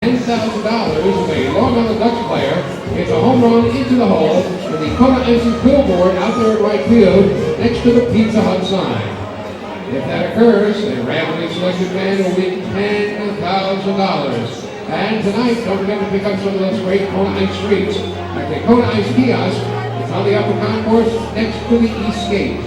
$10,000 of a Long Island Ducks player hits a home run into the hole with the Kona Ice billboard out there at right field next to the Pizza Hut sign. If that occurs, a randomly selected man will win $10,000. And tonight, don't forget to pick up some of those great Kona Ice treats at the Kona Ice kiosk. It's on the upper concourse next to the East Gate.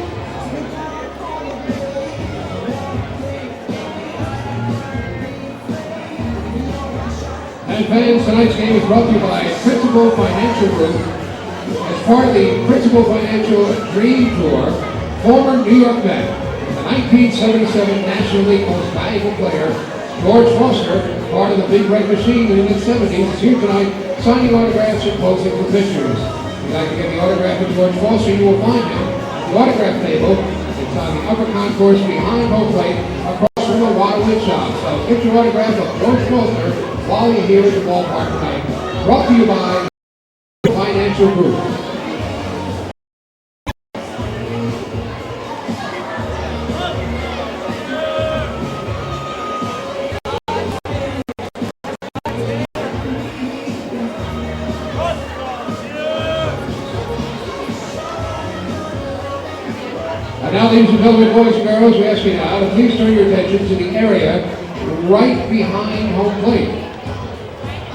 And fans, tonight's game is brought to you by Principal Financial Group. As part of the Principal Financial Dream Tour, former New York Met, the 1977 National League Most Valuable Player, George Foster, part of the Big Red Machine in the mid-70s, is here tonight signing autographs and posing for pictures. If you'd like to get the autograph of George Foster, you will find him at the autograph table. It's on the upper concourse behind home plate, across from the Waterway shop. So get your autograph of George Foster while you're here at the ballpark tonight. Brought to you by Financial Group. And now, ladies and gentlemen, boys and girls, we ask you now to please turn your attention to the area right behind home plate.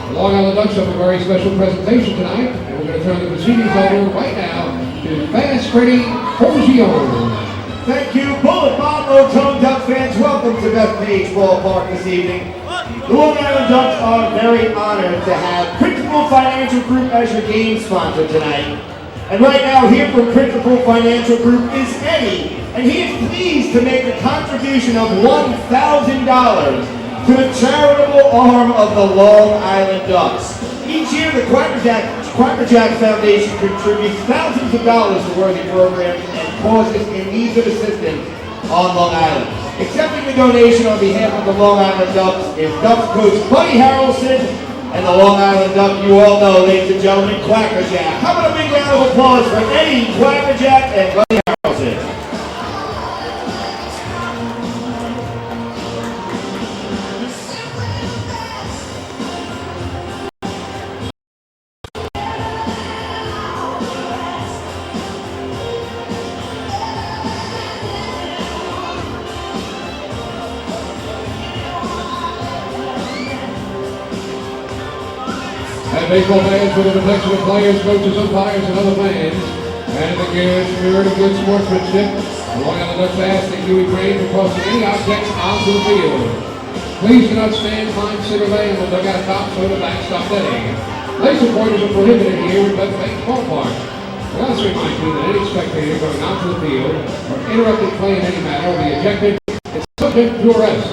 The Long Island Ducks have a very special presentation tonight, and we're going to turn the proceedings over right now to Fast Freddy Porzione. Thank you, Bullet Bob Otone Ducks fans. Welcome to Bethpage Ballpark this evening. The Long Island Ducks are very honored to have Principal Financial Group as your game sponsor tonight. And right now, here from Principal Financial Group is Eddie, and he is pleased to make a contribution of $1,000 to the charitable arm of the Long Island Ducks. Each year, the Quackerjack Foundation contributes thousands of dollars to worthy programs and causes in need of assistance on Long Island. Accepting the donation on behalf of the Long Island Ducks is Ducks coach Buddy Harrelson, and the Long Island Duck, you all know, ladies and gentlemen, Quackerjack. How about a big round of applause for Eddie Quackerjack and Buddy Harrelson? And baseball fans, for the protection of players, coaches, umpires, and other fans, and in the spirit of good sportsmanship, the Long Island Ducks ask that you refrain from tossing any objects onto the field. Please do not stand, climb, sit, or lay on the dugout tops or the backstop netting. Laser pointers are prohibited here at Bethpage Ballpark. We also remind you that any spectator going onto the field or interrupting play in any manner will be ejected and subject to arrest.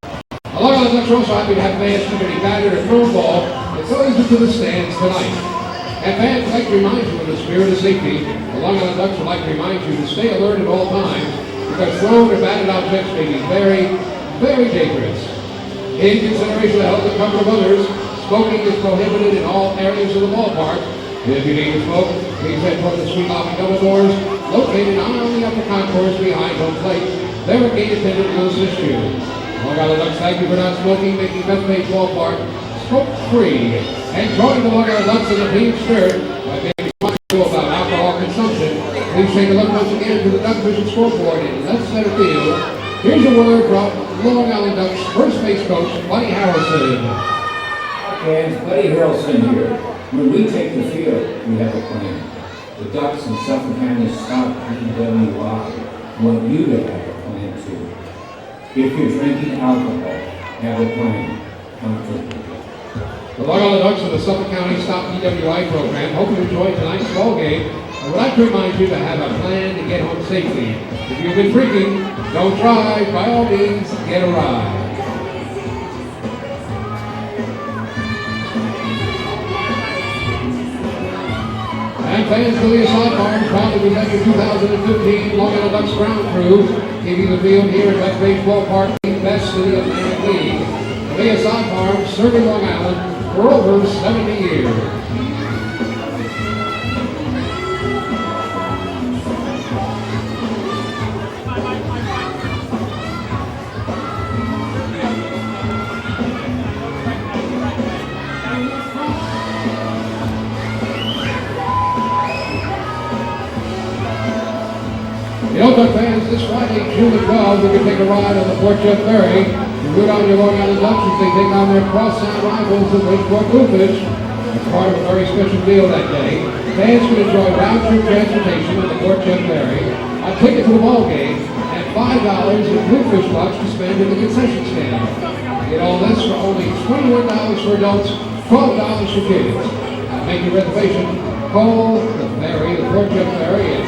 The Long Island Ducks are also happy to have fans committing batted or thrown ball that goes into the stands tonight. And fans would like to remind you, in the spirit of safety, the Long Island Ducks would like to remind you to stay alert at all times because thrown or batted objects may be very, very dangerous. In consideration of the health and comfort of others, smoking is prohibited in all areas of the ballpark. If you need to smoke, please head toward the suite lobby double doors located on the upper concourse behind home plate. Their gate attendant will assist you. Long Island Ducks, thank you for not smoking, making Bethpage Ballpark smoke-free. And join the Long Island Ducks in the team spirit by being responsible about alcohol consumption. Please take a look once again to the Duck Vision scoreboard in left center field. Here's a word from Long Island Ducks first base coach, Buddy Harrelson. And Buddy Harrelson here. When we take the field, we have a plan. The Ducks and Suffolk County Stop PWI want you to have a plan too. If you're drinking alcohol, have a plan. The Long Island Ducks of the Suffolk County Stop PWI program hope you enjoyed tonight's ball game. I would like to remind you to have a plan to get home safely. If you've been drinking, don't drive. By all means, get a ride. And fans, the Leah Farms proudly present the 2015 Long Island Ducks ground crew, keeping the field here at Bethpage Ballpark the best in the Atlantic League. Leah Farms serving Long Island for over 70 years. this Friday, June the 12th, we can take a ride on the Port Jeff Ferry and go down to Long Island Ducks as they take on their cross-town rivals, the Bridgeport Bluefish. As part of a very special deal that day, fans can enjoy round-trip transportation on the Port Jeff Ferry, a ticket to the ball game, and $5 in Bluefish bucks to spend in the concession stand. Get all this for only $21 for adults, $12 for kids. Make your reservation. Call the ferry, the Port Jeff Ferry, at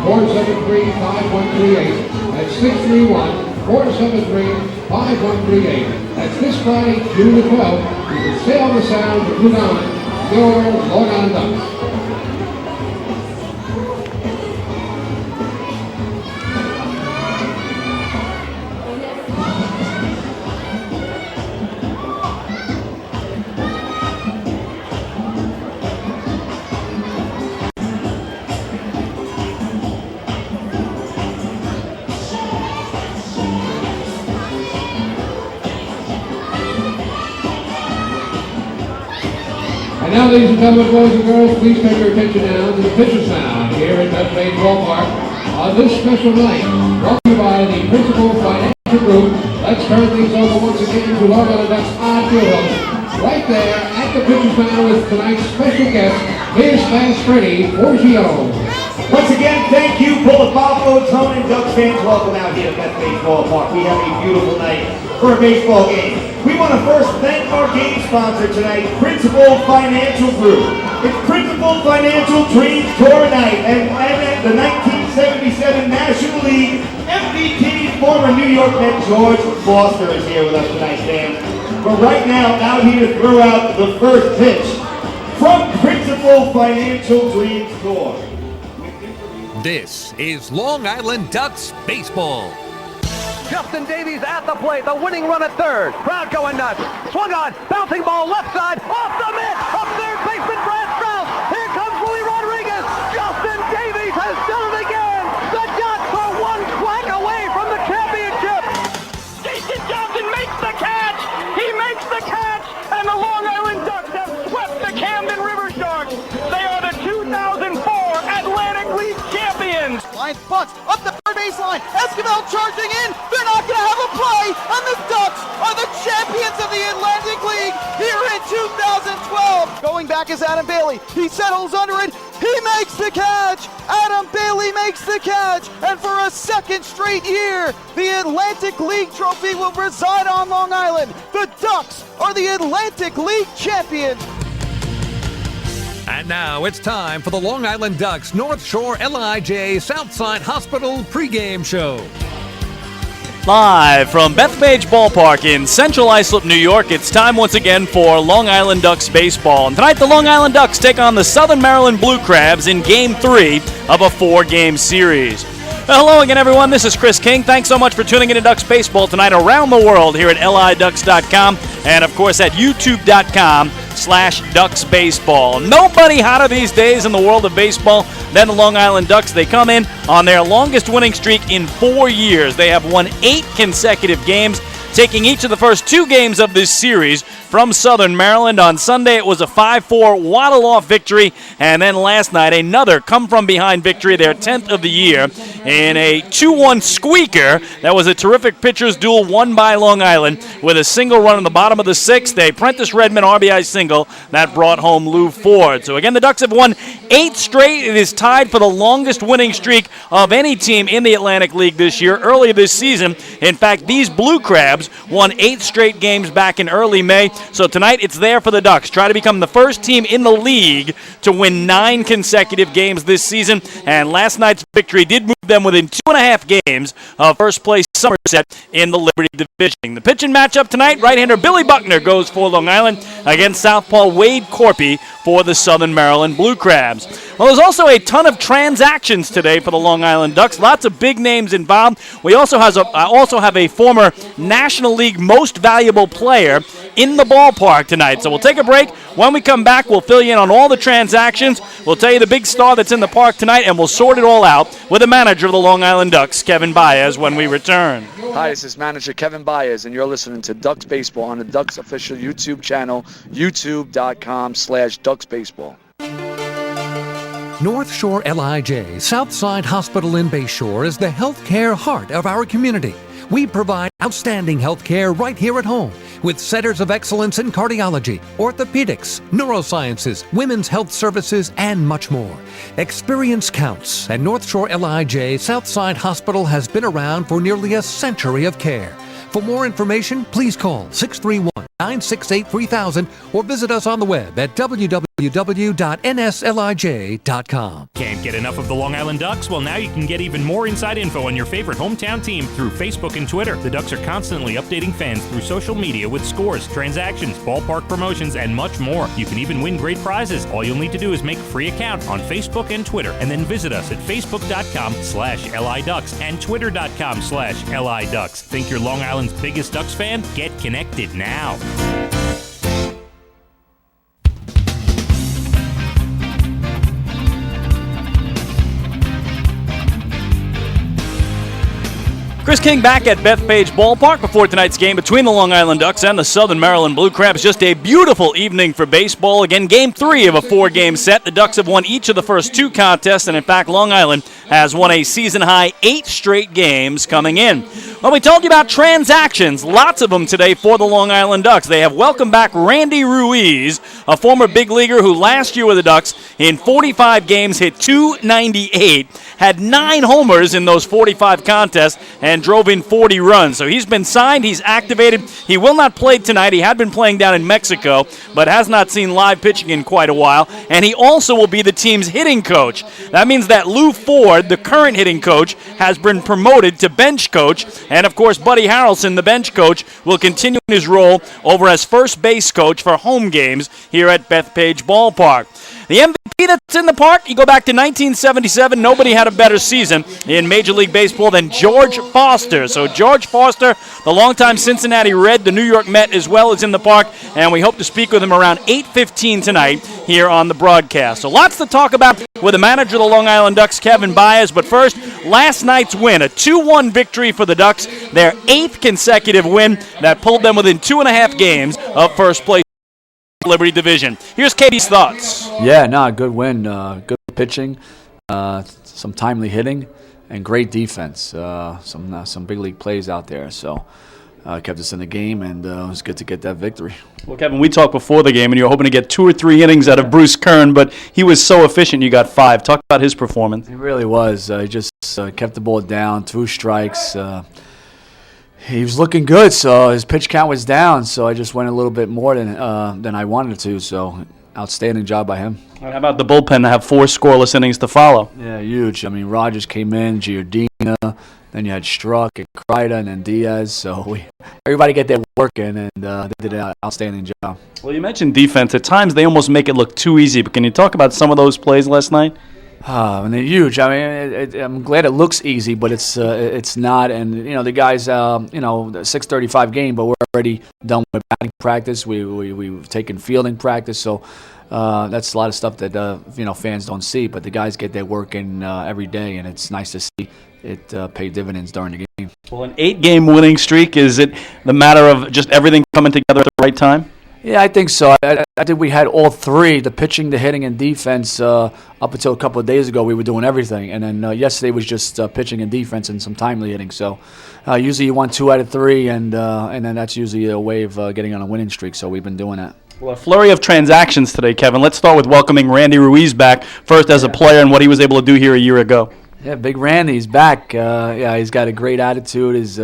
631-473-5138. That's 631-473-5138. That's this Friday, June the 12th. You can sail the sound of Blue Dawn, your Long Island Ducks. And now, ladies and gentlemen, boys and girls, please turn your attention now to the pitcher sound here at Bethpage Ballpark on this special night. Brought to you by the Principal Financial Group. Let's turn things over once again to Long Island Ducks on field host. Right there at the pitcher sound with tonight's special guest, here's Fast Freddy Forgio. Once again, thank you, Bullet Buffalo, Tone, and Ducks fans. Welcome out here to Bethpage Ballpark. We have a beautiful night for a baseball game. We want to first thank our game sponsor tonight, Principal Financial Group. It's Principal Financial Dreams Tour Night, and the 1977 National League MVP, former New York Met George Foster is here with us tonight, fans. But right now, out here to throw out the first pitch from Principal Financial Dreams Tour. This is Long Island Ducks baseball. Justin Davies at the plate, the winning run at third. Crowd going nuts. Swung on, bouncing ball left side, off the mitt, up third baseman Brad Strauss. Here comes Willie Rodriguez. Justin Davies has done it again. The Ducks are one flag away from the championship. Jason Johnson makes the catch. He makes the catch, and the Long Island Ducks have swept the Camden River Sharks. They are the 2004 Atlantic League champions. Line bunts up the third baseline. Esquivel charging in. They're not going to have a play, and the Ducks are the champions of the Atlantic League here in 2012. Going back is Adam Bailey. He settles under it. He makes the catch. Adam Bailey makes the catch, and for a second straight year, the Atlantic League trophy will reside on Long Island. The Ducks are the Atlantic League champions. And now it's time for the Long Island Ducks North Shore LIJ Southside Hospital pregame show. Live from Bethpage Ballpark in Central Islip, New York, it's time once again for Long Island Ducks baseball. And tonight the Long Island Ducks take on the Southern Maryland Blue Crabs in Game 3 of a 4-game series. Well, hello again, everyone. This is Chris King. Thanks so much for tuning in to Ducks Baseball tonight around the world here at liducks.com and, of course, at youtube.com/DucksBaseball. Nobody hotter these days in the world of baseball than the Long Island Ducks. They come in on their longest winning streak in 4 years. They have won 8 consecutive games, taking each of the first 2 games of this series from Southern Maryland. On Sunday, it was a 5-4 waddle-off victory, and then last night, another come-from-behind victory, their 10th of the year, in a 2-1 squeaker. That was a terrific pitcher's duel won by Long Island with a single run in the bottom of the 6th, a Prentice Redmond RBI single that brought home Lou Ford. So again, the Ducks have won 8 straight. It is tied for the longest winning streak of any team in the Atlantic League this year. Earlier this season, in fact, these Blue Crabs won 8 straight games back in early May. So tonight it's there for the Ducks. Try to become the first team in the league to win 9 consecutive games this season. And last night's victory did move them within 2.5 games of first place Somerset in the Liberty Division. The pitching matchup tonight, right-hander Billy Buckner goes for Long Island against southpaw Wade Corpy for the Southern Maryland Blue Crabs. Well, there's also a ton of transactions today for the Long Island Ducks. Lots of big names involved. We also have a former National League Most Valuable Player in the ballpark tonight. So we'll take a break. When we come back, we'll fill you in on all the transactions. We'll tell you the big star that's in the park tonight, and we'll sort it all out with the manager of the Long Island Ducks, Kevin Baez, when we return. Hi, this is manager Kevin Baez, and you're listening to Ducks Baseball on the Ducks official YouTube channel, youtube.com/DucksBaseball. North Shore LIJ Southside Hospital in Bayshore is the healthcare heart of our community. We provide outstanding healthcare right here at home with centers of excellence in cardiology, orthopedics, neurosciences, women's health services, and much more. Experience counts, and North Shore LIJ Southside Hospital has been around for nearly a century of care. For more information, please call 631-968-3000 or visit us on the web at www.nslij.com. Can't get enough of the Long Island Ducks? Well, now you can get even more inside info on your favorite hometown team through Facebook and Twitter. The Ducks are constantly updating fans through social media with scores, transactions, ballpark promotions, and much more. You can even win great prizes. All you'll need to do is make a free account on Facebook and Twitter, and then visit us at facebook.com/LIDucks and twitter.com/LIDucks. Think you're Long Island's biggest Ducks fan? Get connected now. Chris King back at Bethpage Ballpark before tonight's game between the Long Island Ducks and the Southern Maryland Blue Crabs. Just a beautiful evening for baseball. Again, Game 3 of a 4-game set. The Ducks have won each of the first 2 contests, and in fact, Long Island has won a season-high 8 straight games coming in. Well, we told you about transactions, lots of them today for the Long Island Ducks. They have welcomed back Randy Ruiz, a former big leaguer who last year with the Ducks in 45 games hit .298, had 9 homers in those 45 contests, and drove in 40 runs. So he's been signed, he's activated. He will not play tonight. He had been playing down in Mexico, but has not seen live pitching in quite a while. And he also will be the team's hitting coach. That means that Lou Ford, the current hitting coach, has been promoted to bench coach. And, of course, Buddy Harrelson, the bench coach, will continue in his role over as first base coach for home games here at Bethpage Ballpark. The MVP that's in the park, you go back to 1977, nobody had a better season in Major League Baseball than George Foster. So George Foster, the longtime Cincinnati Red, the New York Met as well, is in the park, and we hope to speak with him around 8:15 tonight here on the broadcast. So lots to talk about with the manager of the Long Island Ducks, Kevin Byers. But first, last night's win, a 2-1 victory for the Ducks, their 8th consecutive win that pulled them within 2.5 games of first place. Liberty Division. Here's Katie's thoughts. Yeah, good win. Good pitching, some timely hitting, and great defense. Some big league plays out there. So kept us in the game, and it was good to get that victory. Well, Kevin, we talked before the game, and you were hoping to get 2 or 3 innings out of Bruce Kern, but he was so efficient you got 5. Talk about his performance. He really was. He just kept the ball down, threw strikes. He was looking good, so his pitch count was down, so I just went a little bit more than I wanted to, so outstanding job by him. How about the bullpen to have 4 scoreless innings to follow? Yeah, huge. I mean, Rogers came in, Giordina, then you had Struck and Kreider and then Diaz, so everybody get their work in, and they did an outstanding job. Well, you mentioned defense. At times they almost make it look too easy, but can you talk about some of those plays last night? And they're huge. I mean, I'm glad it looks easy, but it's not. And the guys, the 6:35 game, but we're already done with batting practice. We've taken fielding practice, so that's a lot of stuff that fans don't see. But the guys get their work in every day, and it's nice to see it pay dividends during the game. Well, an 8-game winning streak, is it the matter of just everything coming together at the right time? Yeah, I think so. I think we had all 3, the pitching, the hitting, and defense. Up until a couple of days ago, we were doing everything. And then yesterday was just pitching and defense and some timely hitting. So usually you want 2 out of 3, and then that's usually a way of getting on a winning streak. So we've been doing that. Well, a flurry of transactions today, Kevin. Let's start with welcoming Randy Ruiz back, first as a player and what he was able to do here a year ago. Yeah, Big Randy's back. He's got a great attitude. He's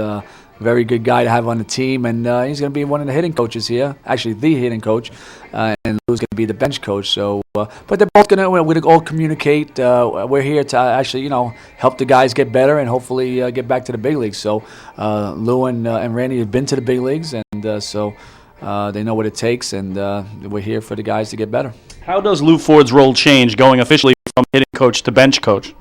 very good guy to have on the team, and he's going to be one of the hitting coaches here, actually the hitting coach, and Lou's going to be the bench coach. So, but they're both going to all communicate. We're here to actually, help the guys get better and hopefully get back to the big leagues. So, Lou and Randy have been to the big leagues, and so they know what it takes, and we're here for the guys to get better. How does Lou Ford's role change going officially from hitting coach to bench coach?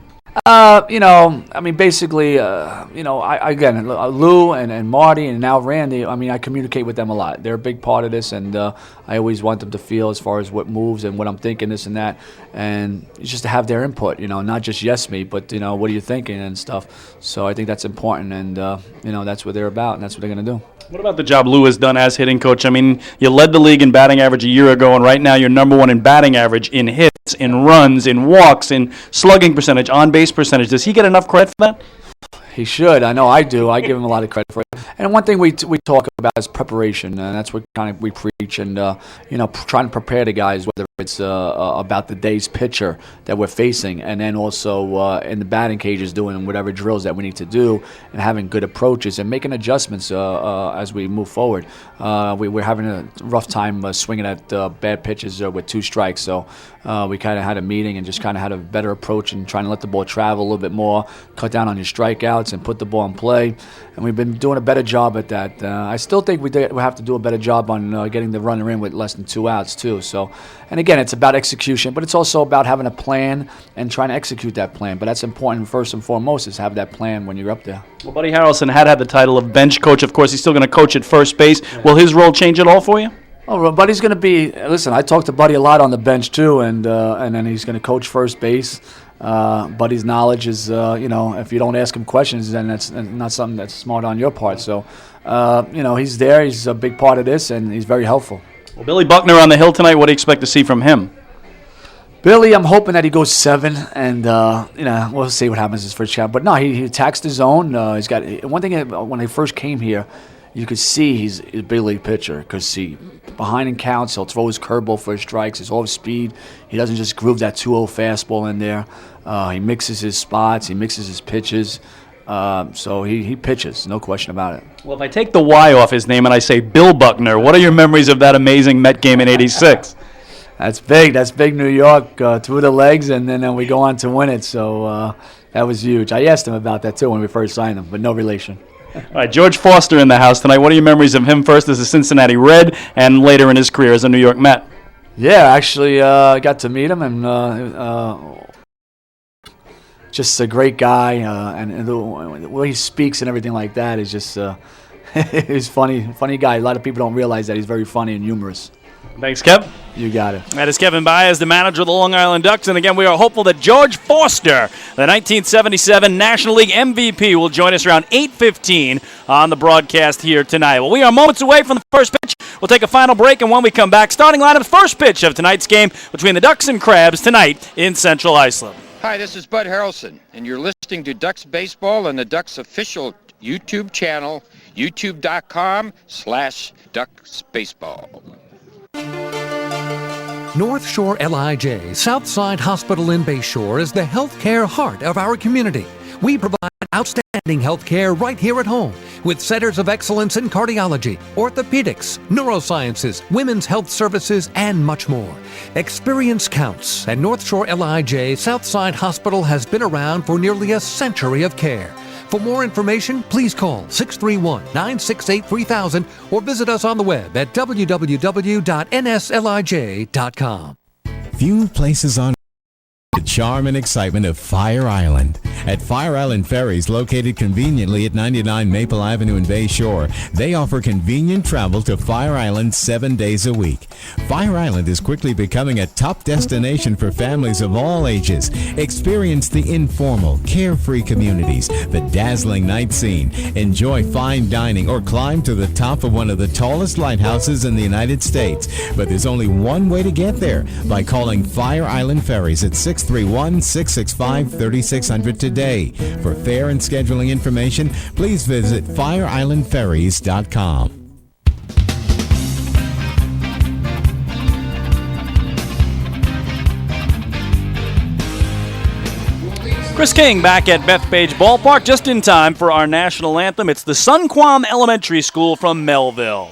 Basically, Lou and Marty and now Randy, I communicate with them a lot. They're a big part of this, and I always want them to feel as far as what moves and what I'm thinking, this and that, and just to have their input, not just yes me, but, what are you thinking and stuff. So I think that's important, and, that's what they're about, and that's what they're going to do. What about the job Lou has done as hitting coach? I mean, you led the league in batting average a year ago, and right now you're number one in batting average, in hits, in runs, in walks, in slugging percentage, on-base percentage. Does he get enough credit for that? He should. I know I do. I give him a lot of credit for it. And one thing we talk about is preparation, and that's what kind of we preach. And trying to prepare the guys, whether it's about the day's pitcher that we're facing, and then also in the batting cages doing whatever drills that we need to do, and having good approaches and making adjustments as we move forward. We're having a rough time swinging at bad pitches with 2 strikes, so we kind of had a meeting and just kind of had a better approach and trying to let the ball travel a little bit more, cut down on your strikeouts, and put the ball in play. And we've been doing a better job at that. I still think we have to do a better job on getting the runner in with less than 2 outs too. So, and again, it's about execution, but it's also about having a plan and trying to execute that plan. But that's important first and foremost, is have that plan when you're up there. Well, Buddy Harrelson had the title of bench coach. Of course, he's still going to coach at first base. Will his role change at all for you? Oh, well, Buddy's going to be. Listen, I talked to Buddy a lot on the bench too, and then he's going to coach first base. Buddy's knowledge is, if you don't ask him questions, then that's not something that's smart on your part. So, he's there. He's a big part of this, and he's very helpful. Well, Billy Buckner on the hill tonight. What do you expect to see from him? Billy, I'm hoping that he goes 7, and we'll see what happens his first shot. But no, he attacks the zone. He's got one thing. When he first came here, you could see he's a big league pitcher because behind in counts, he'll throw his curveball for his strikes, his off speed. He doesn't just groove that 2-0 fastball in there. He mixes his spots. He mixes his pitches. So he pitches, no question about it. Well, if I take the Y off his name and I say Bill Buckner, what are your memories of that amazing Met game in '86? That's big. That's big New York, through the legs, and then we go on to win it. So that was huge. I asked him about that, too, when we first signed him, but no relation. All right, George Foster in the house tonight. What are your memories of him first as a Cincinnati Red and later in his career as a New York Met? Yeah, actually, I got to meet him, and just a great guy, and the way he speaks and everything like that is just he's funny guy. A lot of people don't realize that he's very funny and humorous. Thanks, Kev. You got it. That is Kevin Baez, the manager of the Long Island Ducks. And again, we are hopeful that George Foster, the 1977 National League MVP, will join us around 8:15 on the broadcast here tonight. Well, we are moments away from the first pitch. We'll take a final break, and when we come back, starting lineup, first pitch of tonight's game between the Ducks and Crabs tonight in Central Iceland. Hi, this is Bud Harrelson, and you're listening to Ducks Baseball on the Ducks official YouTube channel, youtube.com/DucksBaseball. North Shore LIJ Southside Hospital in Bayshore is the healthcare heart of our community. We provide outstanding healthcare right here at home with centers of excellence in cardiology, orthopedics, neurosciences, women's health services, and much more. Experience counts, and North Shore LIJ Southside Hospital has been around for nearly a century of care. For more information, please call 631-968-3000 or visit us on the web at www.nslij.com. Few places on the charm and excitement of Fire Island. At Fire Island Ferries, located conveniently at 99 Maple Avenue in Bayshore, they offer convenient travel to Fire Island 7 days a week. Fire Island is quickly becoming a top destination for families of all ages. Experience the informal, carefree communities, the dazzling night scene, enjoy fine dining, or climb to the top of one of the tallest lighthouses in the United States. But there's only one way to get there, by calling Fire Island Ferries at 631-665-3600 today. For fare and scheduling information, please visit FireIslandFerries.com. Chris King back at Bethpage Ballpark just in time for our national anthem. It's the Sunquam Elementary School from Melville.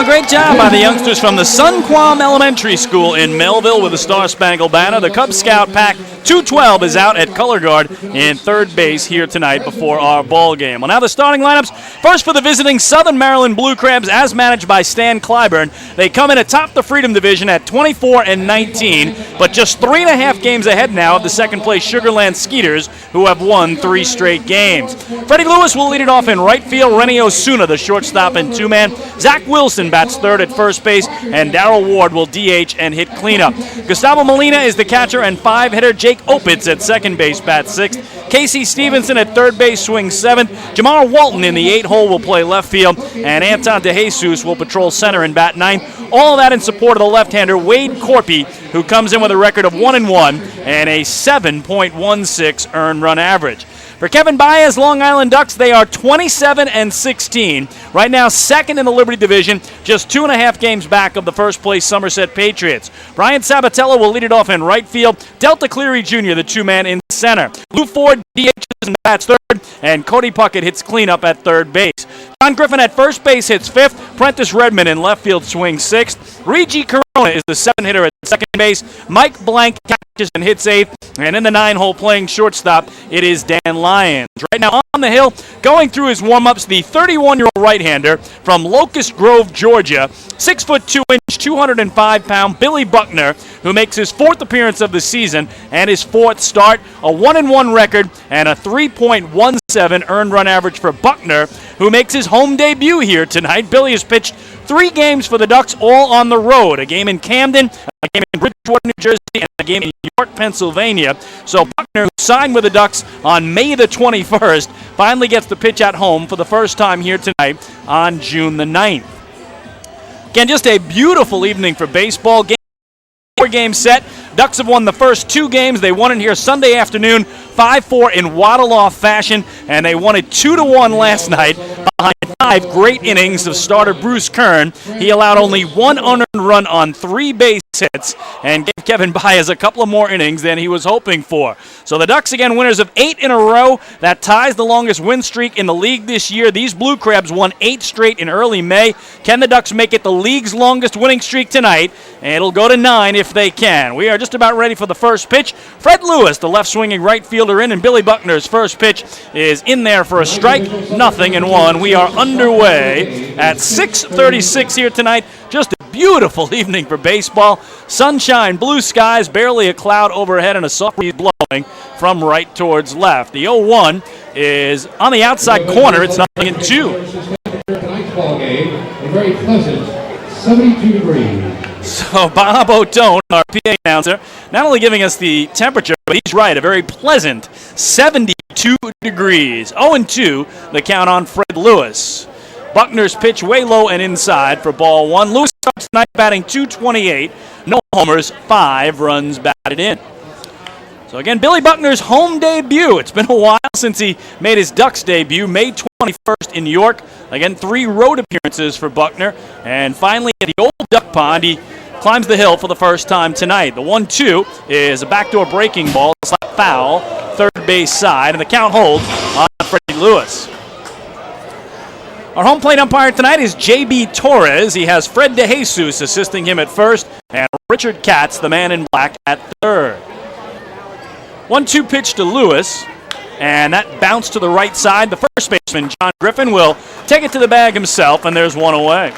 great job by the youngsters from the Sunquam Elementary School in Melville with the Star Spangled Banner. The Cub Scout Pack 212 is out at color guard in third base here tonight before our ball game. Well, now the starting lineups. First for the visiting Southern Maryland Blue Crabs, as managed by Stan Clyburn. They come in atop the Freedom Division at 24-19, but just 3.5 games ahead now of the second-place Sugarland Skeeters, who have won 3 straight games. Freddie Lewis will lead it off in right field. Rennie Osuna, the shortstop and two-man. Zach Wilson bats third at first base, and Darrell Ward will DH and hit cleanup. Gustavo Molina is the catcher, and 5-hitter Jake Opitz at second base bats sixth. Casey Stevenson at third base swings seventh. Jamar Walton in the 8-hole will play left field, and Anton DeJesus will patrol center and bat ninth. All of that in support of the left-hander Wade Corpy, who comes in with a record of 1-1 and a 7.16 earned run average. For Kevin Baez, Long Island Ducks, they are 27-16. Right now, second in the Liberty Division, just 2.5 games back of the first-place Somerset Patriots. Brian Sabatella will lead it off in right field. Delta Cleary Jr., the two-man in center. Lou Ford DHs and bats third, and Cody Puckett hits cleanup at third base. John Griffin at first base hits fifth. Prentice Redmond in left field swings sixth. Reggie Corona is the 7-hitter at second base. Mike Blank catches and hits eighth. And in the 9-hole playing shortstop, it is Dan Lyons. Right now on the hill, going through his warm-ups, the 31-year-old right-hander from Locust Grove, Georgia, 6'2", 205-pound Billy Buckner, who makes his 4th appearance of the season and his 4th start, a 1-1 record and a 3.17 earned run average for Buckner, who makes his home debut here tonight. Billy has pitched 3 games for the Ducks, all on the road. A game in Camden, a game in Bridgewater, New Jersey, and a game in York, Pennsylvania. So Buckner, who signed with the Ducks on May the 21st, finally gets to pitch at home for the first time here tonight on June the 9th. Again, just a beautiful evening for baseball. Game set. Ducks have won the first 2 games. They won it here Sunday afternoon, 5-4 in waddle-off fashion, and they won it 2-1 last night behind 5 great innings of starter Bruce Kern. He allowed only 1 unearned run on 3 base hits and gave Kevin Baez a couple of more innings than he was hoping for. So the Ducks, again, winners of 8 in a row. That ties the longest win streak in the league this year. These Blue Crabs won 8 straight in early May. Can the Ducks make it the league's longest winning streak tonight? And it'll go to 9 if they can. We are just about ready for the first pitch. Fred Lewis, the left-swinging right fielder, in, and Billy Buckner's first pitch is in there for a strike, 0-1. We are underway at 6:36 here tonight. Just a beautiful evening for baseball. Sunshine, blue skies, barely a cloud overhead, and a soft breeze blowing from right towards left. The 0-1 is on the outside corner. It's 0-2. Tonight's ball game, a very pleasant 72 degrees. So Bob O'Tone, our PA announcer, not only giving us the temperature, but he's right, a very pleasant 72 degrees. 0-2, the count on Fred Lewis. Buckner's pitch way low and inside for ball 1. Lewis starts tonight batting .228, no homers, 5 runs batted in. So again, Billy Buckner's home debut. It's been a while since he made his Ducks debut, May 21st in York. Again, 3 road appearances for Buckner. And finally, at the old Duck Pond, he climbs the hill for the first time tonight. The 1-2 is a backdoor breaking ball, slap foul, third base side, and the count holds on Freddie Lewis. Our home plate umpire tonight is J.B. Torres. He has Fred DeJesus assisting him at first, and Richard Katz, the man in black, at third. 1-2 pitch to Lewis, and that bounced to the right side. The first baseman, John Griffin, will take it to the bag himself, and there's 1 away.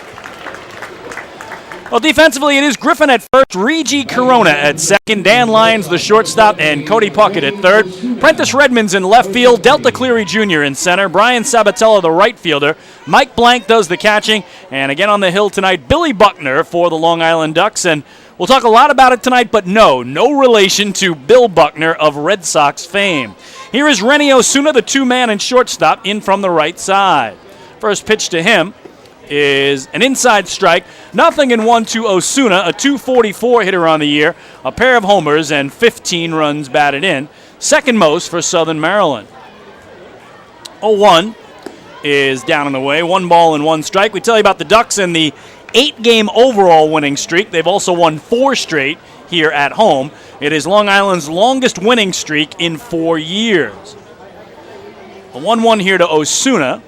Well, defensively, it is Griffin at first, Reggie Corona at second, Dan Lyons, the shortstop, and Cody Puckett at third. Prentice Redmond's in left field, Delta Cleary Jr. in center, Brian Sabatella, the right fielder. Mike Blank does the catching, and again on the hill tonight, Billy Buckner for the Long Island Ducks. And we'll talk a lot about it tonight, but no relation to Bill Buckner of Red Sox fame. Here is Rennie Osuna, the 2-man and shortstop, in from the right side. First pitch to him is an inside strike. 0-1 to Osuna, a .244 hitter on the year, a pair of homers, and 15 runs batted in. Second most for Southern Maryland. 0-1 is down and away. 1 ball and 1 strike. We tell you about the Ducks and the 8-game overall winning streak. They've also won 4 straight here at home. It is Long Island's longest winning streak in 4 years. A 1-1 here to Osuna.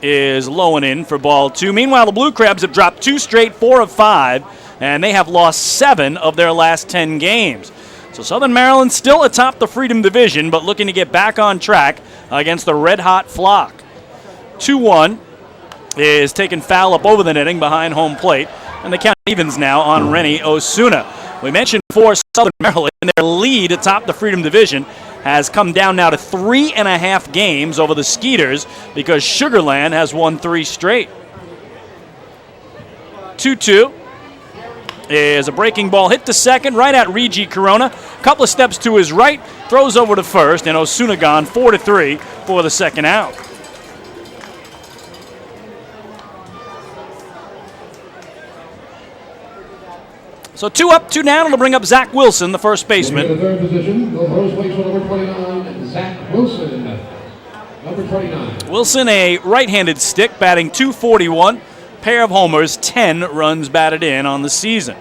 is low and in for ball 2. Meanwhile, the Blue Crabs have dropped 2 straight, 4 of 5, and they have lost 7 of their last 10 games. So Southern Maryland still atop the Freedom Division, but looking to get back on track against the red-hot Flock. 2-1 is taking foul up over the netting behind home plate, and the count evens now on Rennie Osuna. We mentioned before Southern Maryland, their lead atop the Freedom Division has come down now to 3.5 games over the Skeeters because Sugar Land has won 3 straight. 2-2 is a breaking ball hit to second right at Regi Corona. A couple of steps to his right, throws over to first, and Osuna gone 4-3 for the second out. So 2 up, 2 down. It'll bring up Zach Wilson, the first baseman. In the third position, the first baseman, number 29, Zach Wilson. Number 29. Wilson, a right-handed stick, batting .241. Pair of homers, 10 runs batted in on the season.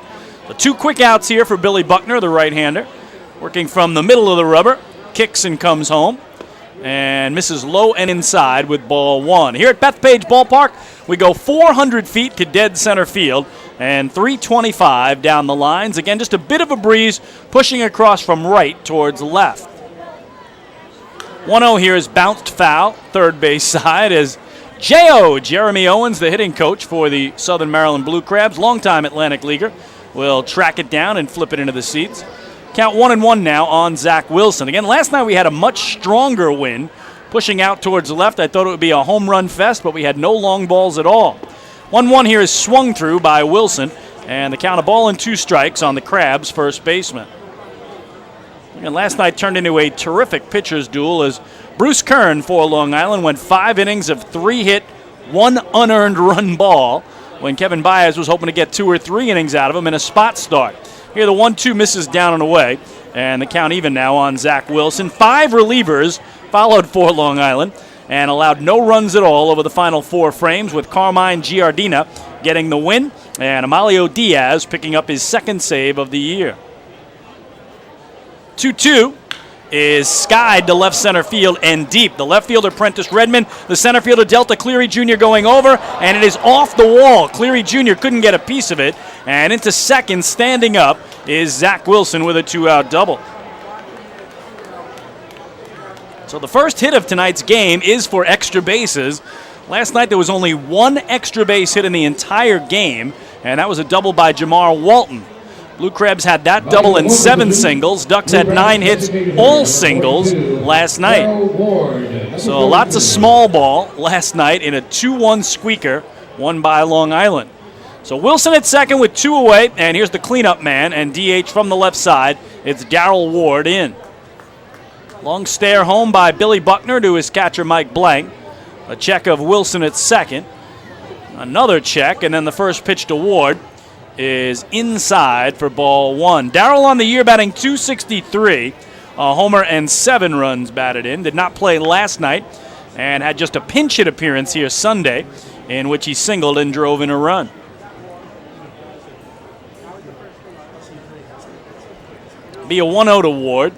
So 2 quick outs here for Billy Buckner, the right-hander. Working from the middle of the rubber, kicks and comes home. And misses low and inside with ball 1. Here at Bethpage Ballpark, we go 400 feet to dead center field and 325 down the lines. Again, just a bit of a breeze pushing across from right towards left. 1-0 here is bounced foul, third base side, as J.O. Jeremy Owens, the hitting coach for the Southern Maryland Blue Crabs, longtime Atlantic Leaguer, will track it down and flip it into the seats. Count 1-1 now on Zach Wilson. Again, last night we had a much stronger wind pushing out towards the left. I thought it would be a home run fest, but we had no long balls at all. 1-1 here is swung through by Wilson, and the count of ball and 2 strikes on the Crabs' first baseman. And last night turned into a terrific pitcher's duel as Bruce Kern for Long Island went 5 innings of 3 hit, 1 unearned run ball when Kevin Baez was hoping to get 2 or 3 innings out of him in a spot start. Here the 1-2 misses down and away, and the count even now on Zach Wilson. 5 relievers followed for Long Island and allowed no runs at all over the final 4 frames, with Carmine Giardina getting the win and Amalio Diaz picking up his 2nd save of the year. 2-2 is skied to left center field and deep. The left fielder, Prentice Redmond, the center fielder, Delta Cleary Jr. going over, and it is off the wall. Cleary Jr. couldn't get a piece of it, and into second, standing up, is Zach Wilson with a 2-out double. So the first hit of tonight's game is for extra bases. Last night there was only 1 extra base hit in the entire game, and that was a double by Jamar Walton. Blue Crabs had that double and 7 singles. Ducks had 9 hits, all singles, last night. So lots of small ball last night in a 2-1 squeaker won by Long Island. So Wilson at second with 2 away, and here's the cleanup man and DH from the left side. It's Darrell Ward in. Long stare home by Billy Buckner to his catcher Mike Blank. A check of Wilson at second. Another check, and then the first pitch to Ward is inside for ball 1. Darrell on the year batting .263, a homer and 7 runs batted in. Did not play last night and had just a pinch hit appearance here Sunday in which he singled and drove in a run. Be a 1-0 to Ward.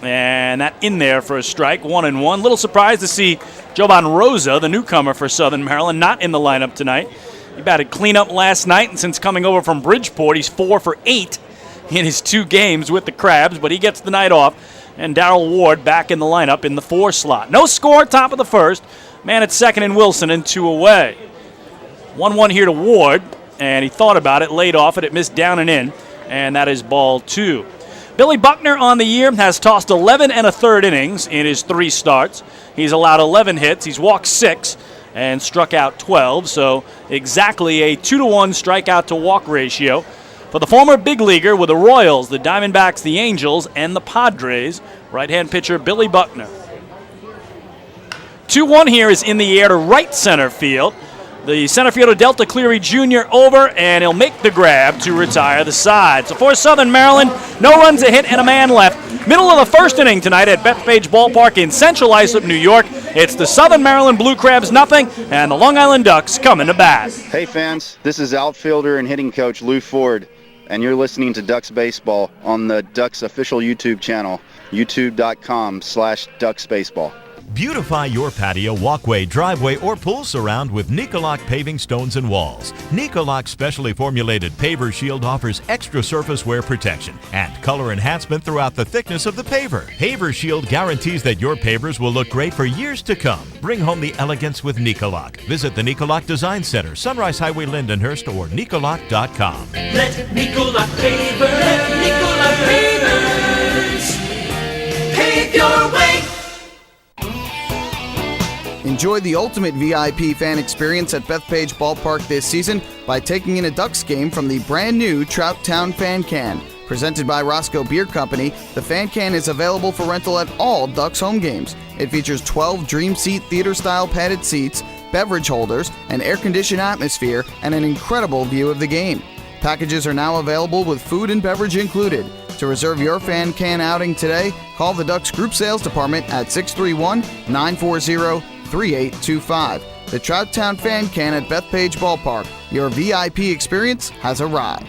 And that in there for a strike, 1-1. Little surprised to see Jovan Rosa, the newcomer for Southern Maryland, not in the lineup tonight. He batted cleanup last night, and since coming over from Bridgeport, he's 4 for 8 in his 2 games with the Crabs, but he gets the night off, and Darrell Ward back in the lineup in the 4 slot. No score, top of the first. Man at second and Wilson, and 2 away. 1-1 here to Ward, and he thought about it, laid off it, it missed down and in, and that is ball 2. Billy Buckner on the year has tossed 11 1/3 innings in his 3 starts. He's allowed 11 hits, he's walked 6, and struck out 12, so exactly a 2-to-1 strikeout to walk ratio for the former big leaguer with the Royals, the Diamondbacks, the Angels, and the Padres. Right-hand pitcher Billy Buckner. 2-1 here is in the air to right center field. The center fielder Delta Cleary Jr. over, and he'll make the grab to retire the side. So for Southern Maryland, no runs, a hit, and a man left. Middle of the first inning tonight at Bethpage Ballpark in Central Islip, New York. It's the Southern Maryland Blue Crabs nothing, and the Long Island Ducks coming to bat. Hey fans, this is outfielder and hitting coach Lou Ford, and you're listening to Ducks Baseball on the Ducks official YouTube channel, youtube.com/DucksBaseball. Beautify your patio, walkway, driveway, or pool surround with Nicoloc paving stones and walls. Nicoloc's specially formulated Paver Shield offers extra surface wear protection and color enhancement throughout the thickness of the paver. Paver Shield guarantees that your pavers will look great for years to come. Bring home the elegance with Nicoloc. Visit the Nicoloc Design Center, Sunrise Highway, Lindenhurst, or nicoloc.com. Let Nicoloc Paver, let Nicoloc Pavers pave your way. Enjoy the ultimate VIP fan experience at Bethpage Ballpark this season by taking in a Ducks game from the brand new Trout Town Fan Can. Presented by Roscoe Beer Company, the Fan Can is available for rental at all Ducks home games. It features 12 Dream Seat theater-style padded seats, beverage holders, an air-conditioned atmosphere, and an incredible view of the game. Packages are now available with food and beverage included. To reserve your Fan Can outing today, call the Ducks Group Sales Department at 631-940-3825. The Trout Town Fan Can at Bethpage Ballpark. Your VIP experience has arrived.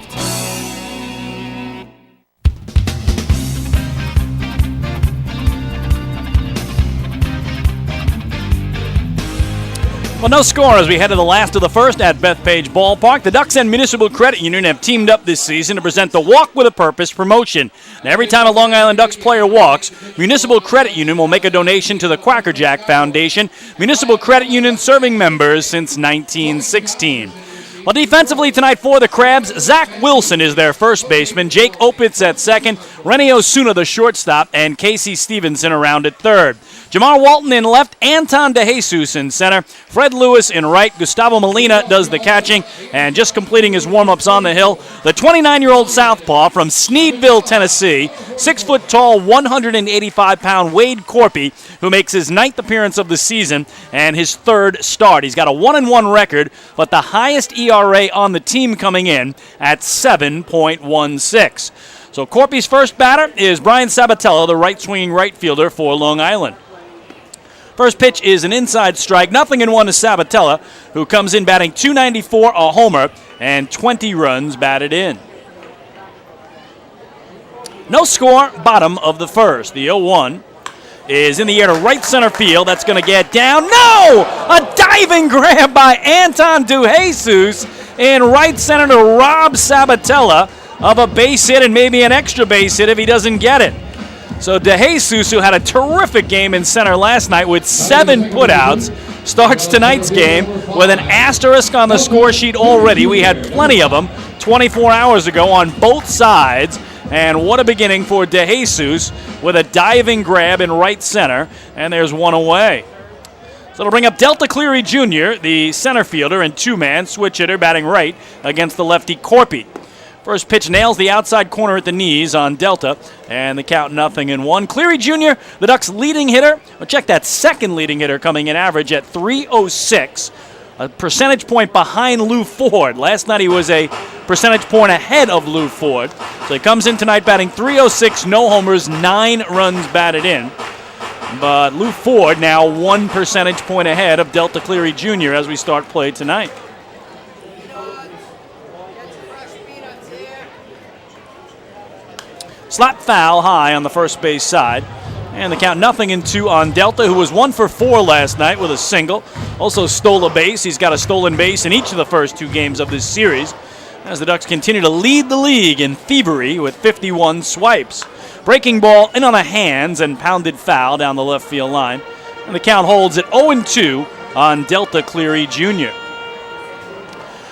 Well, no score as we head to the last of the first at Bethpage Ballpark. The Ducks and Municipal Credit Union have teamed up this season to present the Walk with a Purpose promotion. Now, every time a Long Island Ducks player walks, Municipal Credit Union will make a donation to the Quacker Jack Foundation. Municipal Credit Union serving members since 1916. Well, defensively tonight for the Crabs, Zach Wilson is their first baseman, Jake Opitz at second, Rennie Osuna the shortstop, and Casey Stevenson around at third. Jamar Walton in left, Anton DeJesus in center, Fred Lewis in right, Gustavo Molina does the catching, and just completing his warm-ups on the hill, the 29-year-old southpaw from Sneedville, Tennessee, 6-foot-tall, 185-pound Wade Corpy, who makes his 9th appearance of the season and his 3rd start. He's got a 1-1 record, but the highest ERA on the team coming in at 7.16. So Corpy's first batter is Brian Sabatella, the right-swinging right fielder for Long Island. First pitch is an inside strike, 0-1 to Sabatella, who comes in batting .294, a homer, and 20 runs batted in. No score, bottom of the first. The 0-1 is in the air to right center field. That's going to get down. No! A diving grab by Anton DeJesus in right center to rob Sabatella of a base hit and maybe an extra base hit if he doesn't get it. So DeJesus, who had a terrific game in center last night with 7 putouts, starts tonight's game with an asterisk on the score sheet already. We had plenty of them 24 hours ago on both sides. And what a beginning for DeJesus with a diving grab in right center. And there's one away. So it'll bring up Delta Cleary Jr., the center fielder and 2-man switch hitter batting right against the lefty Corpy. First pitch nails the outside corner at the knees on Delta, and the count 0-1. Cleary Jr., the Ducks' leading hitter. Well, check that second leading hitter coming in average at .306, a percentage point behind Lou Ford. Last night he was a percentage point ahead of Lou Ford. So he comes in tonight batting .306, no homers, 9 runs batted in. But Lou Ford now 1 percentage point ahead of Delta Cleary Jr. as we start play tonight. Slap foul high on the first base side. And the count 0-2 on Delta, who was 1 for 4 last night with a single. Also stole a base. He's got a stolen base in each of the first 2 games of this series, as the Ducks continue to lead the league in thievery with 51 swipes. Breaking ball in on the hands and pounded foul down the left field line. And the count holds at 0-2 on Delta Cleary Jr.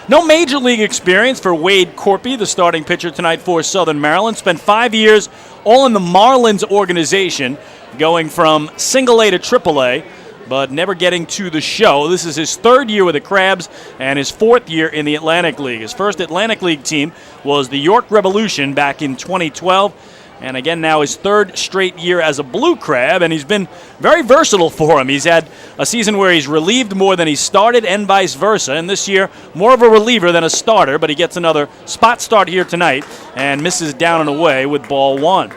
No major league experience for Wade Corpy, the starting pitcher tonight for Southern Maryland. Spent 5 years all in the Marlins organization, going from single A to triple A, but never getting to the show. This is his 3rd year with the Crabs and his 4th year in the Atlantic League. His first Atlantic League team was the York Revolution back in 2012. And again, now his 3rd straight year as a Blue Crab, and he's been very versatile for him. He's had a season where he's relieved more than he started and vice versa, and this year more of a reliever than a starter, but he gets another spot start here tonight and misses down and away with ball 1.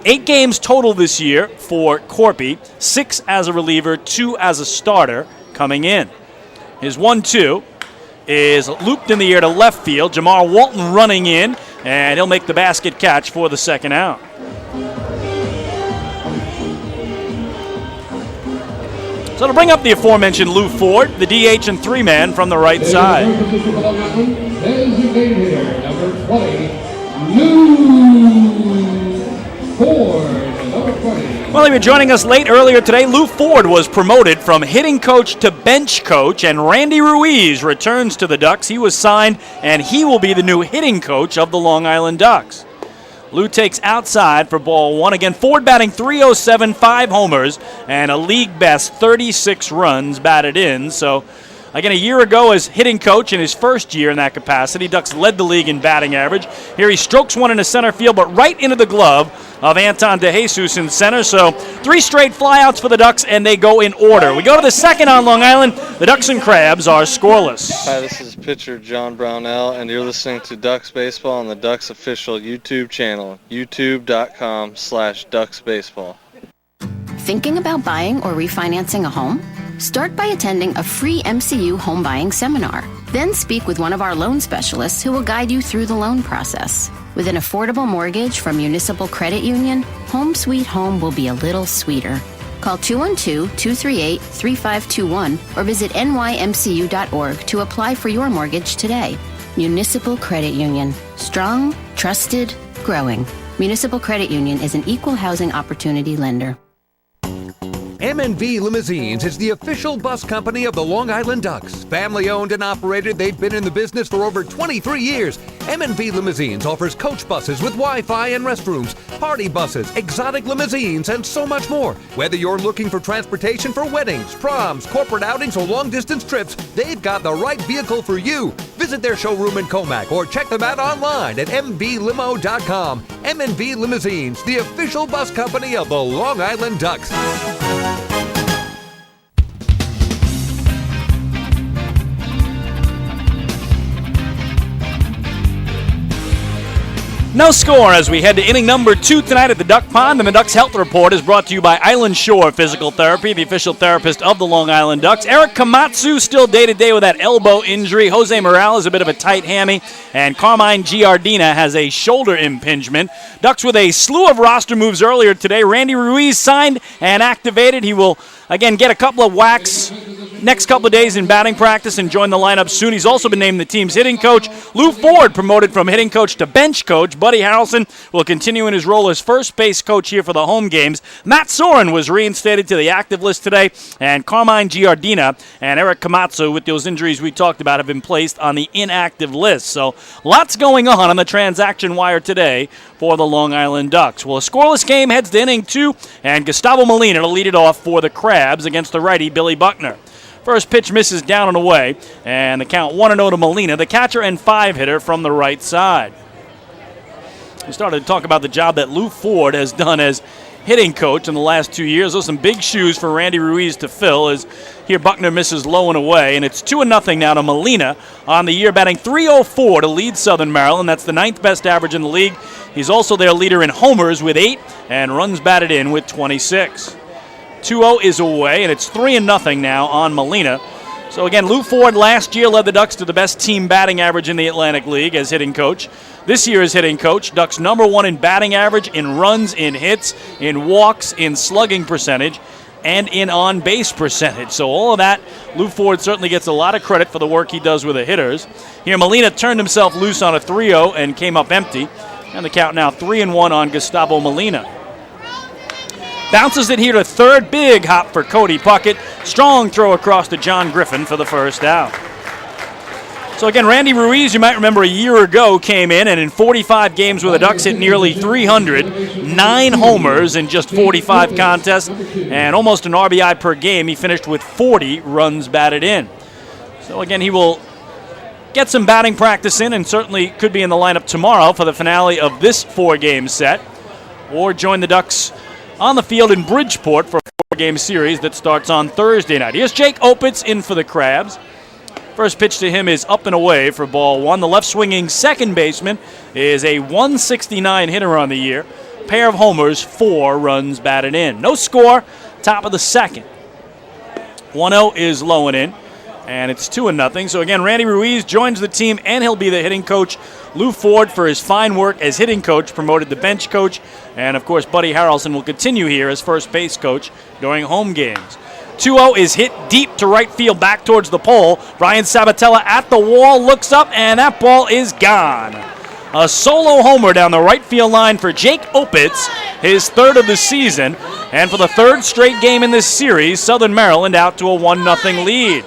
8 games total this year for Corpy, 6 as a reliever, 2 as a starter coming in. His 1-2 is looped in the air to left field. Jamar Walton running in, and he'll make the basket catch for the second out. So to bring up the aforementioned Lou Ford, the DH and three-man from the right side. Designated hitter, number 20, Lou Ford. Number 20. Well, he was joining us late earlier today. Lou Ford was promoted from hitting coach to bench coach, and Randy Ruiz returns to the Ducks. He was signed, and he will be the new hitting coach of the Long Island Ducks. Lou takes outside for ball one. Again, Ford batting .307, 5 homers, and a league best 36 runs batted in. So, again, a year ago as hitting coach in his first year in that capacity, Ducks led the league in batting average. Here he strokes one into center field, but right into the glove of Anton DeJesus in center. So 3 straight flyouts for the Ducks, and they go in order. We go to the second on Long Island. The Ducks and Crabs are scoreless. Hi, this is pitcher John Brownell, and you're listening to Ducks Baseball on the Ducks official YouTube channel, youtube.com/DucksBaseball. Thinking about buying or refinancing a home? Start by attending a free MCU home buying seminar. Then speak with one of our loan specialists who will guide you through the loan process. With an affordable mortgage from Municipal Credit Union, Home Sweet Home will be a little sweeter. Call 212-238-3521 or visit nymcu.org to apply for your mortgage today. Municipal Credit Union. Strong, trusted, growing. Municipal Credit Union is an equal housing opportunity lender. M&B Limousines is the official bus company of the Long Island Ducks. Family owned and operated, they've been in the business for over 23 years. M&B Limousines offers coach buses with Wi-Fi and restrooms, party buses, exotic limousines, and so much more. Whether you're looking for transportation for weddings, proms, corporate outings, or long-distance trips, they've got the right vehicle for you. Visit their showroom in Comac or check them out online at mblimo.com. M&B Limousines, the official bus company of the Long Island Ducks. No score as we head to inning number 2 tonight at the Duck Pond, and the Ducks Health Report is brought to you by Island Shore Physical Therapy, the official therapist of the Long Island Ducks. Eric Komatsu still day-to-day with that elbow injury. Jose Morales a bit of a tight hammy, and Carmine Giardina has a shoulder impingement. Ducks with a slew of roster moves earlier today. Randy Ruiz signed and activated. He will, again, get a couple of whacks next couple of days in batting practice and join the lineup soon. He's also been named the team's hitting coach. Lou Ford promoted from hitting coach to bench coach. Buddy Harrelson will continue in his role as first base coach here for the home games. Matt Soren was reinstated to the active list today, and Carmine Giardina and Eric Komatsu, with those injuries we talked about, have been placed on the inactive list. So lots going on the transaction wire today for the Long Island Ducks. Well, a scoreless game heads to inning 2, and Gustavo Molina to lead it off for the Crabs against the righty Billy Buckner. First pitch misses down and away, and the count 1-0 to Molina, the catcher and 5-hitter from the right side. We started to talk about the job that Lou Ford has done as hitting coach in the last 2 years. Those are some big shoes for Randy Ruiz to fill, as here Buckner misses low and away, and it's 2-0 now to Molina on the year, batting .304 to lead Southern Maryland. That's the 9th best average in the league. He's also their leader in homers with 8 and runs batted in with 26. 2-0 is away, and it's 3-0 now on Molina. So again, Lou Ford last year led the Ducks to the best team batting average in the Atlantic League as hitting coach. This year as hitting coach, Ducks #1 in batting average, in runs, in hits, in walks, in slugging percentage, and in on-base percentage. So all of that, Lou Ford certainly gets a lot of credit for the work he does with the hitters. Here Molina turned himself loose on a 3-0 and came up empty. And the count now 3-1 on Gustavo Molina. Bounces it here to third. Big hop for Cody Puckett. Strong throw across to John Griffin for the first out. So again, Randy Ruiz, you might remember a year ago, came in and in 45 games with the Ducks hit nearly 300, 9 homers in just 45 contests, and almost an RBI per game. He finished with 40 runs batted in. So again, he will get some batting practice in and certainly could be in the lineup tomorrow for the finale of this 4-game set, or join the Ducks on the field in Bridgeport for a 4-game series that starts on Thursday night. Here's Jake Opitz in for the Crabs. First pitch to him is up and away for ball 1. The left-swinging second baseman is a .169 hitter on the year. Pair of homers, 4 runs batted in. No score, top of the second. 1-0 is low and in, and it's 2-0. So again, Randy Ruiz joins the team, and he'll be the hitting coach. Lou Ford, for his fine work as hitting coach, promoted to bench coach. And, of course, Buddy Harrelson will continue here as first base coach during home games. 2-0 is hit deep to right field, back towards the pole. Ryan Sabatella at the wall, looks up, and that ball is gone. A solo homer down the right field line for Jake Opitz, his third of the season. And for the third straight game in this series, Southern Maryland out to a 1-0 lead.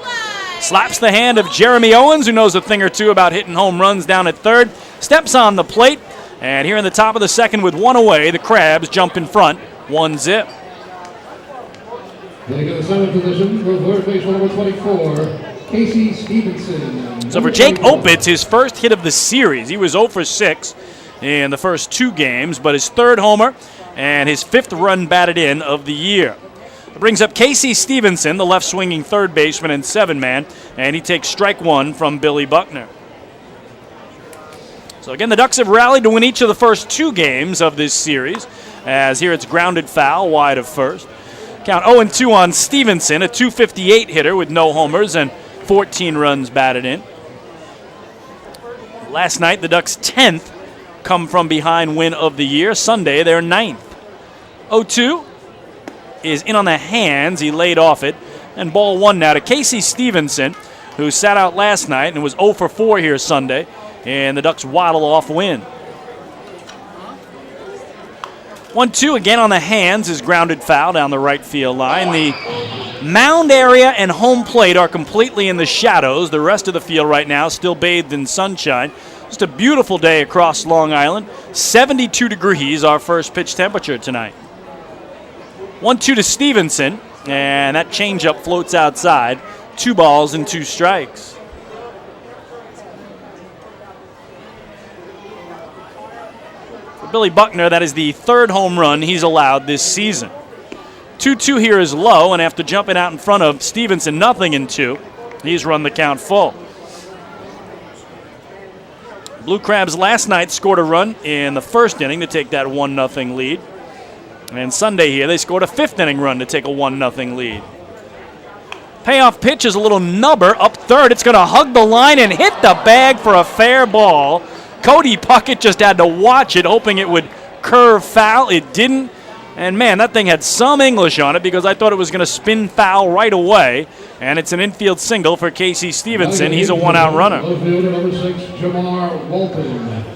Slaps the hand of Jeremy Owens, who knows a thing or two about hitting home runs down at third. Steps on the plate, and here in the top of the second with one away, the Crabs jump in front, 1-0. Hitting in the seventh position for third base, number 24, Casey Stevenson. So for Jake Opitz, his first hit of the series. He was 0 for 6 in the first two games, but his third homer and his fifth run batted in of the year. It brings up Casey Stevenson, the left-swinging third baseman and 7-man, and he takes strike one from Billy Buckner. So again, the Ducks have rallied to win each of the first two games of this series, as here it's grounded foul wide of first. Count 0-2 on Stevenson, a .258 hitter with no homers and 14 runs batted in. Last night, the Ducks' 10th come from behind win of the year. Sunday, their 9th. 0-2 is in on the hands. He laid off it. And ball one now to Casey Stevenson, who sat out last night and was 0 for 4 here Sunday. And the Ducks waddle off win. 1-2 again on the hands is grounded foul down the right field line. The mound area and home plate are completely in the shadows. The rest of the field right now still bathed in sunshine. Just a beautiful day across Long Island. 72 degrees, our first pitch temperature tonight. 1-2 to Stevenson, and that changeup floats outside. 2 balls and 2 strikes. Billy Buckner, that is the third home run he's allowed this season. 2-2 here is low, and after jumping out in front of Stevenson, 0-2, he's run the count full. Blue Crabs last night scored a run in the first inning to take that 1-0 lead. And Sunday here, they scored a fifth inning run to take a 1-0 lead. Payoff pitch is a little nubber up third. It's going to hug the line and hit the bag for a fair ball. Cody Puckett just had to watch it, hoping it would curve foul. It didn't. And, man, that thing had some English on it because I thought it was going to spin foul right away. And it's an infield single for Casey Stevenson. He's a one-out runner. I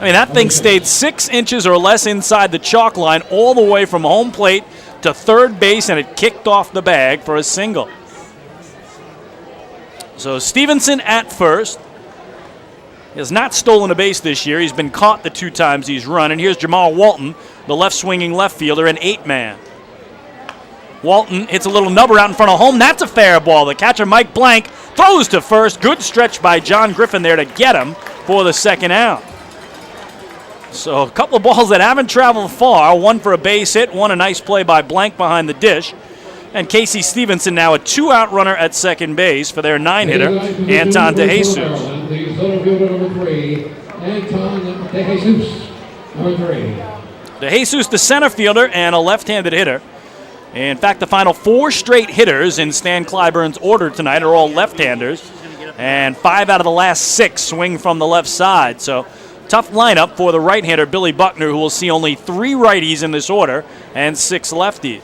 mean, that thing stayed 6 inches or less inside the chalk line all the way from home plate to third base, and it kicked off the bag for a single. So Stevenson at first. He has not stolen a base this year. He's been caught the 2 times he's run. And here's Jamal Walton, the left-swinging left fielder, an 8-man. Walton hits a little nubber out in front of home. That's a fair ball. The catcher, Mike Blank, throws to first. Good stretch by John Griffin there to get him for the second out. So a couple of balls that haven't traveled far. One for a base hit, one a nice play by Blank behind the dish. And Casey Stevenson now a 2-out runner at second base for their 9-hitter, Anton DeJesus. DeJesus, the center fielder and a left-handed hitter. In fact, the final 4 straight hitters in Stan Clyburn's order tonight are all left-handers. And 5 out of the last 6 swing from the left side. So tough lineup for the right-hander, Billy Buckner, who will see only 3 righties in this order and 6 lefties.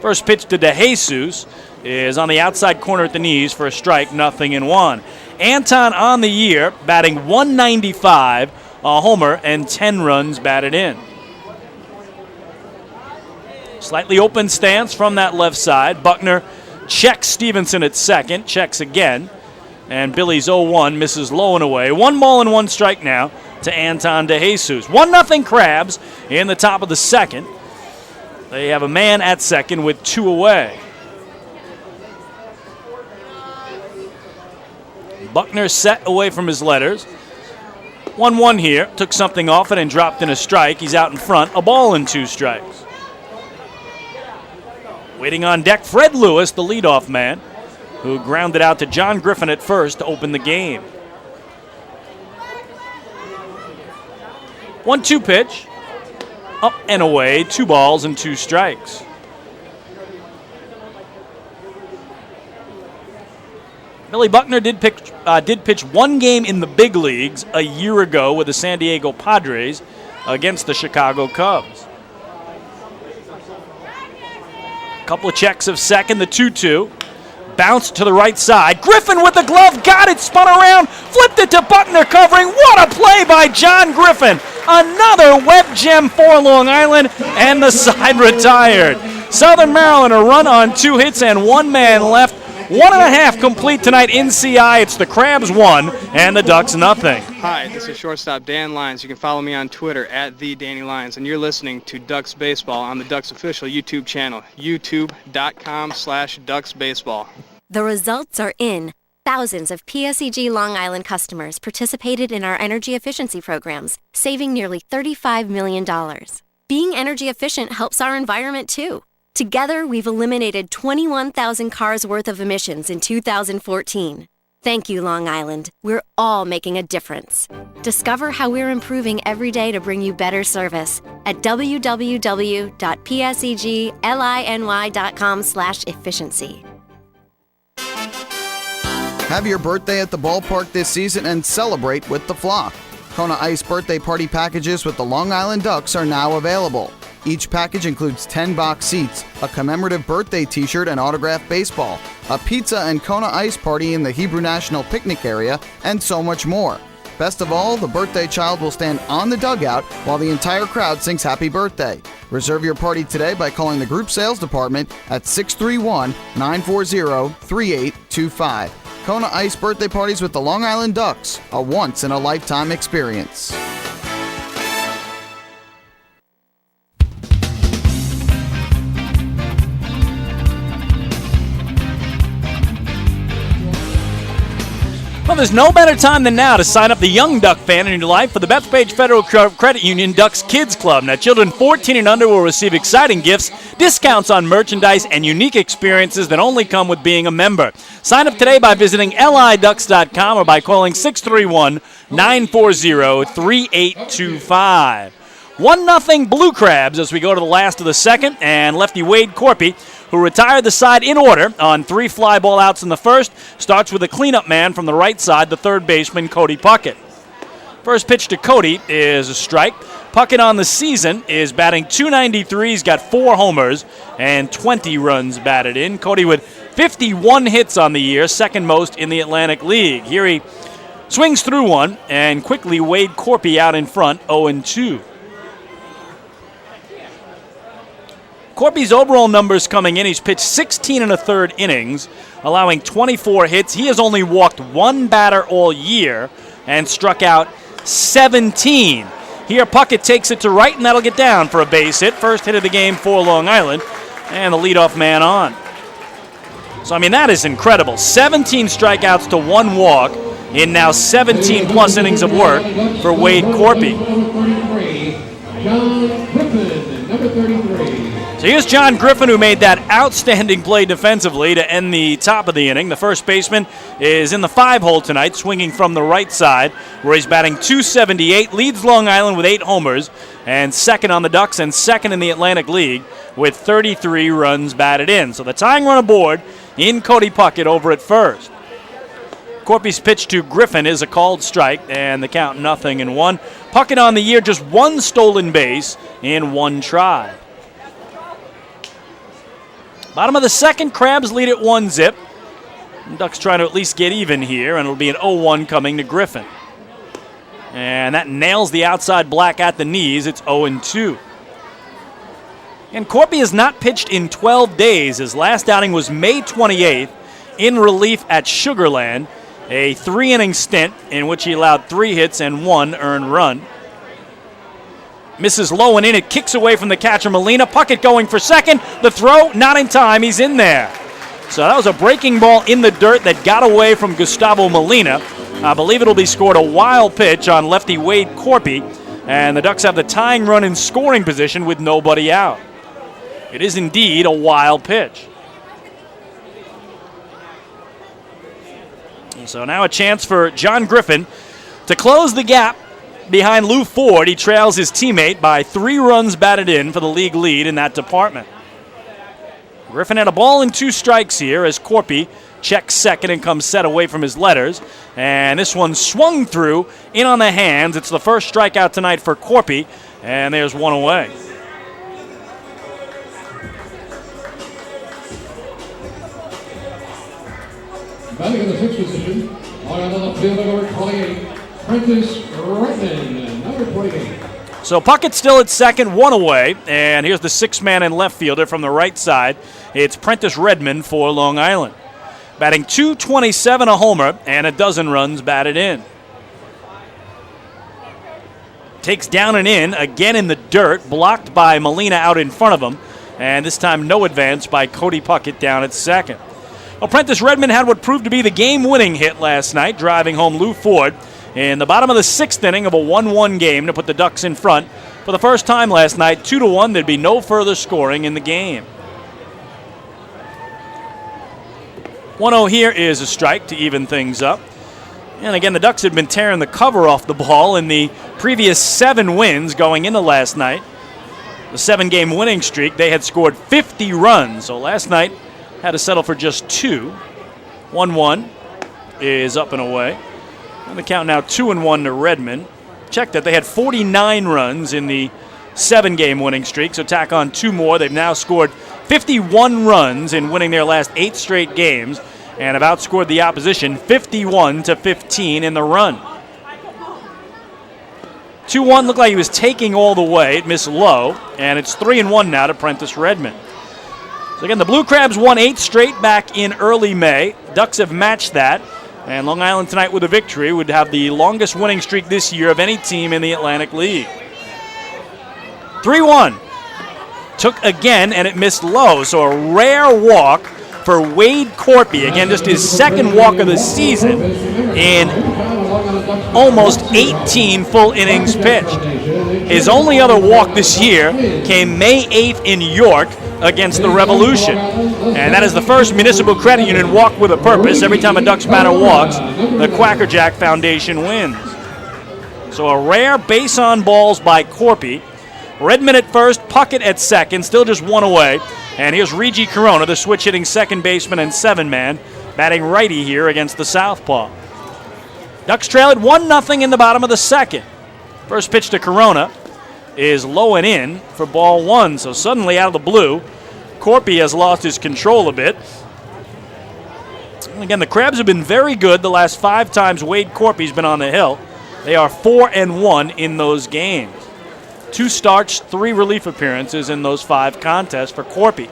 First pitch to DeJesus is on the outside corner at the knees for a strike, 0-1. Anton on the year, batting .195, a homer, and 10 runs batted in. Slightly open stance from that left side. Buckner checks Stevenson at second, checks again, and Billy's 0-1, misses low and away. 1 ball and 1 strike now to Anton DeJesus. 1-0 Crabs in the top of the second. They have a man at second with 2 away. Buckner set away from his letters. 1-1 here. Took something off it and dropped in a strike. He's out in front. A ball and 2 strikes. Waiting on deck, Fred Lewis, the leadoff man, who grounded out to John Griffin at first to open the game. 1-2 pitch. Up and away, 2 balls and 2 strikes. Billy Buckner did pitch 1 game in the big leagues a year ago with the San Diego Padres against the Chicago Cubs. Couple of checks of second, the 2-2. Bounce to the right side. Griffin with the glove, got it, spun around, flipped it to Buckner covering. What a play by John Griffin. Another web gem for Long Island, and the side retired. Southern Maryland a run on 2 hits and 1 man left. 1.5 complete tonight in CI. It's the Crabs 1 and the Ducks nothing. Hi, this is shortstop Dan Lyons. You can follow me on Twitter at @TheDannyLyons, and you're listening to Ducks Baseball on the Ducks official YouTube channel, youtube.com/DucksBaseball. The results are in. Thousands of PSEG Long Island customers participated in our energy efficiency programs, saving nearly $35 million. Being energy efficient helps our environment too. Together, we've eliminated 21,000 cars worth of emissions in 2014. Thank you, Long Island. We're all making a difference. Discover how we're improving every day to bring you better service at www.pseglyny.com/efficiency. Have your birthday at the ballpark this season and celebrate with the flock. Kona Ice birthday party packages with the Long Island Ducks are now available. Each package includes 10 box seats, a commemorative birthday t-shirt and autographed baseball, a pizza and Kona Ice party in the Hebrew National Picnic area, and so much more. Best of all, the birthday child will stand on the dugout while the entire crowd sings happy birthday. Reserve your party today by calling the group sales department at 631-940-3825. Kona Ice birthday parties with the Long Island Ducks, a once-in-a-lifetime experience. Well, there's no better time than now to sign up the young Duck fan in your life for the Bethpage Federal Credit Union Ducks Kids Club. Now, children 14 and under will receive exciting gifts, discounts on merchandise, and unique experiences that only come with being a member. Sign up today by visiting liducks.com or by calling 631-940-3825. 1-0 Blue Crabs as we go to the last of the second, and lefty Wade Corpy, who retired the side in order on 3 fly ball outs in the first, starts with a cleanup man from the right side, the third baseman, Cody Puckett. First pitch to Cody is a strike. Puckett on the season is batting .293. He's got 4 homers and 20 runs batted in. Cody with 51 hits on the year, second most in the Atlantic League. Here he swings through one, and quickly Wade Corpy out in front, 0-2. Corpy's overall numbers coming in, he's pitched 16 1/3 innings, allowing 24 hits. He has only walked 1 batter all year and struck out 17. Here Puckett takes it to right, and that'll get down for a base hit. First hit of the game for Long Island, and the leadoff man on. So, I mean, that is incredible. 17 strikeouts to 1 walk in now 17-plus innings of work for Wade Corpy. John Griffin, number 33. So here's John Griffin, who made that outstanding play defensively to end the top of the inning. The first baseman is in the 5-hole tonight, swinging from the right side, where he's batting .278, leads Long Island with 8 homers, and second on the Ducks and second in the Atlantic League with 33 runs batted in. So the tying run aboard in Cody Puckett over at first. Corpy's pitch to Griffin is a called strike, and the count 0-1. Puckett on the year, just 1 stolen base in 1 try. Bottom of the second, Crabs lead at 1-0. Ducks trying to at least get even here, and it'll be an 0-1 coming to Griffin. And that nails the outside black at the knees. It's 0-2. And Corpy has not pitched in 12 days. His last outing was May 28th in relief at Sugarland, a 3-inning stint in which he allowed 3 hits and 1 earned run. Misses low and in. It kicks away from the catcher, Molina. Puckett going for second. The throw, not in time. He's in there. So that was a breaking ball in the dirt that got away from Gustavo Molina. I believe it'll be scored a wild pitch on lefty Wade Corpy. And the Ducks have the tying run in scoring position with nobody out. It is indeed a wild pitch. And so now a chance for John Griffin to close the gap behind Lou Ford. He trails his teammate by 3 runs batted in for the league lead in that department. Griffin had a ball and 2 strikes here as Corpy checks second and comes set away from his letters. And this one swung through, in on the hands. It's the first strikeout tonight for Corpy, and there's 1 away. Batting in the 6th position, on the left fielder, number 28, Prentice Redmond, number 28. So Puckett's still at second, one away, and here's the 6th man in left fielder from the right side. It's Prentice Redmond for Long Island. Batting .227, a homer, and a dozen runs batted in. Takes down and in, again in the dirt, blocked by Molina out in front of him, and this time no advance by Cody Puckett down at second. Well, Prentice Redmond had what proved to be the game-winning hit last night, driving home Lou Ford in the bottom of the 6th inning of a 1-1 game to put the Ducks in front. For the first time last night, 2-1, there'd be no further scoring in the game. 1-0 here is a strike to even things up. And again, the Ducks had been tearing the cover off the ball in the previous 7 wins going into last night. The 7-game winning streak, they had scored 50 runs. So last night had to settle for just 2. 1-1 is up and away. And the count now 2-1 to Redmond. Check that they had 49 runs in the 7-game winning streak, so tack on 2 more. They've now scored 51 runs in winning their last 8 straight games and have outscored the opposition 51-15 in the run. 2-1 looked like he was taking all the way. It missed low, and it's 3-1 now to Prentice Redmond. So again, the Blue Crabs won 8 straight back in early May. Ducks have matched that. And Long Island tonight with a victory would have the longest winning streak this year of any team in the Atlantic League. 3-1. Took again, and it missed low. So a rare walk for Wade Corpy. Again, just his 2nd walk of the season in almost 18 full innings pitched. His only other walk this year came May 8th in York against the Revolution. And that is the first Municipal Credit Union walk with a purpose. Every time a Ducks batter walks, the Quackerjack Foundation wins. So a rare base on balls by Corpy. Redmond at first, Puckett at second, still just 1 away. And here's Regi Corona, the switch-hitting second baseman and 7-man, batting righty here against the southpaw. Ducks trail at 1-0 in the bottom of the 2nd. First pitch to Corona is low and in for ball 1. So suddenly out of the blue, Corpy has lost his control a bit. And again, the Crabs have been very good the last 5 times Wade Corpy's been on the hill. They are 4-1 in those games. 2 starts, 3 relief appearances in those 5 contests for Corpy.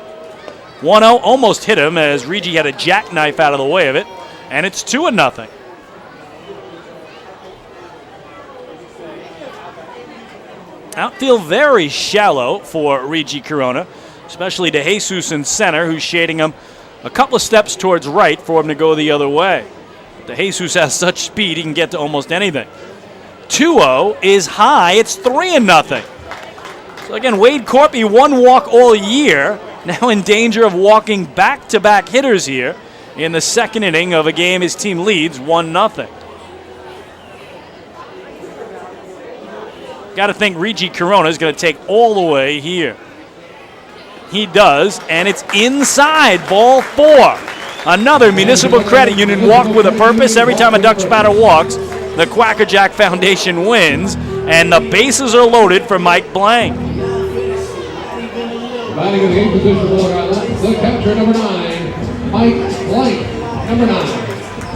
1-0 almost hit him as Regi had a jackknife out of the way of it, and it's 2-0. Outfield very shallow for Regi Corona, especially to Jesus in center, who's shading him a couple of steps towards right for him to go the other way. But the Jesus has such speed he can get to almost anything. 2-0 is high. It's 3-0. So again, Wade Corpy, 1 walk all year, now in danger of walking back-to-back hitters here in the 2nd inning of a game his team leads 1-0. Got to think Regi Corona is going to take all the way here. He does, and it's inside, ball 4. Another Municipal Credit Union walk with a purpose. Every time a Ducks batter walks, the Quackerjack Foundation wins, and the bases are loaded for Mike Blank. Batting in the 8th position for Long Island, the catcher, number 9, Mike Blank, number 9.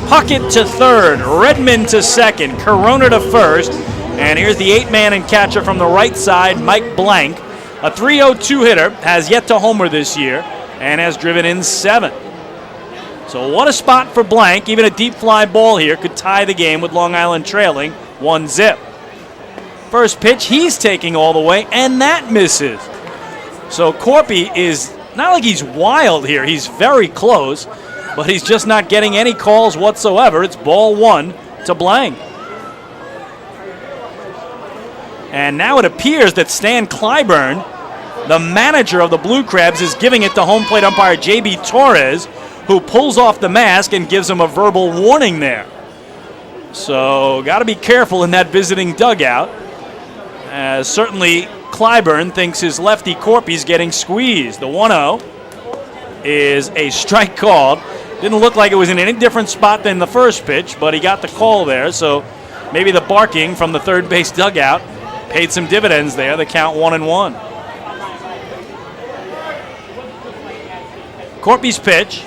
Puckett to 3rd, Redmond to 2nd, Corona to 1st, and here's the 8-man and catcher from the right side, Mike Blank. A .302 hitter, has yet to homer this year, and has driven in 7. So what a spot for Blank. Even a deep fly ball here could tie the game with Long Island trailing 1-0. First pitch, he's taking all the way, and that misses. So Corpy is not like he's wild here. He's very close, but he's just not getting any calls whatsoever. It's ball 1 to Blank. And now it appears that Stan Clyburn, the manager of the Blue Crabs, is giving it to home plate umpire J.B. Torres, who pulls off the mask and gives him a verbal warning there. So got to be careful in that visiting dugout. Certainly Clyburn thinks his lefty Corpy's getting squeezed. The 1-0 is a strike called. Didn't look like it was in any different spot than the first pitch, but he got the call there. So maybe the barking from the third base dugout paid some dividends there. The count 1-1. Corpy's pitch,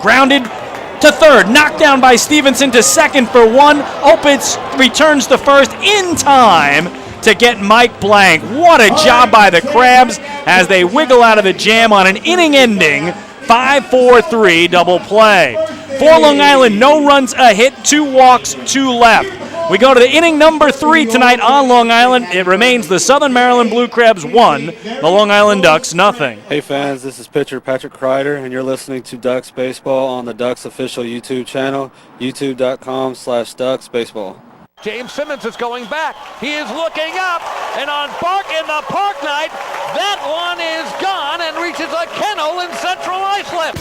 grounded to third. Knocked down by Stevenson to second for one. Opitz returns to first in time to get Mike Blank. What a job by the Crabs as they wiggle out of the jam on an inning-ending 5-4-3 double play. For Long Island, no runs, a hit, 2 walks, 2 left. We go to the inning number 3 tonight on Long Island. It remains the Southern Maryland Blue Crabs 1, the Long Island Ducks nothing. Hey fans, this is pitcher Patrick Kreider, and you're listening to Ducks Baseball on the Ducks official YouTube channel, youtube.com/DucksBaseball. James Simmons is going back. He is looking up, and on Bark in the Park Night, that one is gone and reaches a kennel in Central Islip.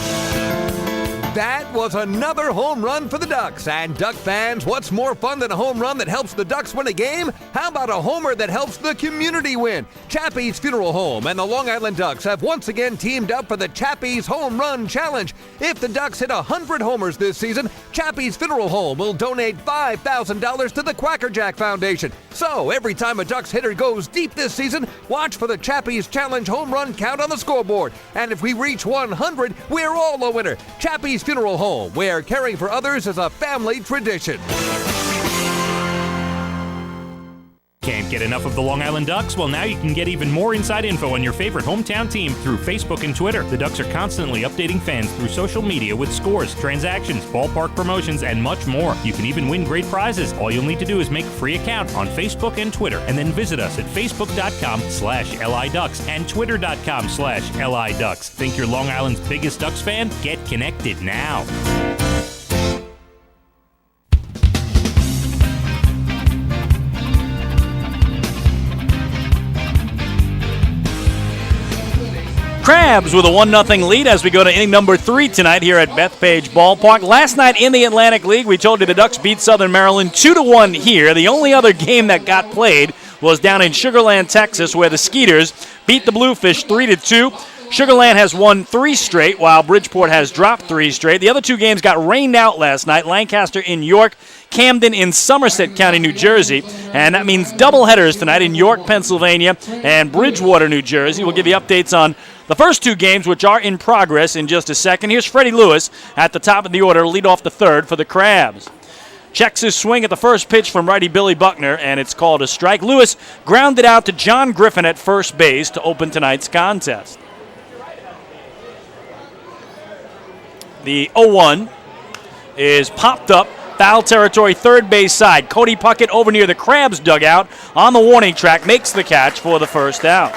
That was another home run for the Ducks. And Duck fans, what's more fun than a home run that helps the Ducks win a game? How about a homer that helps the community win? Chappie's Funeral Home and the Long Island Ducks have once again teamed up for the Chappie's Home Run Challenge. If the Ducks hit 100 homers this season, Chappie's Funeral Home will donate $5,000 to the Quackerjack Foundation. So every time a Ducks hitter goes deep this season, watch for the Chappie's Challenge home run count on the scoreboard. And if we reach 100, we're all a winner. Chappie's Funeral Home, where caring for others is a family tradition. Can't get enough of the Long Island Ducks? Well, now you can get even more inside info on your favorite hometown team through Facebook and Twitter. The Ducks are constantly updating fans through social media with scores, transactions, ballpark promotions, and much more. You can even win great prizes. All you'll need to do is make a free account on Facebook and Twitter, and then visit us at facebook.com/LIDucks and twitter.com/LIDucks. Think you're Long Island's biggest Ducks fan? Get connected now. Crabs with a 1-0 lead as we go to inning number 3 tonight here at Bethpage Ballpark. Last night in the Atlantic League, we told you the Ducks beat Southern Maryland 2-1 here. The only other game that got played was down in Sugar Land, Texas, where the Skeeters beat the Bluefish 3-2. Sugar Land has won 3 straight, while Bridgeport has dropped 3 straight. The other 2 games got rained out last night. Lancaster in York, Camden in Somerset County, New Jersey. And that means doubleheaders tonight in York, Pennsylvania, and Bridgewater, New Jersey. We'll give you updates on the first 2 games, which are in progress, in just a second. Here's Freddie Lewis at the top of the order, lead off the third for the Crabs. Checks his swing at the first pitch from righty Billy Buckner, and it's called a strike. Lewis grounded out to John Griffin at first base to open tonight's contest. The 0-1 is popped up, foul territory, third base side. Cody Puckett over near the Crabs dugout on the warning track makes the catch for the first out.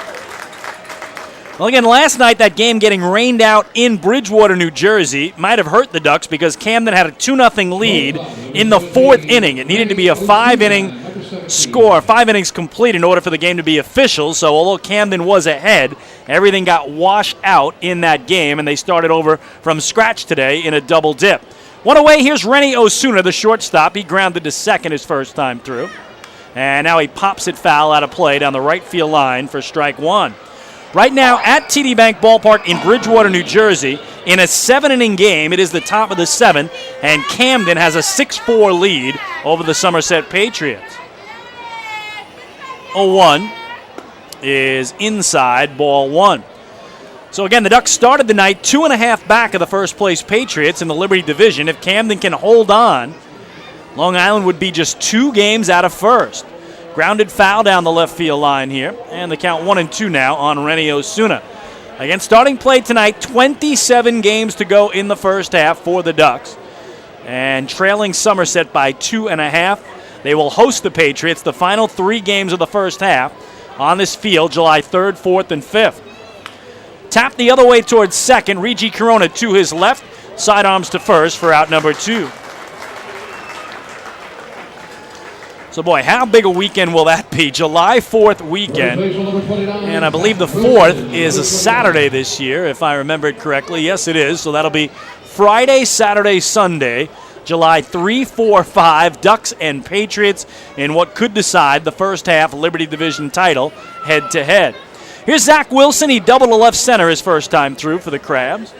Well, again, last night that game getting rained out in Bridgewater, New Jersey might have hurt the Ducks because Camden had a 2-0 lead in the 4th inning. It needed to be a 5-inning score, 5 innings complete in order for the game to be official. So although Camden was ahead, everything got washed out in that game, and they started over from scratch today in a double dip. One away, here's Rennie Osuna, the shortstop. He grounded to second his first time through. And now he pops it foul out of play down the right field line for strike 1. Right now at TD Bank Ballpark in Bridgewater, New Jersey, in a 7-inning game, it is the top of the 7th, and Camden has a 6-4 lead over the Somerset Patriots. 0-1 is inside, ball 1. So again, the Ducks started the night 2.5 back of the first-place Patriots in the Liberty Division. If Camden can hold on, Long Island would be just 2 games out of first. Grounded foul down the left field line here, and the count 1-2 now on Rennie Osuna. Again, starting play tonight, 27 games to go in the first half for the Ducks, and trailing Somerset by 2.5. They will host the Patriots the final 3 games of the first half on this field, July 3rd, 4th, and 5th. Tap the other way towards second. Regi Corona to his left. Sidearms to first for out number 2. So, boy, how big a weekend will that be? July 4th weekend. And I believe the 4th is a Saturday this year, if I remember it correctly. Yes, it is. So that'll be Friday, Saturday, Sunday, July 3, 4, 5, Ducks and Patriots in what could decide the first half Liberty Division title head-to-head. Here's Zach Wilson. He doubled a left center his first time through for the Crabs.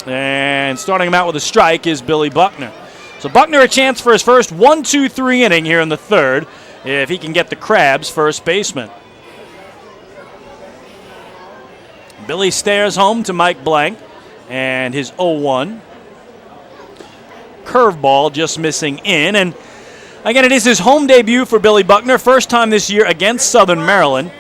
And starting him out with a strike is Billy Buckner. So Buckner a chance for his first 1-2-3 inning here in the third if he can get the Crabs first baseman. Billy stares home to Mike Blank and his 0-1. curveball just missing in. And again, it is his home debut for Billy Buckner. First time this year against Southern Maryland.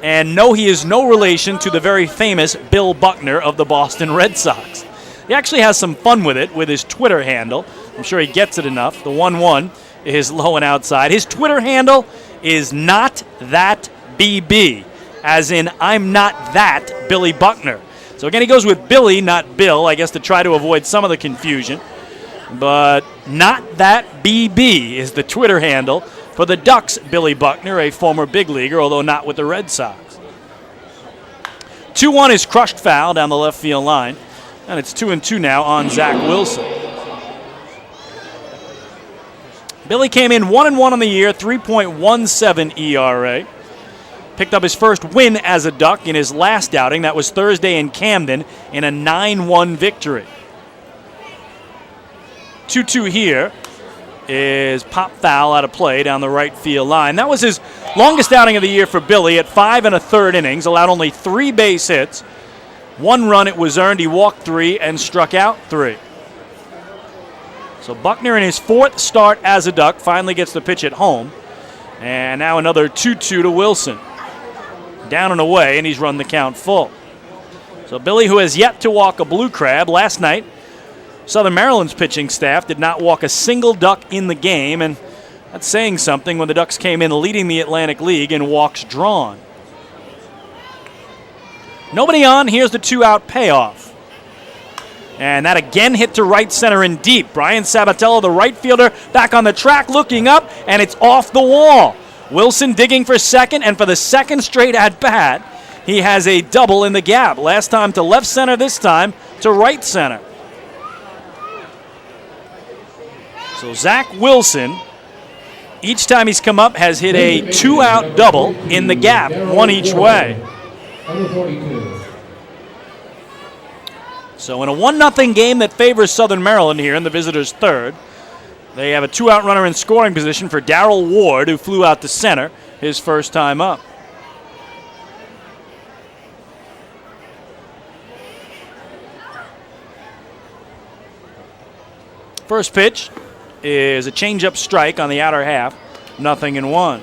And no, he is no relation to the very famous Bill Buckner of the Boston Red Sox. He actually has some fun with it with his Twitter handle. I'm sure he gets it enough. The 1-1 is low and outside. His Twitter handle is not that BB, as in I'm not that Billy Buckner. So again, he goes with Billy, not Bill, I guess to try to avoid some of the confusion. But not that BB is the Twitter handle for the Ducks' Billy Buckner, a former big leaguer, although not with the Red Sox. 2-1 is crushed foul down the left field line, and it's 2-2 now on Zach Wilson. Billy came in 1-1 on the year, 3.17 ERA. Picked up his first win as a Duck in his last outing. That was Thursday in Camden in a 9-1 victory. 2-2 here is pop foul out of play down the right field line. That was his longest outing of the year for Billy at 5 1/3 innings, allowed only 3 base hits. 1 run it was earned. He walked 3 and struck out 3. So Buckner in his 4th start as a Duck finally gets the pitch at home. And now another 2-2 to Wilson. Down and away, and he's run the count full. So Billy, who has yet to walk a blue crab, last night Southern Maryland's pitching staff did not walk a single Duck in the game, and that's saying something when the Ducks came in leading the Atlantic League in walks drawn. Nobody on. Here's the 2-out payoff. And that again hit to right center and deep. Brian Sabatello, the right fielder, back on the track looking up, and it's off the wall. Wilson digging for second, and for the second straight at bat, he has a double in the gap. Last time to left center, this time to right center. So Zach Wilson, each time he's come up, has hit a 2-out double in the gap, one each way. So in a 1-0 game that favors Southern Maryland here in the visitors' third, they have a 2-out runner in scoring position for Darrell Ward, who flew out to center his first time up. First pitch is a changeup strike on the outer half, 0-1.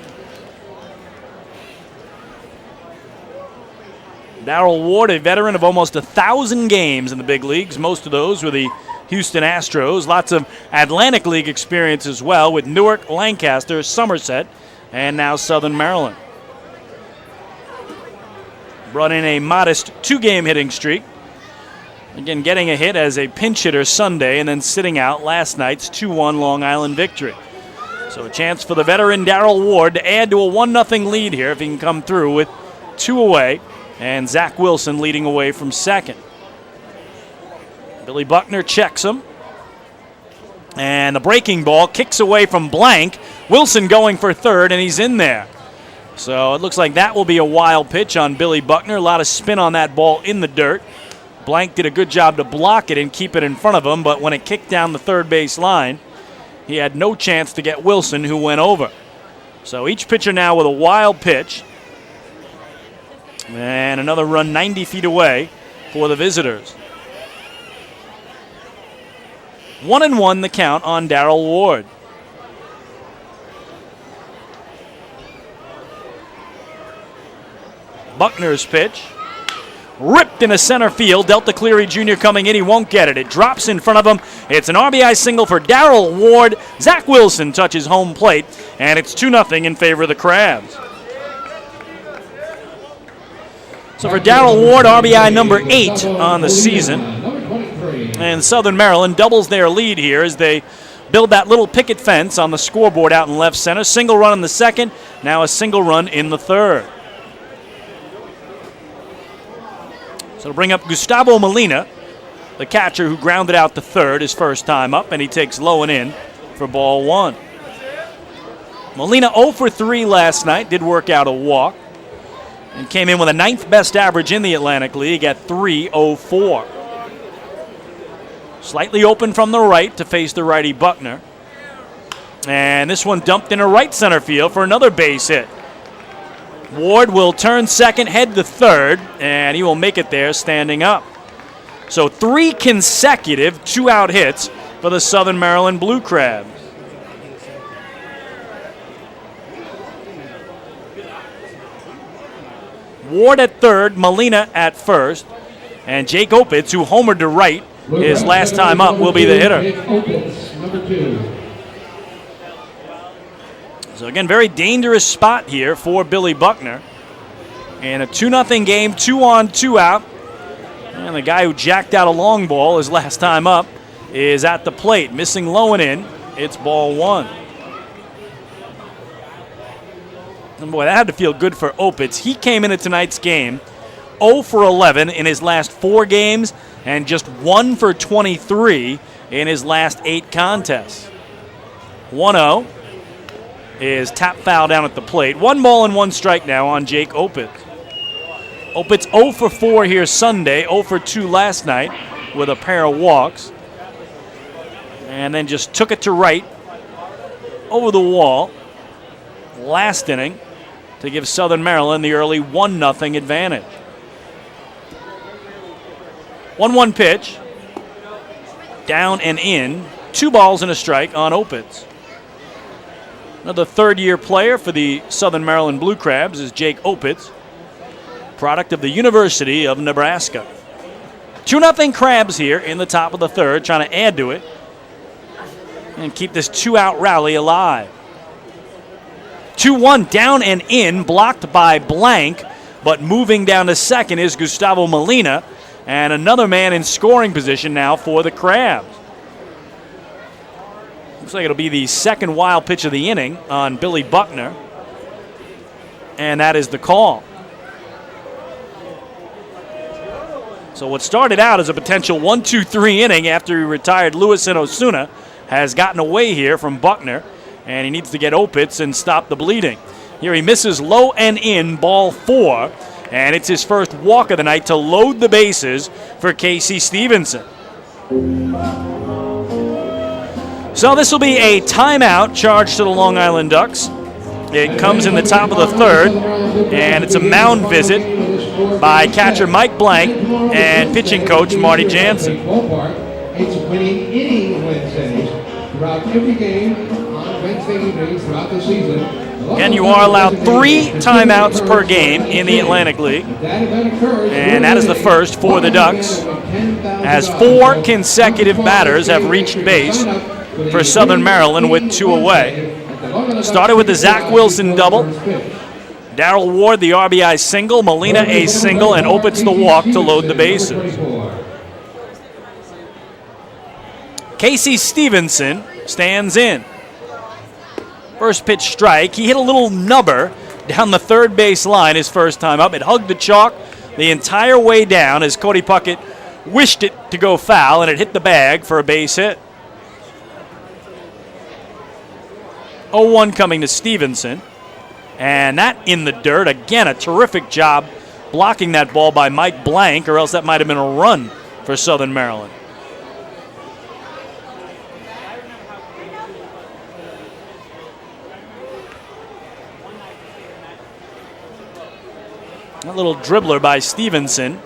Darrell Ward, a veteran of almost 1,000 games in the big leagues, most of those with the Houston Astros. Lots of Atlantic League experience as well with Newark, Lancaster, Somerset, and now Southern Maryland. Brought in a modest 2-game hitting streak. Again, getting a hit as a pinch hitter Sunday and then sitting out last night's 2-1 Long Island victory. So a chance for the veteran Darrell Ward to add to a 1-0 lead here if he can come through with 2 away, and Zach Wilson leading away from second. Billy Buckner checks him, and the breaking ball kicks away from Blank. Wilson going for third, and he's in there. So it looks like that will be a wild pitch on Billy Buckner. A lot of spin on that ball in the dirt. Blank did a good job to block it and keep it in front of him, but when it kicked down the third base line, he had no chance to get Wilson, who went over. So each pitcher now with a wild pitch. And another run 90 feet away for the visitors. 1-1 the count on Darrell Ward. Buckner's pitch. Ripped into center field. Delta Cleary Jr. coming in. He won't get it. It drops in front of him. It's an RBI single for Darrell Ward. Zach Wilson touches home plate, and it's 2-0 in favor of the Crabs. So for Darrell Ward, RBI number 8 on the season. And Southern Maryland doubles their lead here as they build that little picket fence on the scoreboard out in left center. Single run in the second, now a single run in the third. So to bring up Gustavo Molina, the catcher who grounded out the third his first time up, and he takes low and in for ball 1. Molina 0 for 3 last night, did work out a walk, and came in with a 9th best average in the Atlantic League at .304. Slightly open from the right to face the righty Buckner. And this one dumped into right center field for another base hit. Ward will turn second, head to third, and he will make it there standing up. So 3 consecutive 2-out hits for the Southern Maryland Blue Crabs. Ward at third, Molina at first, and Jake Opitz, who homered to right his last time up, will be the hitter. Number 2. So again, very dangerous spot here for Billy Buckner. And a 2-0 game, 2 on, 2 out. And the guy who jacked out a long ball his last time up is at the plate, missing low and in. It's ball 1. And boy, that had to feel good for Opitz. He came into tonight's game 0 for 11 in his last 4 games and just 1 for 23 in his last 8 contests. 1-0 is tap foul down at the plate. 1 ball and 1 strike now on Jake Opitz. Opitz 0 for 4 here Sunday, 0 for 2 last night with a pair of walks. And then just took it to right over the wall last inning to give Southern Maryland the early 1-0 advantage. 1-1 pitch. Down and in. 2 balls and a strike on Opitz. Another third-year player for the Southern Maryland Blue Crabs is Jake Opitz, product of the University of Nebraska. 2-0 Crabs here in the top of the third, trying to add to it and keep this 2-out rally alive. 2-1 down and in, blocked by Blank, but moving down to second is Gustavo Molina, and another man in scoring position now for the Crabs. Looks like it'll be the second wild pitch of the inning on Billy Buckner, and that is the call. So what started out as a potential 1-2-3 inning after he retired Lewis and Osuna has gotten away here from Buckner, and he needs to get Opitz and stop the bleeding. Here he misses low and in, ball 4, and it's his first walk of the night to load the bases for Casey Stevenson. So this will be a timeout charged to the Long Island Ducks. It comes in the top of the third, and it's a mound visit by catcher Mike Blank and pitching coach Marty Jansen. It's winning inning Wednesdays throughout every game on Wednesday evenings throughout the season. Again, you are allowed 3 timeouts per game in the Atlantic League, and that is the first for the Ducks, as 4 consecutive batters have reached base for Southern Maryland with 2 away. Started with the Zach Wilson double, Darrell Ward the RBI single, Molina a single, and Opitz the walk to load the bases. Casey Stevenson stands in. First pitch strike. He hit a little nubber down the third base line his first time up. It hugged the chalk the entire way down as Cody Puckett wished it to go foul, and it hit the bag for a base hit. 0-1 coming to Stevenson. And that in the dirt. Again, a terrific job blocking that ball by Mike Blank, or else that might have been a run for Southern Maryland. A little dribbler by Stevenson.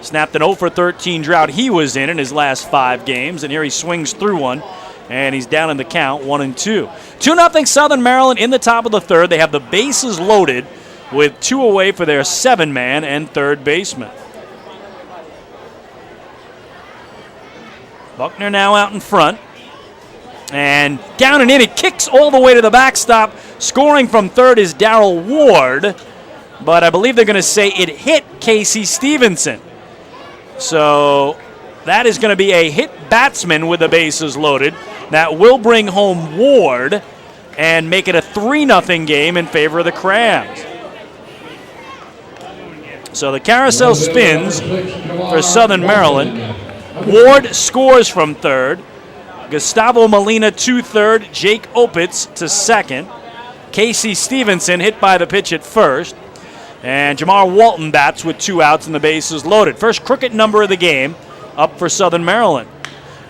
Snapped an 0 for 13 drought he was in his last 5 games, and here he swings through one, and he's down in the count, 1-2. 2-0 Southern Maryland in the top of the third. They have the bases loaded with 2 away for their 7-man and third baseman. Buckner now out in front. And down and in, it kicks all the way to the backstop. Scoring from third is Darrell Ward, but I believe they're going to say it hit Casey Stevenson. So that is going to be a hit batsman with the bases loaded. That will bring home Ward and make it a 3-0 game in favor of the Crabs. So the carousel spins for Southern Maryland. Ward scores from third. Gustavo Molina to third. Jake Opitz to second. Casey Stevenson hit by the pitch at first. And Jamar Walton bats with 2 outs and the bases loaded. First crooked number of the game up for Southern Maryland.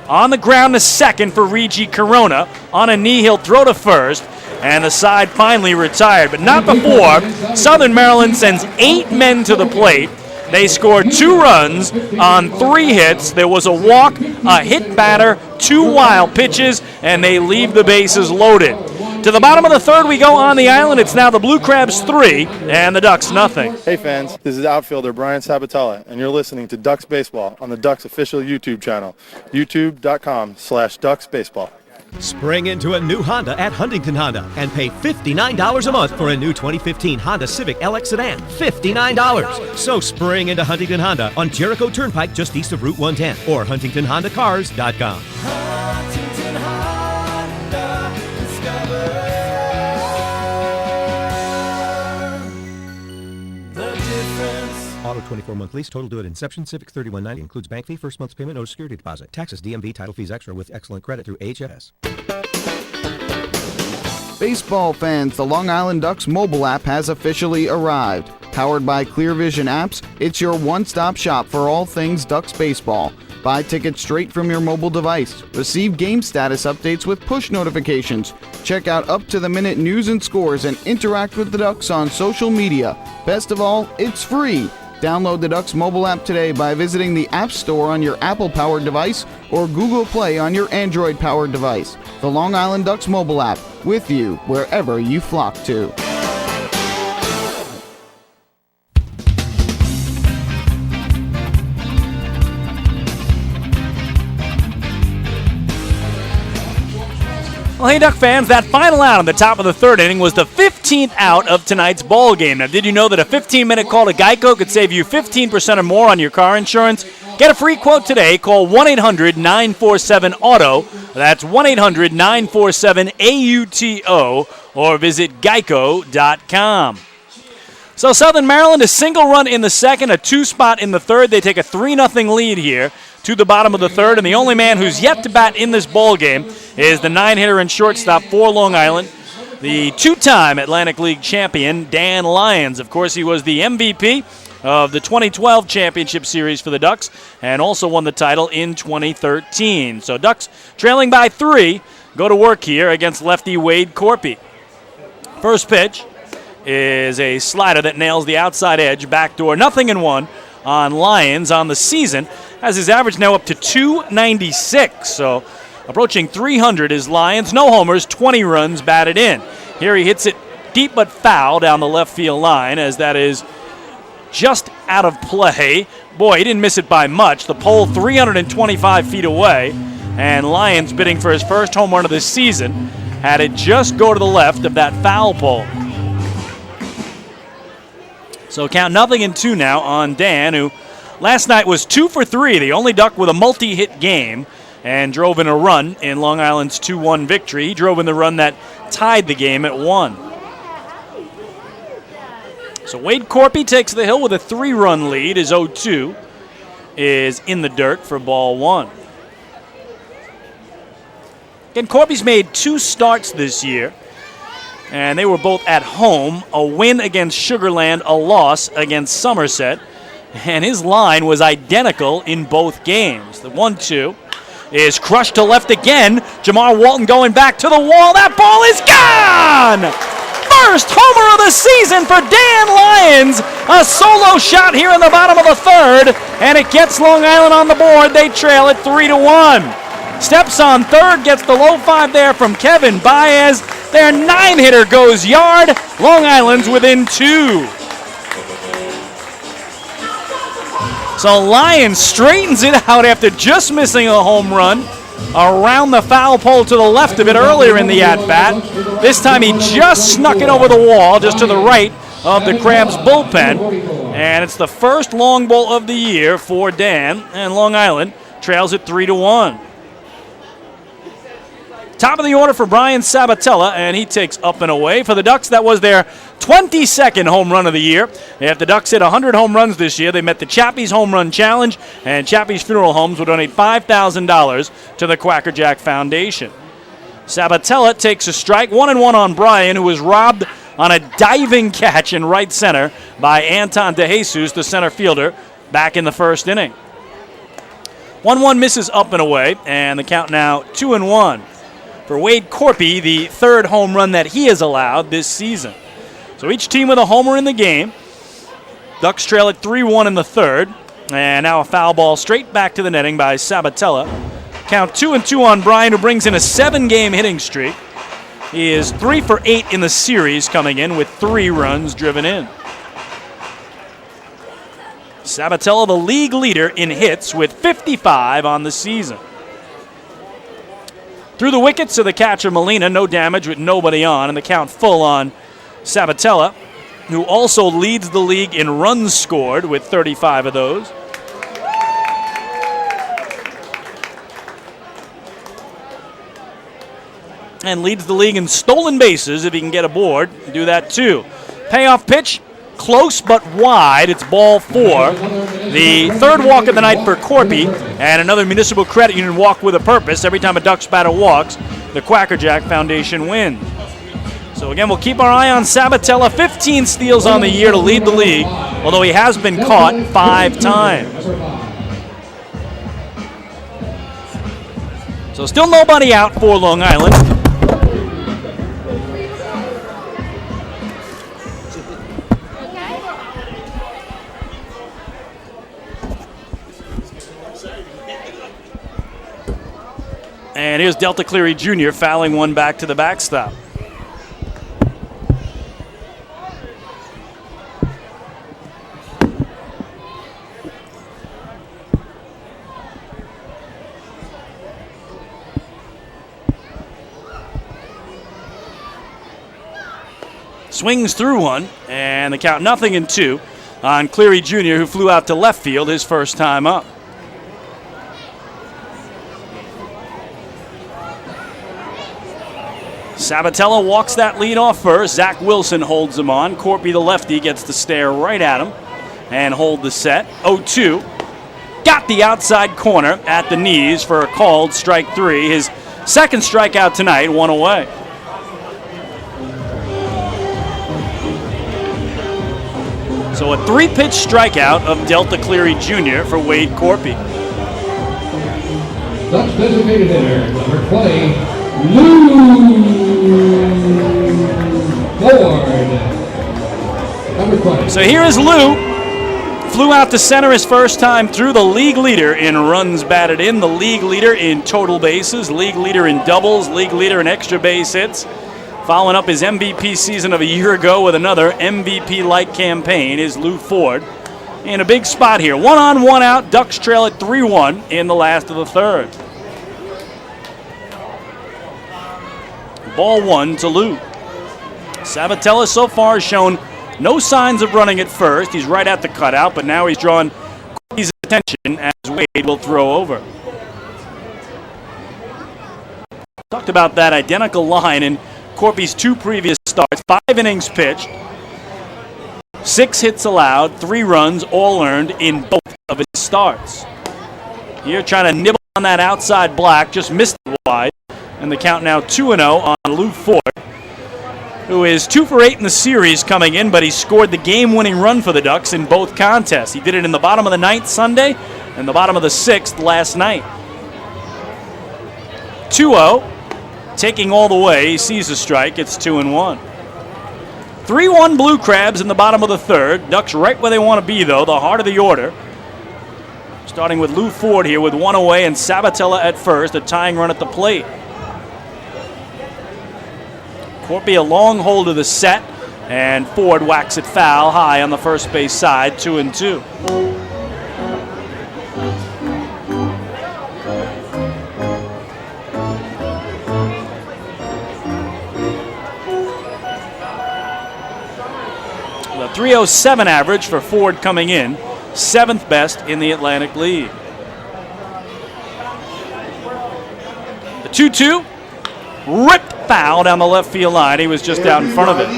On the ground to second for Regi Corona. On a knee, he'll throw to first. And the side finally retired, but not before Southern Maryland sends 8 men to the plate They scored 2 runs on 3 hits. There was a walk, a hit batter, 2 wild pitches, and they leave the bases loaded. To the bottom of the third we go on the island. It's now the Blue Crabs 3 and the Ducks nothing. Hey fans, this is outfielder Brian Sabatella, and you're listening to Ducks Baseball on the Ducks official YouTube channel, youtube.com/DucksBaseball. Spring into a new Honda at Huntington Honda and pay $59 a month for a new 2015 Honda Civic LX sedan. $59. So spring into Huntington Honda on Jericho Turnpike just east of Route 110 or HuntingtonHondaCars.com. Huntington Honda, discover the difference. Auto 24-month lease, total due at inception. Civic $31.90 includes bank fee, first month's payment, no security deposit. Taxes, DMV, title fees extra with excellent credit through HFS. Baseball fans, the Long Island Ducks mobile app has officially arrived. Powered by Clear Vision Apps, it's your one-stop shop for all things Ducks baseball. Buy tickets straight from your mobile device. Receive game status updates with push notifications. Check out up-to-the-minute news and scores and interact with the Ducks on social media. Best of all, it's free. Download the Ducks mobile app today by visiting the App Store on your Apple-powered device or Google Play on your Android-powered device. The Long Island Ducks mobile app, with you wherever you flock to. Well, hey, Duck fans, that final out on the top of the third inning was the 15th out of tonight's ball game. Now, did you know that a 15-minute call to Geico could save you 15% or more on your car insurance? Get a free quote today. Call 1-800-947-AUTO. That's 1-800-947-AUTO, or visit geico.com. So Southern Maryland, a single run in the second, a 2-spot in the third. They take a 3-0 lead here to the bottom of the third, and the only man who's yet to bat in this ball game is the 9-hitter and shortstop for Long Island, the 2-time Atlantic League champion, Dan Lyons. Of course, he was the MVP of the 2012 championship series for the Ducks and also won the title in 2013. So Ducks trailing by 3, go to work here against lefty Wade Corpy. First pitch is a slider that nails the outside edge, backdoor, 0-1 on Lyons on the season. Has his average now up to 296, so approaching 300 is Lyons. No homers, 20 runs batted in. Here he hits it deep but foul down the left field line, as that is just out of play. Boy, he didn't miss it by much. The pole 325 feet away, and Lyons, bidding for his first home run of the season, had it just go to the left of that foul pole. So count 0-2 now on Dan, who last night was 2 for 3, the only Duck with a multi-hit game, and drove in a run in Long Island's 2-1 victory. He drove in the run that tied the game at 1. So Wade Corpy takes the hill with a 3-run lead. His 0-2 is in the dirt for ball 1. Again, Corpy's made 2 starts this year, and they were both at home. A win against Sugar Land, a loss against Somerset. And his line was identical in both games. The 1-2 is crushed to left again. Jamar Walton going back to the wall. That ball is gone! First homer of the season for Dan Lyons. A solo shot here in the bottom of the third, and it gets Long Island on the board. They trail it 3-1. Steps on third, gets the low 5 there from Kevin Baez. Their 9-hitter goes yard. Long Island's within 2. So Lyons straightens it out after just missing a home run around the foul pole to the left of it earlier in the at-bat. This time he just snuck it over the wall, just to the right of the Crabs bullpen. And it's the first long ball of the year for Dan, and Long Island trails it 3-1. Top of the order for Brian Sabatella, and he takes up and away. For the Ducks, that was their 22nd home run of the year. If the Ducks hit 100 home runs this year, they met the Chappie's Home Run Challenge, and Chappie's Funeral Homes would donate $5,000 to the Quacker Jack Foundation. Sabatella takes a strike, 1-1 on Brian, who was robbed on a diving catch in right center by Anton DeJesus, the center fielder, back in the first inning. 1-1 misses up and away, and the count now 2-1. For Wade Corpy, the third home run that he has allowed this season. So each team with a homer in the game. Ducks trail at 3-1 in the third. And now a foul ball straight back to the netting by Sabatella. Count 2-2 on Bryan, who brings in a 7-game hitting streak. He is 3 for 8 in the series, coming in with 3 runs driven in. Sabatella, the league leader in hits, with 55 on the season. Through the wickets of the catcher Molina, no damage with nobody on, and the count full on Sabatella, who also leads the league in runs scored with 35 of those. And leads the league in stolen bases if he can get aboard. Do that too. Payoff pitch, close but wide. It's ball 4. The third walk of the night for Corpy, and another Municipal Credit Union walk with a purpose. Every time a Ducks batter walks, the Quackerjack Foundation wins. So again, we'll keep our eye on Sabatella. 15 steals on the year to lead the league, although he has been caught 5 times. So still nobody out for Long Island. And here's Delta Cleary Jr. fouling one back to the backstop. Swings through one, and the count 0-2 on Cleary Jr., who flew out to left field his first time up. Sabatella walks that lead off first. Zach Wilson holds him on. Corpy, the lefty, gets to stare right at him and hold the set. 0-2. Got the outside corner at the knees for a called strike 3. His second strikeout tonight, 1 away. So a 3-pitch strikeout of Delta Cleary Jr. for Wade Corpy. Ducks designated hitter, number 20. Lou Ford. Number 20. So here is Lou. Flew out to center his first time through, the league leader in runs batted in, the league leader in total bases, league leader in doubles, league leader in extra base hits. Following up his MVP season of a year ago with another MVP-like campaign is Lou Ford. In a big spot here. 1 on, 1 out. Ducks trail at 3-1 in the last of the third. Ball 1 to Lou. Sabatella so far has shown no signs of running at first. He's right at the cutout, but now he's drawn Corpy's attention as Wade will throw over. Talked about that identical line in Corpy's 2 previous starts. 5 innings pitched, 6 hits allowed, 3 runs, all earned in both of his starts. Here trying to nibble on that outside black, just missed it wide. And the count now 2-0 on Lou Ford, who is 2 for 8 in the series coming in, but he scored the game-winning run for the Ducks in both contests. He did it in the bottom of the 9th Sunday and the bottom of the 6th last night. 2-0, taking all the way. He sees a strike. It's 2-1. 3-1 Blue Crabs in the bottom of the third. Ducks right where they want to be, though, the heart of the order. Starting with Lou Ford here with 1 away and Sabatella at first, a tying run at the plate. Corpy a long hold of the set, and Ford whacks it foul high on the first base side, 2-2. The .307 average for Ford coming in, 7th best in the Atlantic League. The 2-2, ripped foul down the left field line. He was just out in front of it.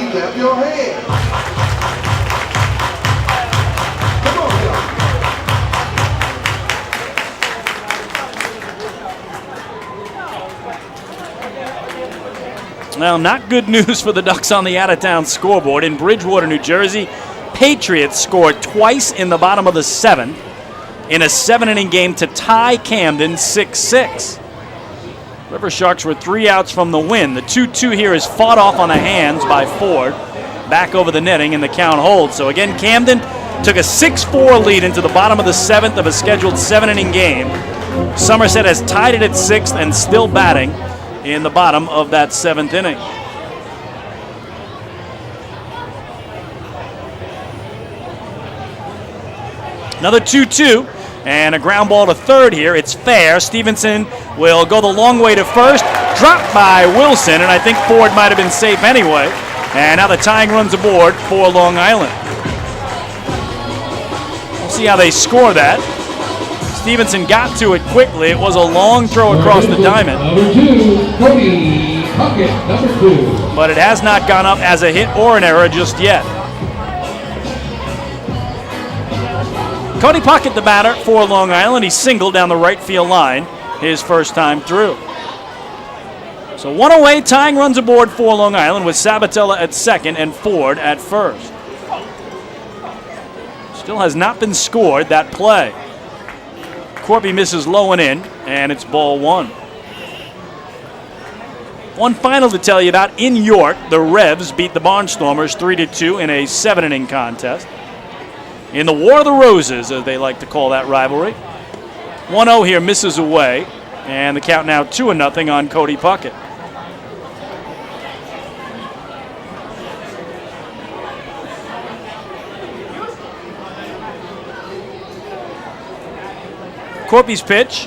Well, not good news for the Ducks on the out-of-town scoreboard. In Bridgewater, New Jersey, Patriots scored twice in the bottom of the 7th in a 7-inning game to tie Camden 6-6. River Sharks were 3 outs from the win. The 2-2 here is fought off on the hands by Ford. Back over the netting, and the count holds. So again, Camden took a 6-4 lead into the bottom of the 7th of a scheduled 7-inning game. Somerset has tied it at 6th and still batting in the bottom of that 7th inning. Another 2-2 and a ground ball to third here. It's fair. Stevenson will go the long way to first. Dropped by Wilson, and I think Ford might have been safe anyway. And now the tying runs aboard for Long Island. We'll see how they score that. Stevenson got to it quickly. It was a long throw across the diamond. Number 2, Cody Puckett, number 2. But it has not gone up as a hit or an error just yet. Cody Puckett, the batter for Long Island. He singled down the right field line his first time through. So one away, tying runs aboard for Long Island with Sabatella at second and Ford at first. Still has not been scored, that play. Corby misses low and in, and it's ball 1. One final to tell you about. In York, the Revs beat the Barnstormers 3-2 in a 7-inning contest. In the War of the Roses, as they like to call that rivalry. 1-0 here, misses away, and the count now 2-0 on Cody Puckett. Corpy's pitch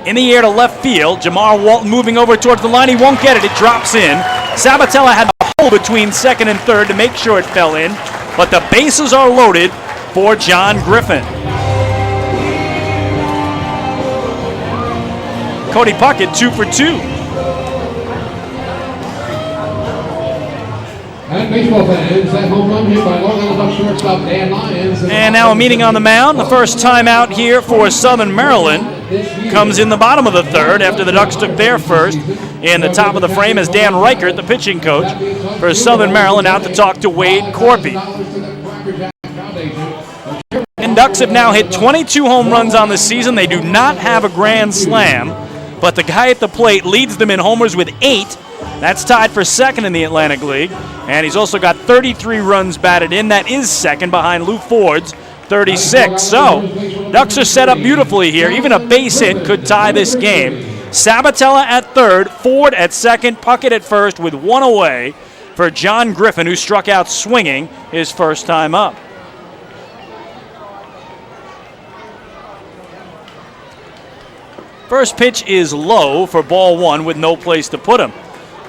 in the air to left field. Jamar Walton moving over towards the line. He won't get it. It drops in. Sabatella had a hole between second and third to make sure it fell in, but the bases are loaded for John Griffin. Cody Puckett 2 for 2. And baseball fans, that home run hit by Long Island Ducks shortstop Dan Lyons. And now a meeting on the mound. The first time out here for Southern Maryland comes in the bottom of the third after the Ducks took their first. In the top of the frame is Dan Reichert, the pitching coach for Southern Maryland, out to talk to Wade Corpy. And Ducks have now hit 22 home runs on the season. They do not have a grand slam, but the guy at the plate leads them in homers with 8. That's tied for second in the Atlantic League. And he's also got 33 runs batted in. That is second behind Lou Ford's 36. So, Ducks are set up beautifully here. Even a base hit could tie this game. Sabatella at third, Ford at second, Puckett at first with 1 away for John Griffin, who struck out swinging his first time up. First pitch is low for ball 1 with no place to put him.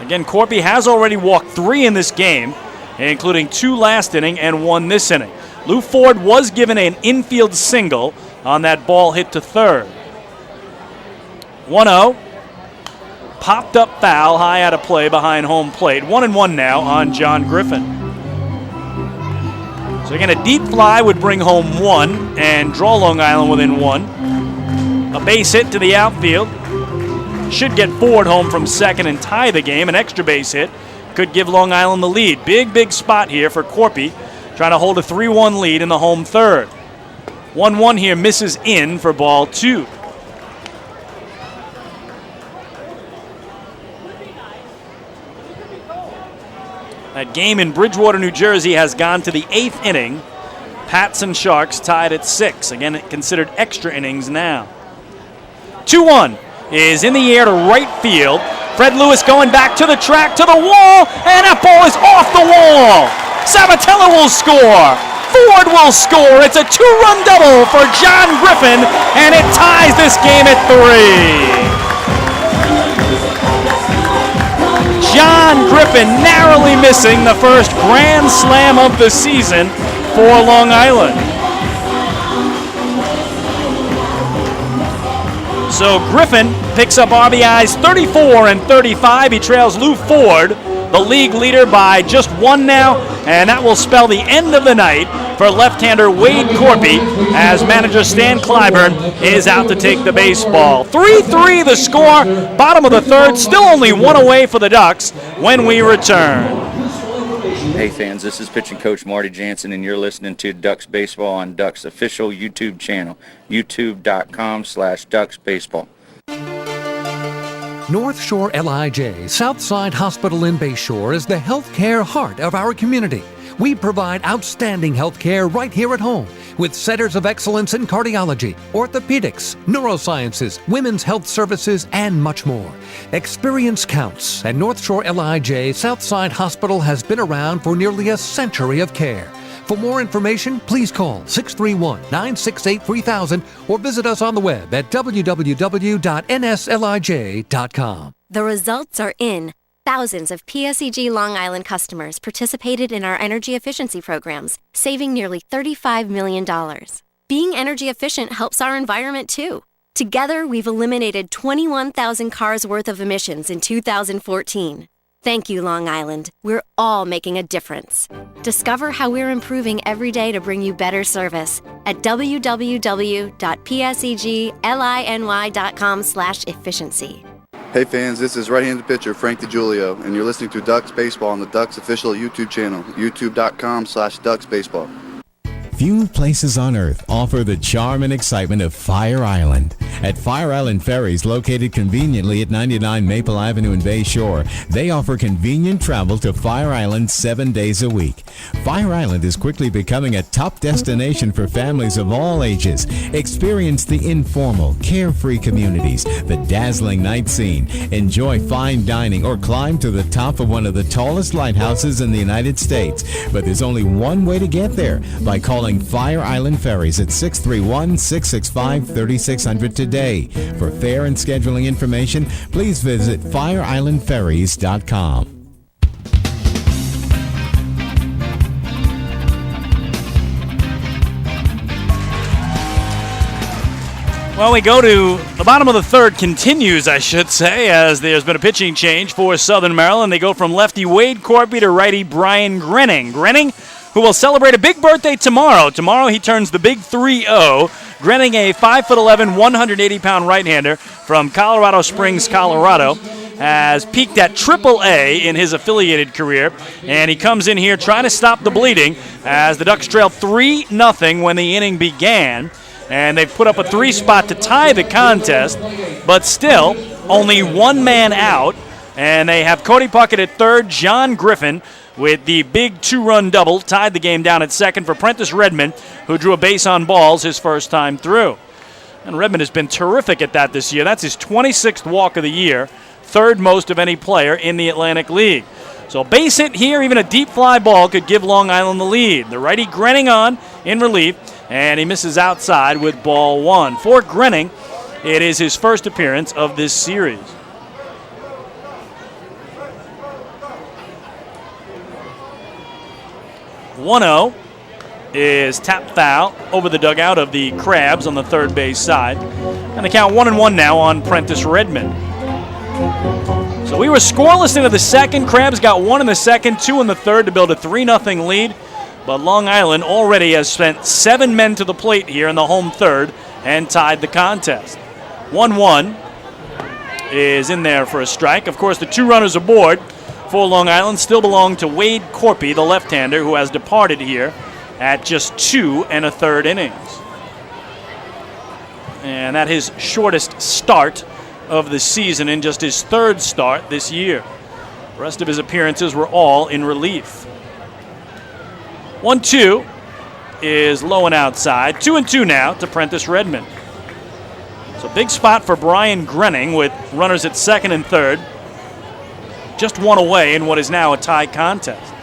Again, Corpy has already walked 3 in this game, including 2 last inning and 1 this inning. Lou Ford was given an infield single on that ball hit to third. 1-0. Popped up foul, high out of play behind home plate. 1-1 now on John Griffin. So again, a deep fly would bring home 1 and draw Long Island within 1. A base hit to the outfield should get Ford home from second and tie the game. An extra base hit could give Long Island the lead. Big spot here for Corpy, trying to hold a 3-1 lead in the home third. 1-1 here, misses in for ball 2. That game in Bridgewater, New Jersey has gone to the 8th inning. Pats and Sharks tied at 6. Again, considered extra innings now. 2-1 is in the air to right field. Fred Lewis going back to the track, to the wall, and that ball is off the wall. Sabatella will score. Ford will score. It's a 2-run double for John Griffin, and it ties this game at 3. John Griffin narrowly missing the first grand slam of the season for Long Island. So Griffin picks up RBIs 34 and 35. He trails Lou Ford, the league leader, by just 1 now, and that will spell the end of the night for left-hander Wade Corpy as manager Stan Clyburn is out to take the baseball. 3-3 the score, bottom of the third, still only 1 away for the Ducks when we return. Hey fans, this is pitching coach Marty Jansen, and you're listening to Ducks Baseball on Ducks official YouTube channel, youtube.com/DucksBaseball. North Shore LIJ Southside Hospital in Bayshore is the healthcare heart of our community. We provide outstanding health care right here at home with centers of excellence in cardiology, orthopedics, neurosciences, women's health services, and much more. Experience counts, and North Shore LIJ Southside Hospital has been around for nearly a century of care. For more information, please call 631-968-3000 or visit us on the web at www.nslij.com. The results are in. Thousands of PSEG Long Island customers participated in our energy efficiency programs, saving nearly $35 million. Being energy efficient helps our environment too. Together, we've eliminated 21,000 cars worth of emissions in 2014. Thank you, Long Island. We're all making a difference. Discover how we're improving every day to bring you better service at www.psegliny.com/efficiency. Hey fans, this is right-handed pitcher Frank DiGiulio, and you're listening to Ducks Baseball on the Ducks official YouTube channel, youtube.com/DucksBaseball. Few places on earth offer the charm and excitement of Fire Island. At Fire Island Ferries, located conveniently at 99 Maple Avenue in Bay Shore, they offer convenient travel to Fire Island 7 days a week. Fire Island is quickly becoming a top destination for families of all ages. Experience the informal, carefree communities, the dazzling night scene, enjoy fine dining, or climb to the top of one of the tallest lighthouses in the United States. But there's only one way to get there, by calling Fire Island Ferries at 631-665-3600 today. For fare and scheduling information, please visit fireislandferries.com. Well, we go to the bottom of the third, continues, I should say, as there's been a pitching change for Southern Maryland. They go from lefty Wade Corby to righty Brian Grenning. Grenning, who will celebrate a big birthday tomorrow. Tomorrow he turns the big 3-0. Grenning, a 5'11", 180-pound right-hander from Colorado Springs, Colorado, has peaked at AAA in his affiliated career, and he comes in here trying to stop the bleeding as the Ducks trailed 3-0 when the inning began, and they've put up a 3 spot to tie the contest, but still only one man out, and they have Cody Puckett at third, John Griffin with the big 2-run double, tied the game down at second for Prentice Redmond, who drew a base on balls his first time through. And Redmond has been terrific at that this year. That's his 26th walk of the year, third most of any player in the Atlantic League. So base hit here, even a deep fly ball could give Long Island the lead. The righty Grenning on in relief, and he misses outside with ball one. For Grenning, it is his first appearance of this series. One-0 is tap foul over the dugout of the Crabs on the third base side. And the count 1-1 now on Prentice Redmond. So we were scoreless into the second. Crabs got 1 in the second, 2 in the third to build a 3-0 lead. But Long Island already has sent 7 men to the plate here in the home third and tied the contest. 1-1 is in there for a strike. Of course, the 2 runners aboard for Long Island still belong to Wade Corby, the left-hander, who has departed here at just 2 1/3 innings. And that his shortest start of the season in just his 3rd start this year. The rest of his appearances were all in relief. 1-2 is low and outside. 2-2 now to Prentice Redmond. So big spot for Brian Grenning with runners at second and third. Just 1 away in what is now a tie contest.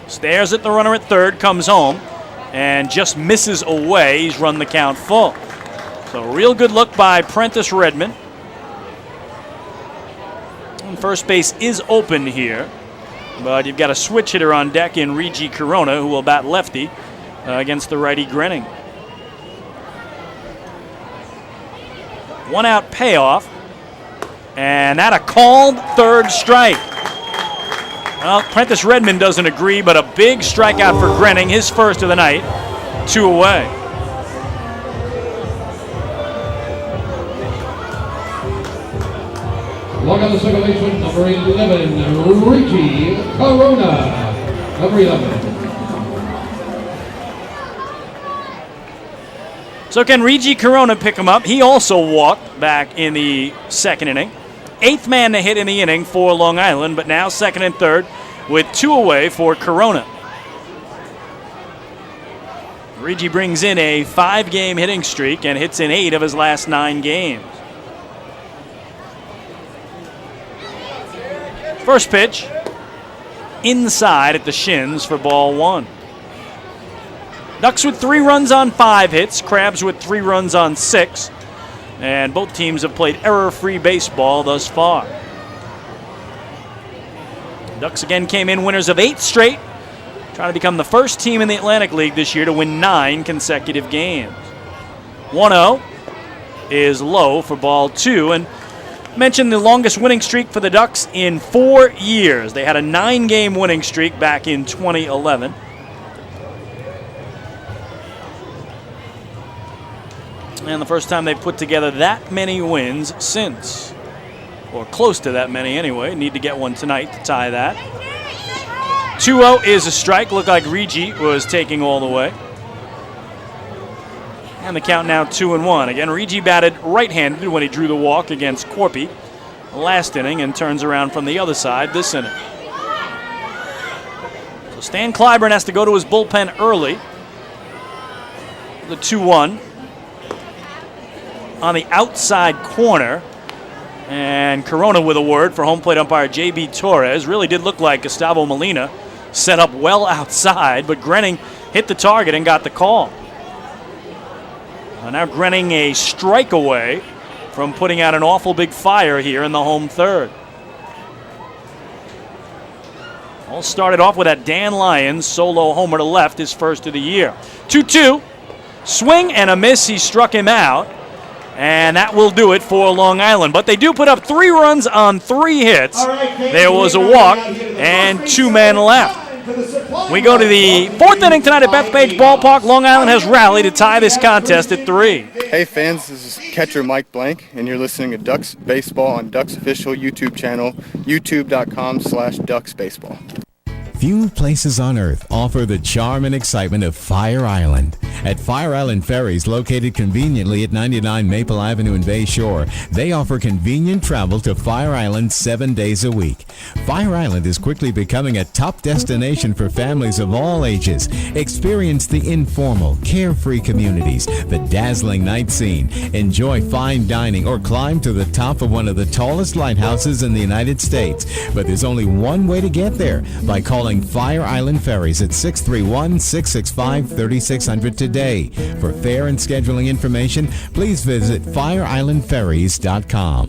Stares at the runner at third, comes home, and just misses away. He's run the count full. So a real good look by Prentice Redmond. And first base is open here, but you've got a switch hitter on deck in Regi Corona, who will bat lefty against the righty Grenning. 1 out payoff, and that a called third strike. Well, Prentice Redmond doesn't agree, but a big strikeout for Grenning, his first of the night, 2 away. Long on the second baseman, number 11, Regi Corona. Number 11. So can Regi Corona pick him up? He also walked back in the second inning. 8th man to hit in the inning for Long Island, but now second and third with 2 away for Corona. Rigi brings in a 5-game hitting streak and hits in 8 of his last 9 games. First pitch, inside at the shins for ball 1. Ducks with 3 runs on 5 hits, Crabs with 3 runs on 6, and both teams have played error-free baseball thus far. Ducks again came in winners of 8 straight, trying to become the first team in the Atlantic League this year to win 9 consecutive games. 1-0 is low for ball 2, and mentioned the longest winning streak for the Ducks in 4 years. They had a 9-game winning streak back in 2011. And the first time they've put together that many wins since. Or close to that many anyway. Need to get one tonight to tie that. 2-0 is a strike. Looked like Rigi was taking all the way. And the count now 2-1. Again, Rigi batted right-handed when he drew the walk against Corpy last inning and turns around from the other side this inning. So Stan Clyburn has to go to his bullpen early. The 2-1 on the outside corner. And Corona with a word for home plate umpire J.B. Torres. Really did look like Gustavo Molina set up well outside, but Grenning hit the target and got the call. Now Grenning a strike away from putting out an awful big fire here in the home third. All started off with that Dan Lyons solo homer to left, his first of the year. 2-2, swing and a miss, he struck him out. And that will do it for Long Island. But they do put up 3 runs on 3 hits. There was a walk and 2 men left. We go to the 4th inning tonight at Bethpage Ballpark. Long Island has rallied to tie this contest at 3. Hey fans, this is catcher Mike Blank, and you're listening to Ducks Baseball on Ducks official YouTube channel, youtube.com/DucksBaseball. Few places on earth offer the charm and excitement of Fire Island. At Fire Island Ferries, located conveniently at 99 Maple Avenue in Bay Shore, they offer convenient travel to Fire Island 7 days a week. Fire Island is quickly becoming a top destination for families of all ages. Experience the informal, carefree communities, the dazzling night scene, enjoy fine dining, or climb to the top of one of the tallest lighthouses in the United States. But there's only one way to get there, by calling Fire Island Ferries at 631-665-3600 today. For fare and scheduling information, please visit fireislandferries.com.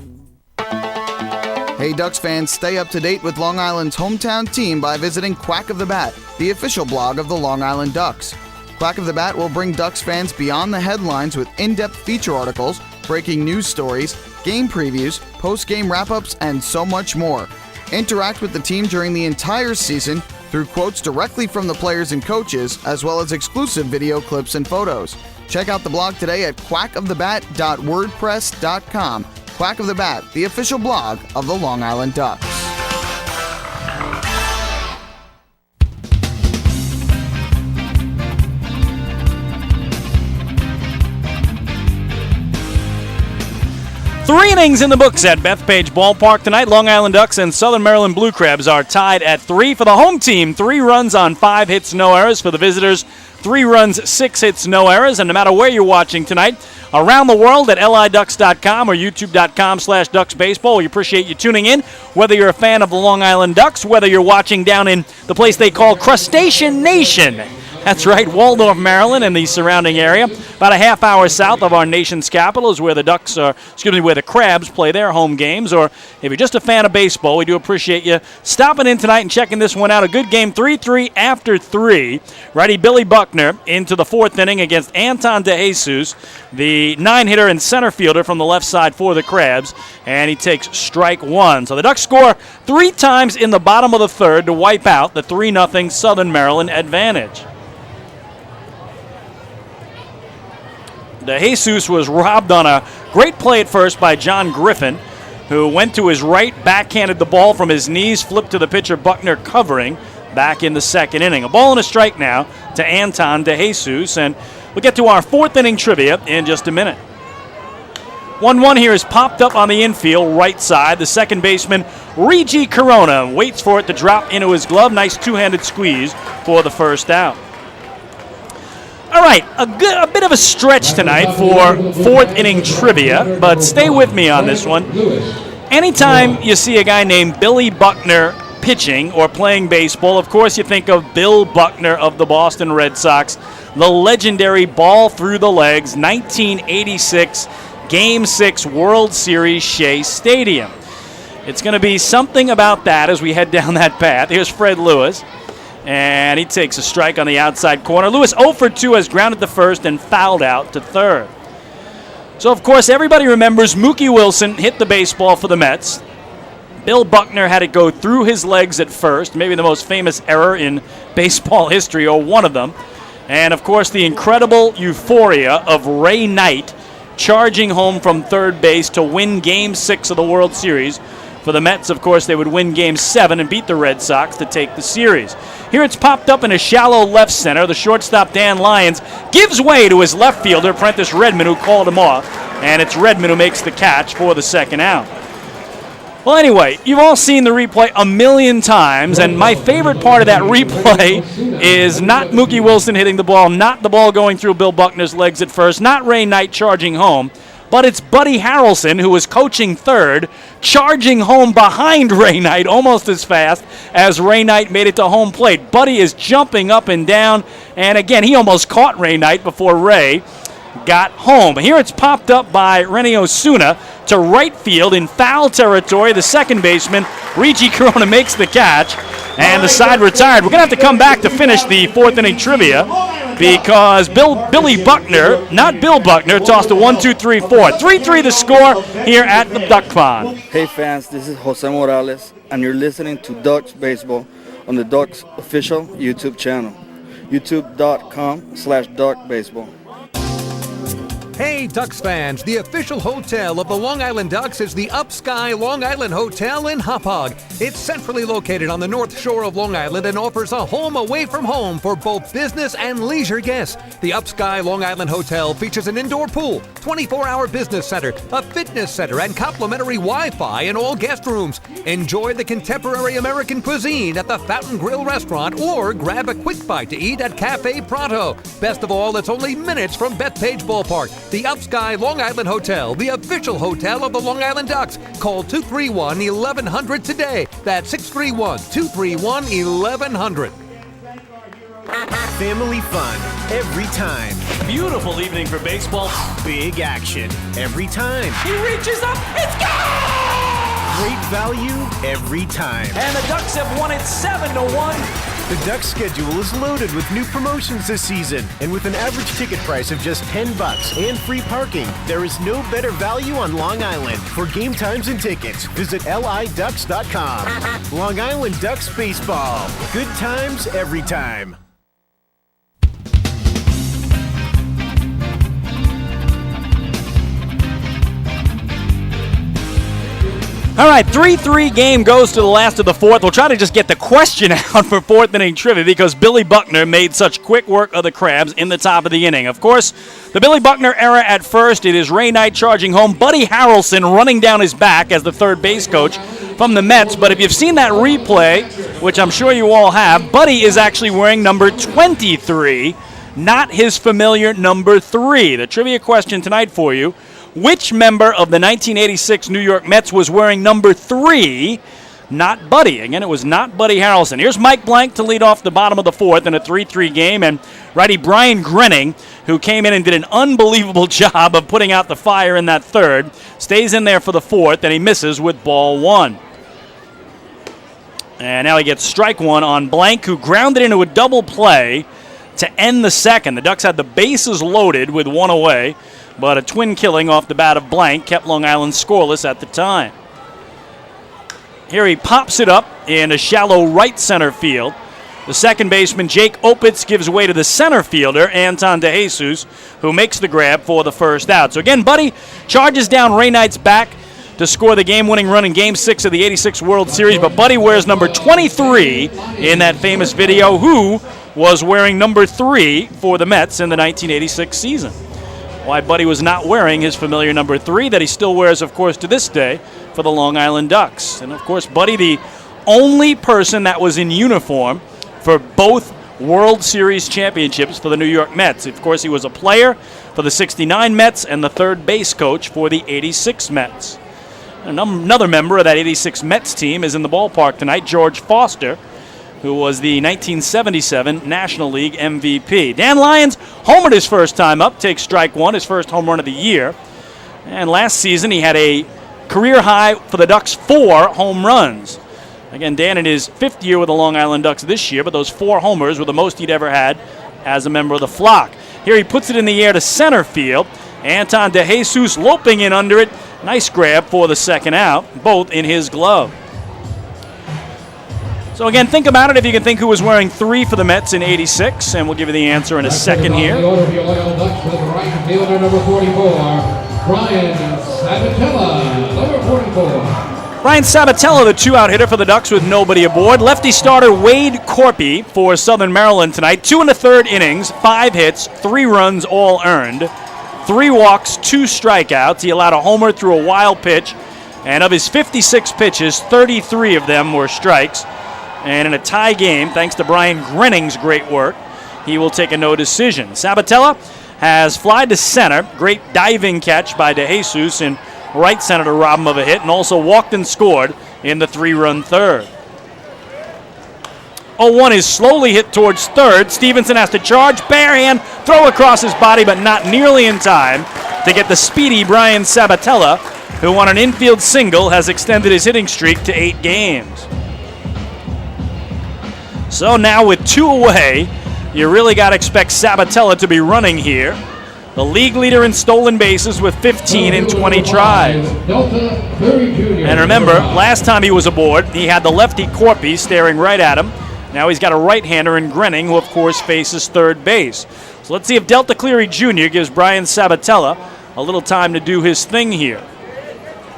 Hey Ducks fans, stay up to date with Long Island's hometown team by visiting Quack of the Bat, the official blog of the Long Island Ducks. Quack of the Bat will bring Ducks fans beyond the headlines with in-depth feature articles, breaking news stories, game previews, post-game wrap-ups, and so much more. Interact with the team during the entire season through quotes directly from the players and coaches, as well as exclusive video clips and photos. Check out the blog today at quackofthebat.wordpress.com. Quack of the Bat, the official blog of the Long Island Ducks. Three innings in the books at Bethpage Ballpark tonight. Long Island Ducks and Southern Maryland Blue Crabs are tied at 3 for the home team. 3 runs on 5 hits, no errors. For the visitors, 3 runs, 6 hits, no errors. And no matter where you're watching tonight, around the world at liducks.com or youtube.com/DucksBaseball, we appreciate you tuning in. Whether you're a fan of the Long Island Ducks, whether you're watching down in the place they call Crustacean Nation. That's right, Waldorf, Maryland, and the surrounding area. About a half hour south of our nation's capital is where the where the Crabs play their home games. Or if you're just a fan of baseball, we do appreciate you stopping in tonight and checking this one out. A good game, 3-3 after 3. Righty Billy Buckner into the 4th inning against Anton DeJesus, the 9-hitter and center fielder from the left side for the Crabs, and he takes strike 1. So the Ducks score 3 times in the bottom of the 3rd to wipe out the 3-0 Southern Maryland advantage. DeJesus was robbed on a great play at first by John Griffin, who went to his right, backhanded the ball from his knees, flipped to the pitcher Buckner covering back in the 2nd inning. A ball and a strike now to Anton DeJesus, and we'll get to our 4th inning trivia in just a minute. 1-1 here is popped up on the infield right side. The second baseman, Reggie Corona, waits for it to drop into his glove. Nice two-handed squeeze for the first out. All right, a bit of a stretch tonight for fourth inning trivia, but stay with me on this one. Anytime you see a guy named Billy Buckner pitching or playing baseball, of course you think of Bill Buckner of the Boston Red Sox, the legendary ball through the legs, 1986 Game 6 World Series, Shea Stadium. It's going to be something about that as we head down that path. Here's Fred Lewis, and he takes a strike on the outside corner. Lewis 0 for 2 has grounded to first and fouled out to third. So, of course, everybody remembers Mookie Wilson hit the baseball for the Mets. Bill Buckner had it go through his legs at first, maybe the most famous error in baseball history, or one of them. And, of course, the incredible euphoria of Ray Knight charging home from third base to win Game 6 of the World Series. For the Mets, of course, they would win Game 7 and beat the Red Sox to take the series. Here it's popped up in a shallow left center. The shortstop, Dan Lyons, gives way to his left fielder, Prentice Redmond, who called him off. And it's Redmond who makes the catch for the second out. Well, anyway, you've all seen the replay a million times, and my favorite part of that replay is not Mookie Wilson hitting the ball, not the ball going through Bill Buckner's legs at first, not Ray Knight charging home, but it's Buddy Harrelson, who was coaching third, charging home behind Ray Knight almost as fast as Ray Knight made it to home plate. Buddy is jumping up and down, and again, he almost caught Ray Knight before Ray got home. Here it's popped up by Rennie Osuna to right field in foul territory. The second baseman, Reggie Corona, makes the catch, and the side retired. We're going to have to come back to finish the fourth inning trivia because Billy Buckner, not Bill Buckner, tossed a 1-2-3-4. 3-3 the score here at the Duck Pond. Hey fans, this is Jose Morales, and you're listening to Ducks Baseball on the Ducks official YouTube channel, youtube.com/DuckBaseball. Hey, Ducks fans, the official hotel of the Long Island Ducks is the Upsky Long Island Hotel in Hauppauge. It's centrally located on the north shore of Long Island and offers a home away from home for both business and leisure guests. The Upsky Long Island Hotel features an indoor pool, 24-hour business center, a fitness center, and complimentary Wi-Fi in all guest rooms. Enjoy the contemporary American cuisine at the Fountain Grill restaurant or grab a quick bite to eat at Cafe Pronto. Best of all, it's only minutes from Bethpage Ballpark. The Upsky Long Island Hotel, the official hotel of the Long Island Ducks. Call 231-1100 today. That's 631-231-1100. Family fun every time. Beautiful evening for baseball. Big action every time. He reaches up, it's gone! Great value every time. And the Ducks have won it 7-1. The Ducks schedule is loaded with new promotions this season, and with an average ticket price of just $10 and free parking, there is no better value on Long Island. For game times and tickets, visit liducks.com. Long Island Ducks Baseball. Good times every time. All right, 3-3 game goes to the last of the fourth. We'll try to just get the question out for fourth inning trivia because Billy Buckner made such quick work of the Crabs in the top of the inning. Of course, the Billy Buckner era at first, it is Ray Knight charging home, Buddy Harrelson running down his back as the third base coach from the Mets. But if you've seen that replay, which I'm sure you all have, Buddy is actually wearing number 23, not his familiar number 3. The trivia question tonight for you: which member of the 1986 New York Mets was wearing number 3, not Buddy? Again, it was not Buddy Harrelson. Here's Mike Blank to lead off the bottom of the fourth in a 3-3 game, and righty Brian Grenning, who came in and did an unbelievable job of putting out the fire in that third, stays in there for the fourth, and he misses with ball one. And now he gets strike one on Blank, who grounded into a double play to end the second. The Ducks had the bases loaded with one away, but a twin killing off the bat of Blank kept Long Island scoreless at the time. Here he pops it up in a shallow right center field. The second baseman, Jake Opitz, gives way to the center fielder, Anton DeJesus, who makes the grab for the first out. So again, Buddy charges down Ray Knight's back to score the game-winning run in Game 6 of the '86 World Series, but Buddy wears number 23 in that famous video, who was wearing number 3 for the Mets in the 1986 season. why Buddy was not wearing his familiar number 3 that he still wears, of course, to this day for the Long Island Ducks. And, of course, Buddy, the only person that was in uniform for both World Series championships for the New York Mets. Of course, he was a player for the 69 Mets and the third base coach for the 86 Mets. Another member of that 86 Mets team is in the ballpark tonight, George Foster, who was the 1977 National League MVP. Dan Lyons homered his first time up, takes strike one, his first home run of the year. And last season he had a career high for the Ducks, 4 home runs. Again, Dan in his 5th year with the Long Island Ducks this year, but those 4 homers were the most he'd ever had as a member of the flock. Here he puts it in the air to center field. Anton DeJesus loping in under it. Nice grab for the second out, both in his glove. So again, think about it if you can think who was wearing 3 for the Mets in 86, and we'll give you the answer in a second here. The order of the Oil Ducks with right fielder number 44, Brian Sabatella, number 44. Brian Sabatella, the 2-out hitter for the Ducks with nobody aboard. Lefty starter Wade Corpy for Southern Maryland tonight. 2 1/3 innings, 5 hits, 3 runs all earned, 3 walks, 2 strikeouts. He allowed a homer through a wild pitch, and of his 56 pitches, 33 of them were strikes. And in a tie game, thanks to Brian Grenning's great work, he will take a no decision. Sabatella has flied to center. Great diving catch by DeJesus in right center to rob him of a hit, and also walked and scored in the 3-run third. 0-1 is slowly hit towards third. Stevenson has to charge, barehand, throw across his body, but not nearly in time to get the speedy Brian Sabatella, who on an infield single has extended his hitting streak to 8 games. So now with 2 away, you really got to expect Sabatella to be running here. The league leader in stolen bases with 15 in 20 tries. And remember, last time he was aboard, he had the lefty Corpy staring right at him. Now he's got a right-hander in Grenning, who of course faces third base. So let's see if Delta Cleary Jr. gives Brian Sabatella a little time to do his thing here.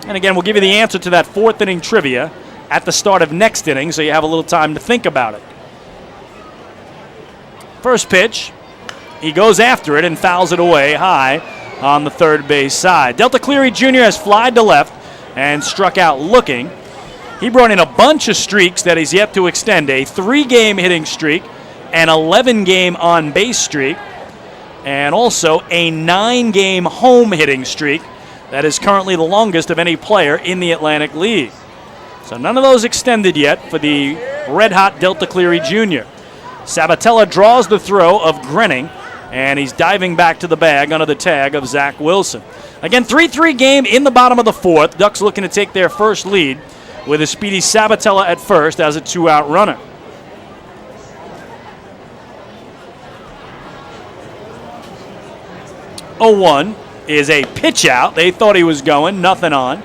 And again, we'll give you the answer to that 4th inning trivia at the start of next inning, so you have a little time to think about it. First pitch, he goes after it and fouls it away high on the third base side. Delta Cleary Jr. has flied to left and struck out looking. He brought in a bunch of streaks that he's yet to extend, a 3-game hitting streak, an 11-game on-base streak, and also a 9-game home hitting streak that is currently the longest of any player in the Atlantic League. So none of those extended yet for the red-hot Delta Cleary Jr. Sabatella draws the throw of Grenning, and he's diving back to the bag under the tag of Zach Wilson. Again, 3-3 game in the bottom of the 4th. Ducks looking to take their first lead with a speedy Sabatella at first as a 2-out runner. Oh, 0-1 is a pitch out. They thought he was going, nothing on.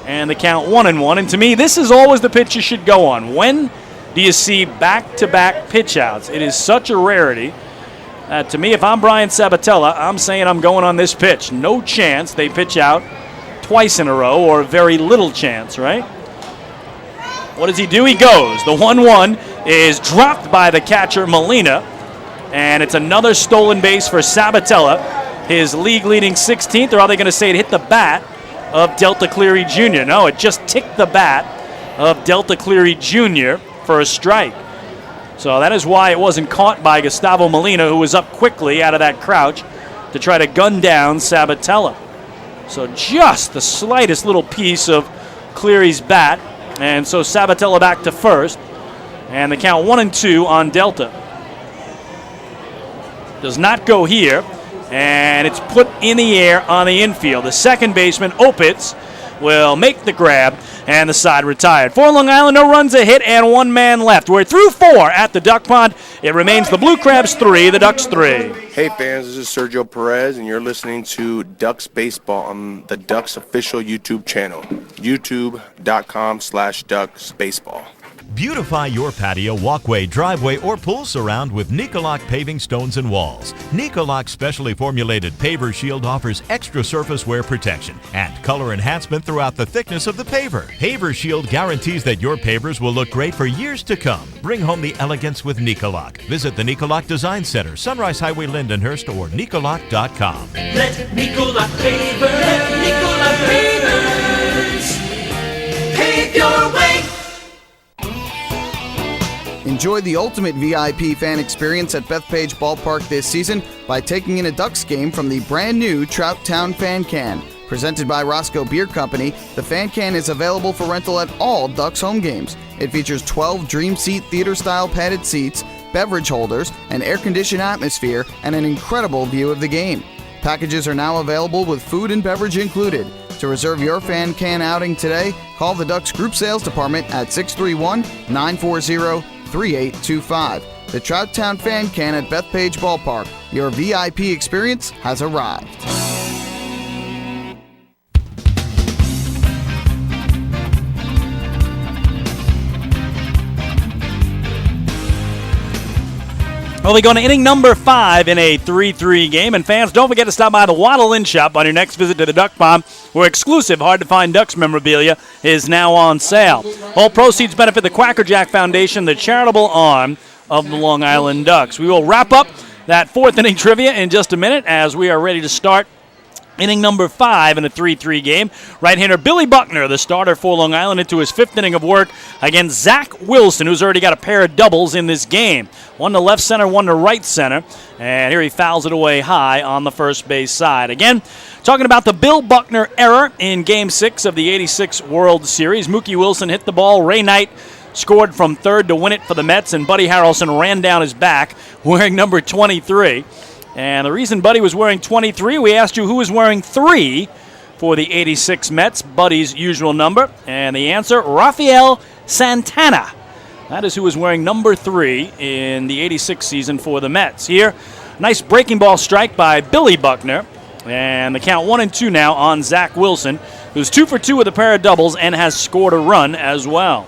And the count 1-1. And to me, this is always the pitch you should go on. When do you see back-to-back pitch outs? It is such a rarity. To me, if I'm Brian Sabatella, I'm saying I'm going on this pitch. No chance they pitch out twice in a row, or very little chance, right? What does he do? He goes. The 1-1 is dropped by the catcher, Molina, and it's another stolen base for Sabatella, his league-leading 16th, or are they going to say it hit the bat of Delta Cleary Jr.? No, it just ticked the bat of Delta Cleary Jr. for a strike. So that is why it wasn't caught by Gustavo Molina, who was up quickly out of that crouch to try to gun down Sabatella. So just the slightest little piece of Cleary's bat, and so Sabatella back to first, and the count 1-2 on Delta. Does not go here, and it's put in the air on the infield. The second baseman, Opitz, will make the grab, and the side retired. For Long Island, no runs, a hit, and 1 man left. We're through 4 at the Duck Pond. It remains the Blue Crabs 3, the Ducks 3. Hey fans, this is Sergio Perez, and you're listening to Ducks Baseball on the Ducks official YouTube channel, youtube.com/DucksBaseball. Beautify your patio, walkway, driveway, or pool surround with Nicolak paving stones and walls. Nicolak's specially formulated paver shield offers extra surface wear protection and color enhancement throughout the thickness of the paver. Paver shield guarantees that your pavers will look great for years to come. Bring home the elegance with Nicolak. Visit the Nicolak Design Center, Sunrise Highway, Lindenhurst, or Nicolak.com. Let Nicolak Pavers, pave your way. Enjoy the ultimate VIP fan experience at Bethpage Ballpark this season by taking in a Ducks game from the brand new Trout Town Fan Can. Presented by Roscoe Beer Company, the Fan Can is available for rental at all Ducks home games. It features 12 Dream Seat theater-style padded seats, beverage holders, an air-conditioned atmosphere, and an incredible view of the game. Packages are now available with food and beverage included. To reserve your Fan Can outing today, call the Ducks Group Sales Department at 631-940-3825. The Trout Town Fan Can at Bethpage Ballpark. Your VIP experience has arrived. Well, we go to inning number 5 in a 3-3 game. And fans, don't forget to stop by the Waddle Inn Shop on your next visit to the Duck Pond, where exclusive hard-to-find Ducks memorabilia is now on sale. All proceeds benefit the Quacker Jack Foundation, the charitable arm of the Long Island Ducks. We will wrap up that 4th inning trivia in just a minute as we are ready to start inning number 5 in a 3-3 game. Right-hander Billy Buckner, the starter for Long Island, into his 5th inning of work against Zach Wilson, who's already got a pair of doubles in this game. One to left center, one to right center. And here he fouls it away high on the first base side. Again, talking about the Bill Buckner error in Game 6 of the '86 World Series. Mookie Wilson hit the ball. Ray Knight scored from third to win it for the Mets, and Buddy Harrelson ran down his back wearing number 23. And the reason Buddy was wearing 23, we asked you who was wearing 3 for the '86 Mets, Buddy's usual number. And the answer, Rafael Santana. That is who was wearing number 3 in the '86 season for the Mets. Here, nice breaking ball strike by Billy Buckner. And the count 1-2 now on Zach Wilson, who's 2 for 2 with a pair of doubles and has scored a run as well.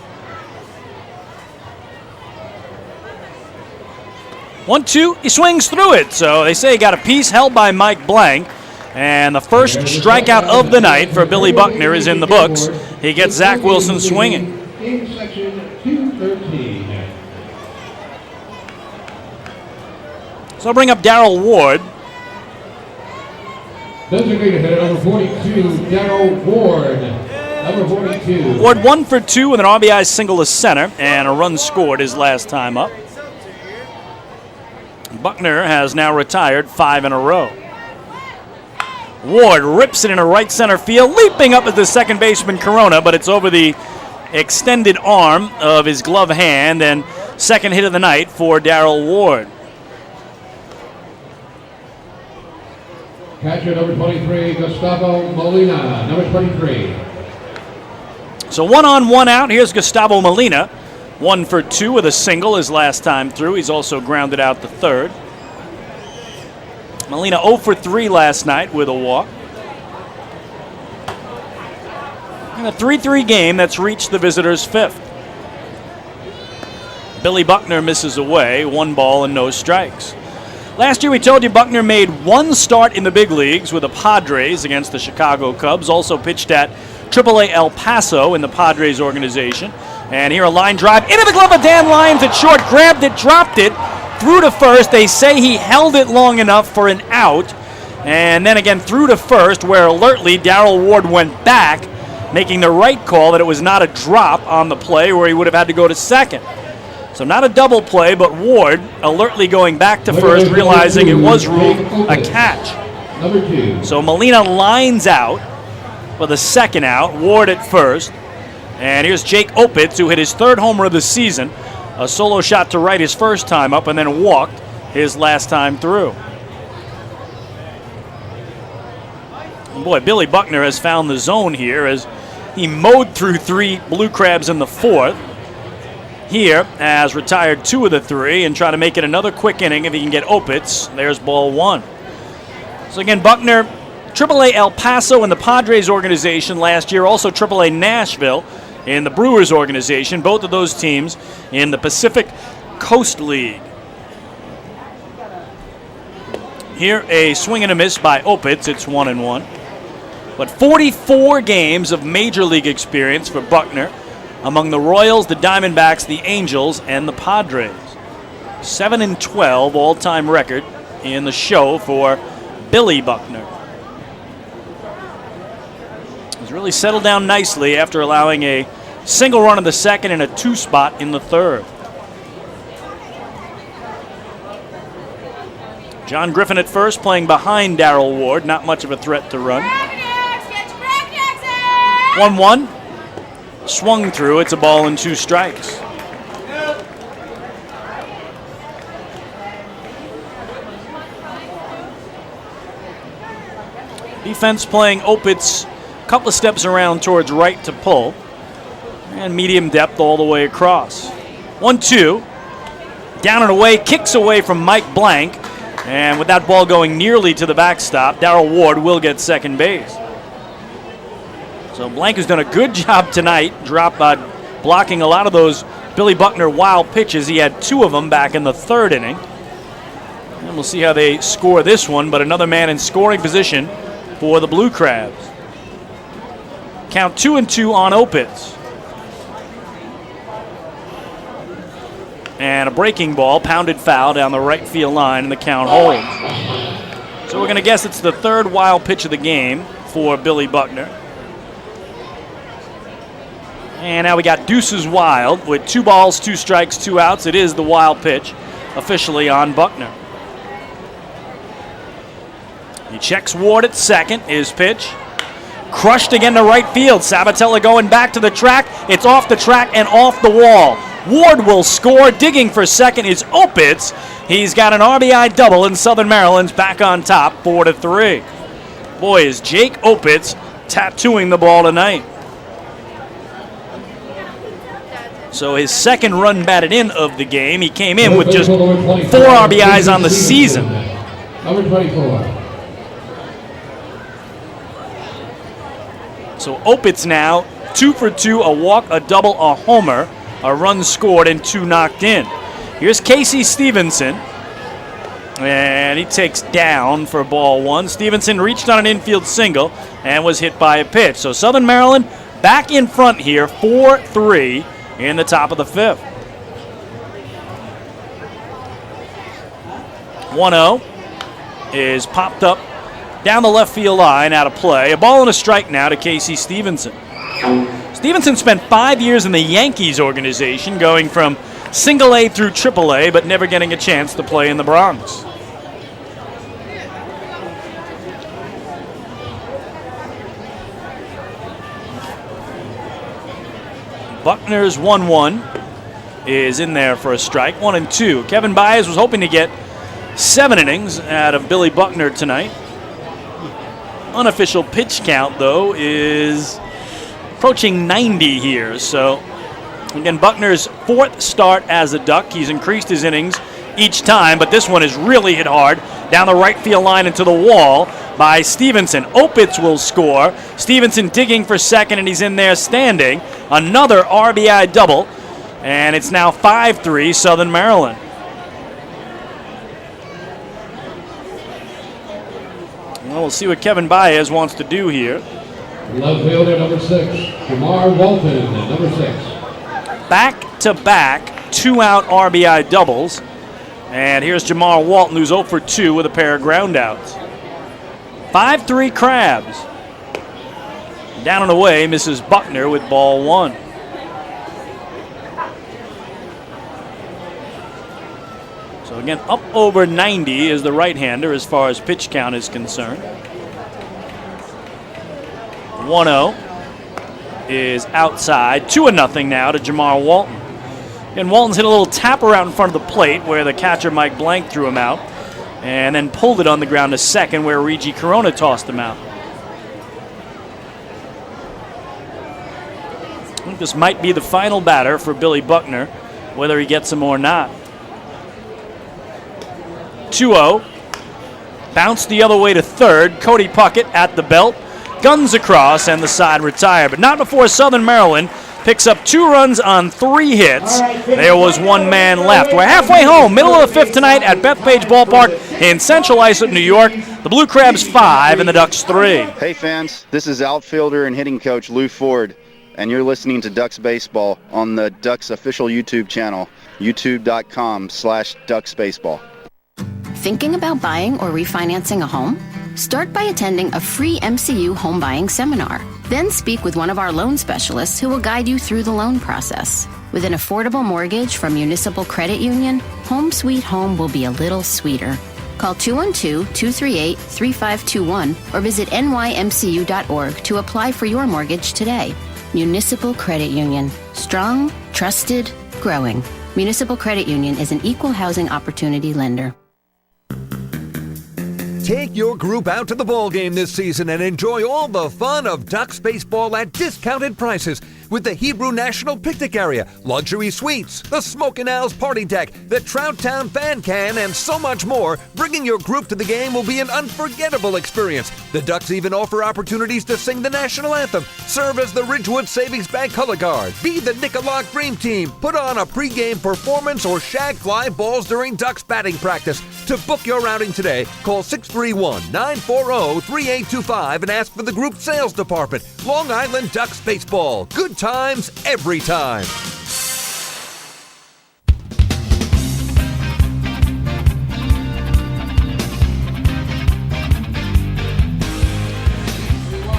1-2, he swings through it. So they say he got a piece held by Mike Blank. And the first strikeout of the night for Billy Buckner is in the books. He gets Zach Wilson swinging. In section 213. So I'll bring up Darrell Ward. Designated hitter number 42, Darrell Ward. Number 42. Ward 1 for 2 with an RBI single to center and a run scored his last time up. Buckner has now retired 5 in a row. Ward rips it into right center field, leaping up at the second baseman Corona, but it's over the extended arm of his glove hand, and second hit of the night for Darrell Ward. Catcher number 23, Gustavo Molina, number 23. So 1 on, 1 out. Here's Gustavo Molina. 1 for 2 with a single his last time through. He's also grounded out the third. Molina 0 for 3 last night with a walk. In a 3-3 game that's reached the visitors' 5th. Billy Buckner misses away, 1 ball and no strikes. Last year we told you Buckner made 1 start in the big leagues with the Padres against the Chicago Cubs. Also pitched at AAA El Paso in the Padres organization. And here a line drive into the glove of Dan Lyons at short. Grabbed it, dropped it, threw to first. They say he held it long enough for an out. And then again threw to first, where alertly Darrell Ward went back, making the right call that it was not a drop on the play where he would have had to go to second. So not a double play, but Ward alertly going back to first, realizing it was ruled a catch. Number 2. So Molina lines out with a second out, Ward at first. And here's Jake Opitz, who hit his 3rd homer of the season. A solo shot to right his first time up and then walked his last time through. And boy, Billy Buckner has found the zone here as he mowed through 3 Blue Crabs in the 4th. Here has retired 2 of the 3 and try to make it another quick inning if he can get Opitz. There's ball 1. So again, Buckner, AAA El Paso in the Padres organization last year, also AAA Nashville in the Brewers organization. Both of those teams in the Pacific Coast League. Here a swing and a miss by Opitz. It's 1-1. But 44 games of Major League experience for Buckner among the Royals, the Diamondbacks, the Angels, and the Padres. 7-12 all-time record in the show for Billy Buckner. He's really settled down nicely after allowing a single run in the second and a 2 spot in the third. John Griffin at first, playing behind Darrell Ward. Not much of a threat to run. 1-1. Swung through. It's a ball and 2 strikes. Defense playing Opitz a couple of steps around towards right to pull. And medium depth all the way across. 1-2. Down and away. Kicks away from Mike Blank. And with that ball going nearly to the backstop, Darrell Ward will get second base. So Blank has done a good job tonight, blocking a lot of those Billy Buckner wild pitches. He had 2 of them back in the third inning. And we'll see how they score this one, but another man in scoring position for the Blue Crabs. Count 2-2 on Opitz. And a breaking ball, pounded foul down the right field line, and the count holds. So we're going to guess it's the third wild pitch of the game for Billy Buckner. And now we got Deuces Wild with 2 balls, 2 strikes, 2 outs. It is the wild pitch officially on Buckner. He checks Ward at second. His pitch crushed again to right field. Sabatella going back to the track. It's off the track and off the wall. Ward will score. Digging for second is Opitz. He's got an RBI double, and Southern Maryland's back on top, 4-3. Boy, is Jake Opitz tattooing the ball tonight. So his second run batted in of the game. He came in with just 4 RBIs on the season. Number 24. So Opitz now 2 for 2, a walk, a double, a homer, a run scored, and 2 knocked in. Here's Casey Stevenson, and he takes down for ball 1. Stevenson reached on an infield single and was hit by a pitch. So Southern Maryland back in front here, 4-3 in the top of the 5th. 1-0 is popped up down the left field line, out of play. A ball and a strike now to Casey Stevenson. Stevenson spent 5 years in the Yankees organization, going from single A through triple A, but never getting a chance to play in the Bronx. Buckner's 1-1 is in there for a strike, 1-2. Kevin Baez was hoping to get 7 innings out of Billy Buckner tonight. Unofficial pitch count, though, is approaching 90 here. So, again, Buckner's 4th start as a Duck. He's increased his innings each time, but this one is really hit hard down the right field line into the wall by Stevenson. Opitz will score. Stevenson digging for second, and he's in there standing. Another RBI double, and it's now 5-3 Southern Maryland. Well, we'll see what Kevin Baez wants to do here. Left fielder number 6, Jamar Walton, number 6. Back-to-back 2-out RBI doubles. And here's Jamar Walton, who's 0 for 2 with a pair of groundouts. 5-3 Crabs. Down and away, misses Buckner with ball 1. So again, up over 90 is the right-hander as far as pitch count is concerned. 1-0 is outside. 2-0 now to Jamar Walton. And Walton's hit a little tapper out in front of the plate where the catcher Mike Blank threw him out, and then pulled it on the ground to second where Reggie Corona tossed him out. I think this might be the final batter for Billy Buckner, whether he gets him or not. 2-0. Bounced the other way to third. Cody Puckett at the belt. Guns across, and the side retired. But not before Southern Maryland picks up 2 runs on 3 hits. There was 1 man left. We're halfway home, middle of the 5th tonight at Bethpage Ballpark in Central Islip, New York. The Blue Crabs 5 and the Ducks 3. Hey fans, this is outfielder and hitting coach Lou Ford, and you're listening to Ducks Baseball on the Ducks official YouTube channel, youtube.com/DucksBaseball. Thinking about buying or refinancing a home? Start by attending a free MCU home buying seminar. Then speak with one of our loan specialists who will guide you through the loan process. With an affordable mortgage from Municipal Credit Union, Home Sweet Home will be a little sweeter. Call 212-238-3521 or visit nymcu.org to apply for your mortgage today. Municipal Credit Union. Strong, trusted, growing. Municipal Credit Union is an equal housing opportunity lender. Take your group out to the ball game this season and enjoy all the fun of Ducks baseball at discounted prices with the Hebrew National Picnic Area, luxury suites, the Smokin' Owls Party Deck, the Trout Town Fan Can, and so much more. Bringing your group to the game will be an unforgettable experience. The Ducks even offer opportunities to sing the national anthem, serve as the Ridgewood Savings Bank color guard, be the Nicolak Dream Team, put on a pregame performance, or shag fly balls during Ducks batting practice. To book your outing today, call 631-940-3825 and ask for the group sales department. Long Island Ducks Baseball. Good times every time.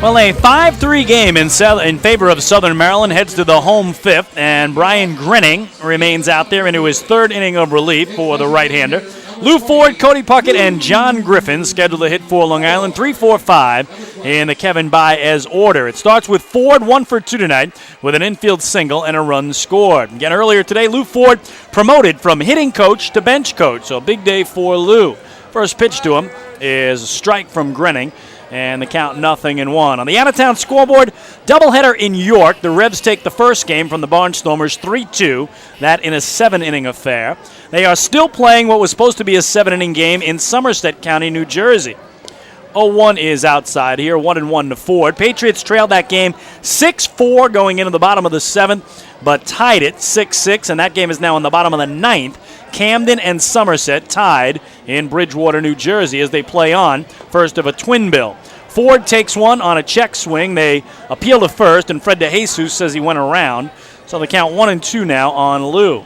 Well, a 5-3 game in favor of Southern Maryland heads to the home 5th, and Brian Grinning remains out there into his 3rd inning of relief for the right-hander. Lou Ford, Cody Puckett, and John Griffin scheduled to hit for Long Island, 3-4-5 in the Kevin Baez order. It starts with Ford, 1 for 2 tonight, with an infield single and a run scored. Again, earlier today, Lou Ford promoted from hitting coach to bench coach, so a big day for Lou. First pitch to him is a strike from Grinning, and the count 0-1. On the out-of-town scoreboard, doubleheader in York. The Revs take the first game from the Barnstormers 3-2, that in a 7-inning affair. They are still playing what was supposed to be a 7-inning game in Somerset County, New Jersey. 0-1 is outside here, 1-1 to Ford. Patriots trailed that game 6-4 going into the bottom of the 7th, but tied it 6-6, and that game is now in the bottom of the 9th. Camden and Somerset tied in Bridgewater, New Jersey, as they play on first of a twin bill. Ford takes one on a check swing. They appeal to first, and Fred DeJesus says he went around. So they count 1-2 now on Lou.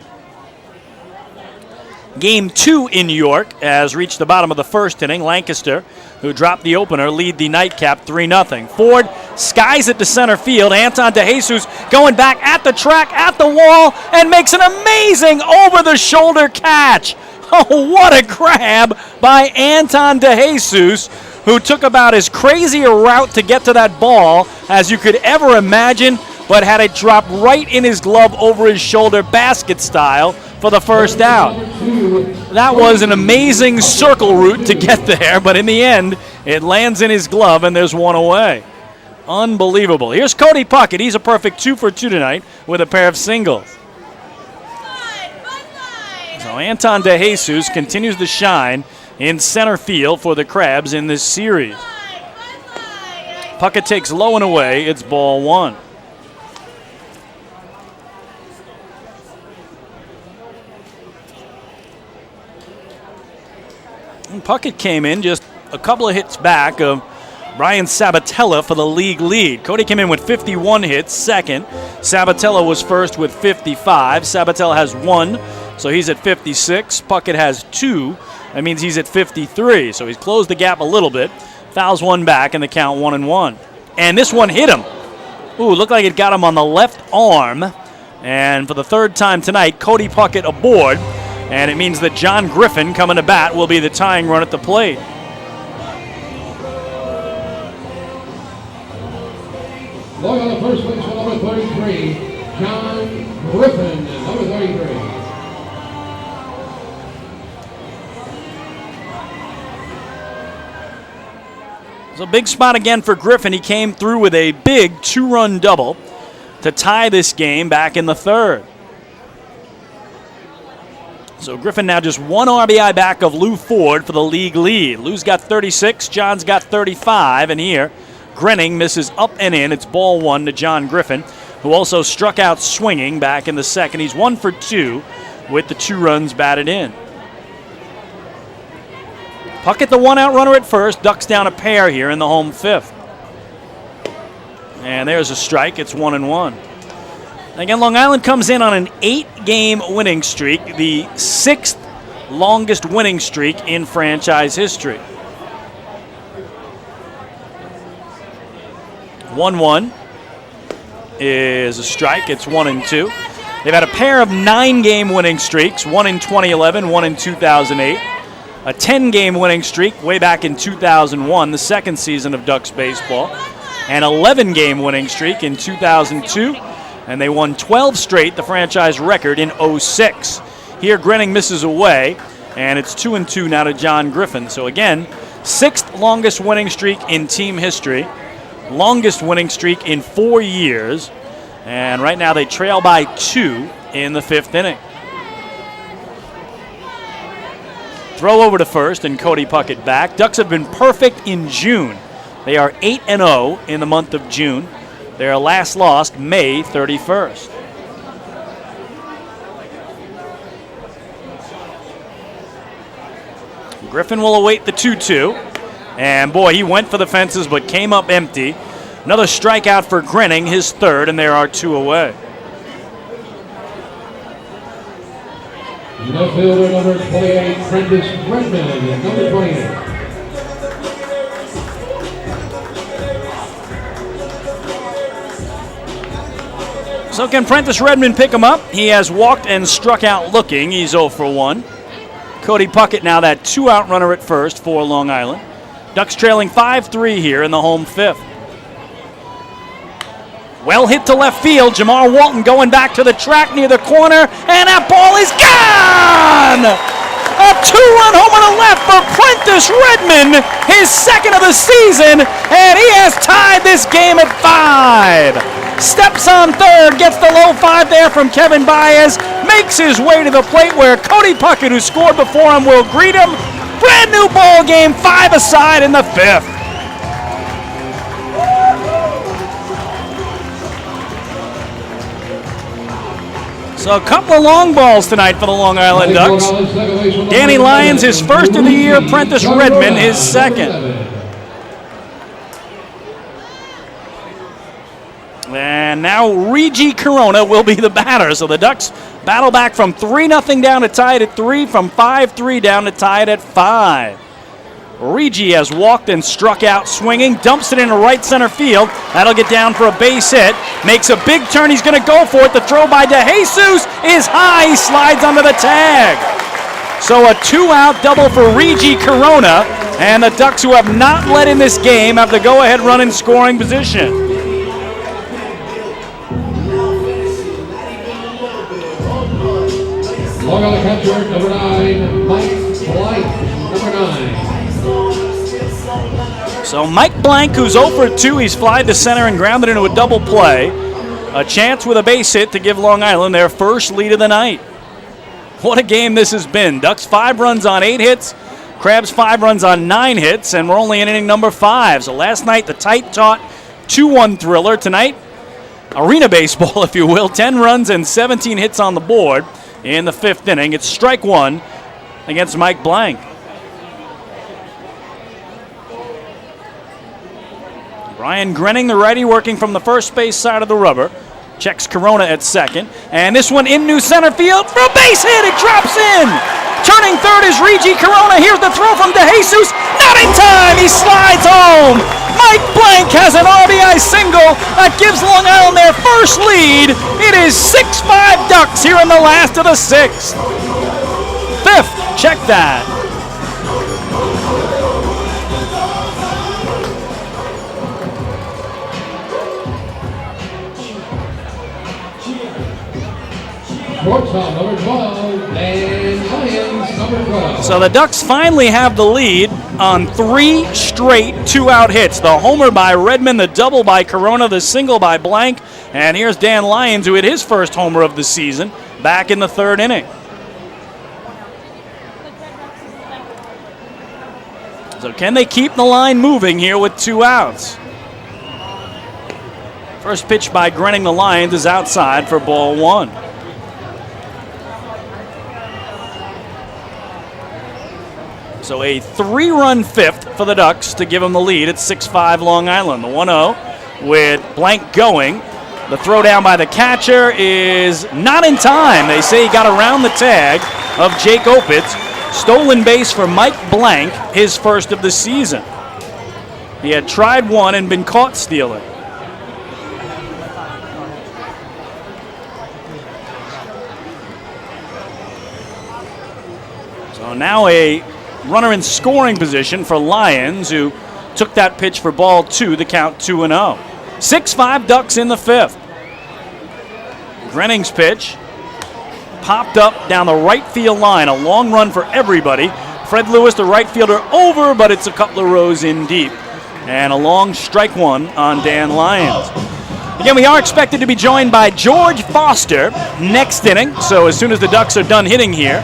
Game 2 in York has reached the bottom of the 1st inning. Lancaster, who dropped the opener, lead the nightcap 3-0. Ford skies it to center field. Anton DeJesus going back at the track, at the wall, and makes an amazing over-the-shoulder catch. Oh, what a grab by Anton DeJesus, who took about as crazy a route to get to that ball as you could ever imagine, but had it drop right in his glove over his shoulder, basket style, for the first out. That was an amazing circle route to get there, but in the end, it lands in his glove, and there's one away. Unbelievable. Here's Cody Puckett. He's a perfect 2 for 2 tonight with a pair of singles. So Anton DeJesus continues to shine in center field for the Crabs in this series. Puckett takes low and away. It's ball 1. And Puckett came in just a couple of hits back of Brian Sabatella for the league lead. Cody came in with 51 hits, second. Sabatella was first with 55. Sabatella has 1, so he's at 56. Puckett has 2. That means he's at 53. So he's closed the gap a little bit. Fouls one back, and the count 1-1. And this one hit him. Ooh, looked like it got him on the left arm. And for the 3rd time tonight, Cody Puckett aboard. And it means that John Griffin, coming to bat, will be the tying run at the plate. Long on the first base for number 33, John Griffin, number 33. It's a big spot again for Griffin. He came through with a big 2-run double to tie this game back in the 3rd. So Griffin now just 1 RBI back of Lou Ford for the league lead. Lou's got 36, John's got 35, and here Grinning misses up and in. It's ball 1 to John Griffin. who also struck out swinging back in the second. He's 1 for 2 with the 2 runs batted in. Puckett, the 1-out runner at first. Ducks down a pair here in the home 5th. And there's a strike. It's 1-1. Again, Long Island comes in on an 8-game winning streak, the 6th longest winning streak in franchise history. 1-1 is a strike. It's 1-2. They've had a pair of 9-game winning streaks, one in 2011, one in 2008. A 10-game winning streak way back in 2001, the second season of Ducks baseball. An 11-game winning streak in 2002. And they won 12 straight, the franchise record, in 06. Here, Grinning misses away, and it's 2-2 now to John Griffin. So again, 6th longest winning streak in team history, longest winning streak in 4 years, and right now they trail by 2 in the 5th inning. Throw over to first, and Cody Puckett back. Ducks have been perfect in June. They are 8-0 in the month of June. Their last loss, May 31st. Griffin will await the 2-2. And boy, he went for the fences but came up empty. Another strikeout for Grinning, his 3rd, and there are 2 away. Left fielder number 28, Prentice Redmond, number 28. So can Prentice Redmond pick him up? He has walked and struck out looking. He's 0 for 1. Cody Puckett now that 2-out runner at first for Long Island. Ducks trailing 5-3 here in the home 5th. Well hit to left field. Jamar Walton going back to the track near the corner, and that ball is gone! A 2-run homer to left for Prentice Redmond, his 2nd of the season, and he has tied this game at 5. Steps on third, gets the low 5 there from Kevin Baez, makes his way to the plate where Cody Puckett, who scored before him, will greet him. Brand new ball game, 5 aside in the 5th. So a couple of long balls tonight for the Long Island Ducks. Danny Lyons, his 1st of the year. Prentice Redmond, his 2nd. And now Regi Corona will be the batter. So the Ducks battle back from 3-0 down to tie it at 3, from 5-3 down to tie it at 5. Regi has walked and struck out swinging, dumps it into right center field. That'll get down for a base hit. Makes a big turn. He's going to go for it. The throw by DeJesus is high. He slides under the tag. So a 2-out double for Regi Corona. And the Ducks, who have not led in this game, have the go-ahead run in scoring position. Long Island catcher, number 9, Mike Blank, number 9. So Mike Blank, who's 0 for 2, he's flied to center and grounded into a double play. A chance with a base hit to give Long Island their first lead of the night. What a game this has been. Ducks 5 runs on 8 hits. Crabs 5 runs on 9 hits, and we're only in inning number 5. So last night, the tight taut 2-1 thriller. Tonight, arena baseball, if you will. 10 runs and 17 hits on the board in the 5th inning. It's strike 1 against Mike Blank. Brian Grinning, the righty, working from the first base side of the rubber. Checks Corona at second. And this one in new center field for a base hit. It drops in. Turning third is Regi Corona. Here's the throw from DeJesus. Not in time. He slides home. Mike Blank has an RBI single that gives Long Island their first lead. It is 6-5 Ducks here in the last of the 6th. 5th. Check that. Shortstop, number 12, and Lyons, number 12. So the Ducks finally have the lead on 3 straight 2-out hits. The homer by Redmond, the double by Corona, the single by Blank. And here's Dan Lyons, who hit his first homer of the season, back in the 3rd inning. So can they keep the line moving here with 2 outs? First pitch by Grenning, the Lions, is outside for ball one. So a 3-run fifth for the Ducks to give them the lead at 6-5 Long Island. The 1-0 with Blank going. The throw down by the catcher is not in time. They say he got around the tag of Jake Opitz. Stolen base for Mike Blank, his first of the season. He had tried one and been caught stealing. So now a runner in scoring position for Lions, who took that pitch for ball two, the count 2-0. 6-5 Ducks in the fifth. Grenning's pitch popped up down the right field line. A long run for everybody. Fred Lewis, the right fielder, over, but it's a couple of rows in deep. And a long strike one on Dan Lyons. Again, we are expected to be joined by George Foster next inning. So as soon as the Ducks are done hitting here,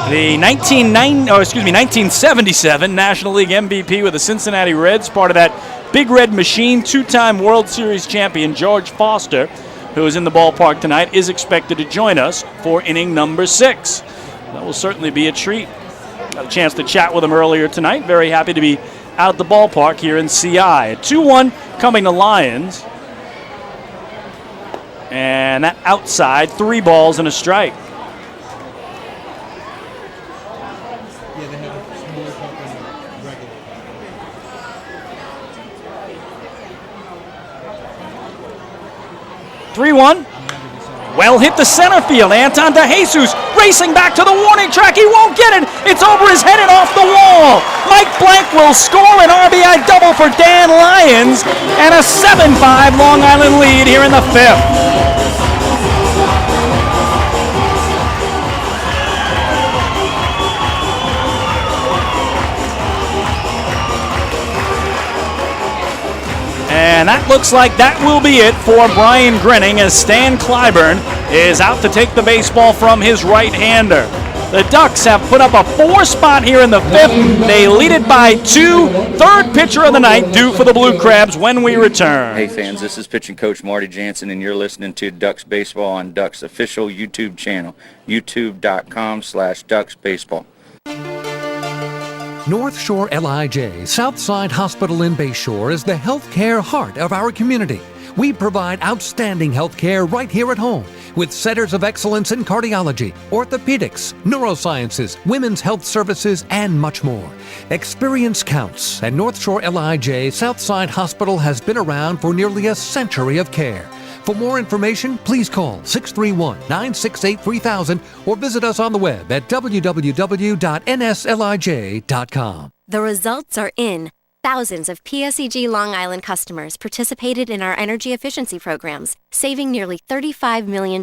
the 1977 National League MVP with the Cincinnati Reds, part of that Big Red Machine, two-time World Series champion George Foster, who is in the ballpark tonight, is expected to join us for inning number 6. That will certainly be a treat. Got a chance to chat with him earlier tonight. Very happy to be out at the ballpark here in CI. A 2-1 coming to Lions. And that outside, 3 balls and a strike. 3-1. Well hit to center field. Anton DeJesus racing back to the warning track. He won't get it. It's over his head and off the wall. Mike Blank will score an RBI double for Dan Lyons and a 7-5 Long Island lead here in the fifth. And that looks like that will be it for Brian Grenning, as Stan Clyburn is out to take the baseball from his right-hander. The Ducks have put up a 4 spot here in the fifth. They lead it by 2. Third pitcher of the night due for the Blue Crabs when we return. Hey fans, this is pitching coach Marty Jansen, and you're listening to Ducks Baseball on Ducks official YouTube channel, youtube.com/DucksBaseball. North Shore LIJ Southside Hospital in Bayshore is the healthcare heart of our community. We provide outstanding healthcare right here at home with centers of excellence in cardiology, orthopedics, neurosciences, women's health services, and much more. Experience counts, and North Shore LIJ Southside Hospital has been around for nearly a century of care. For more information, please call 631-968-3000 or visit us on the web at www.nslij.com. The results are in. Thousands of PSEG Long Island customers participated in our energy efficiency programs, saving nearly $35 million.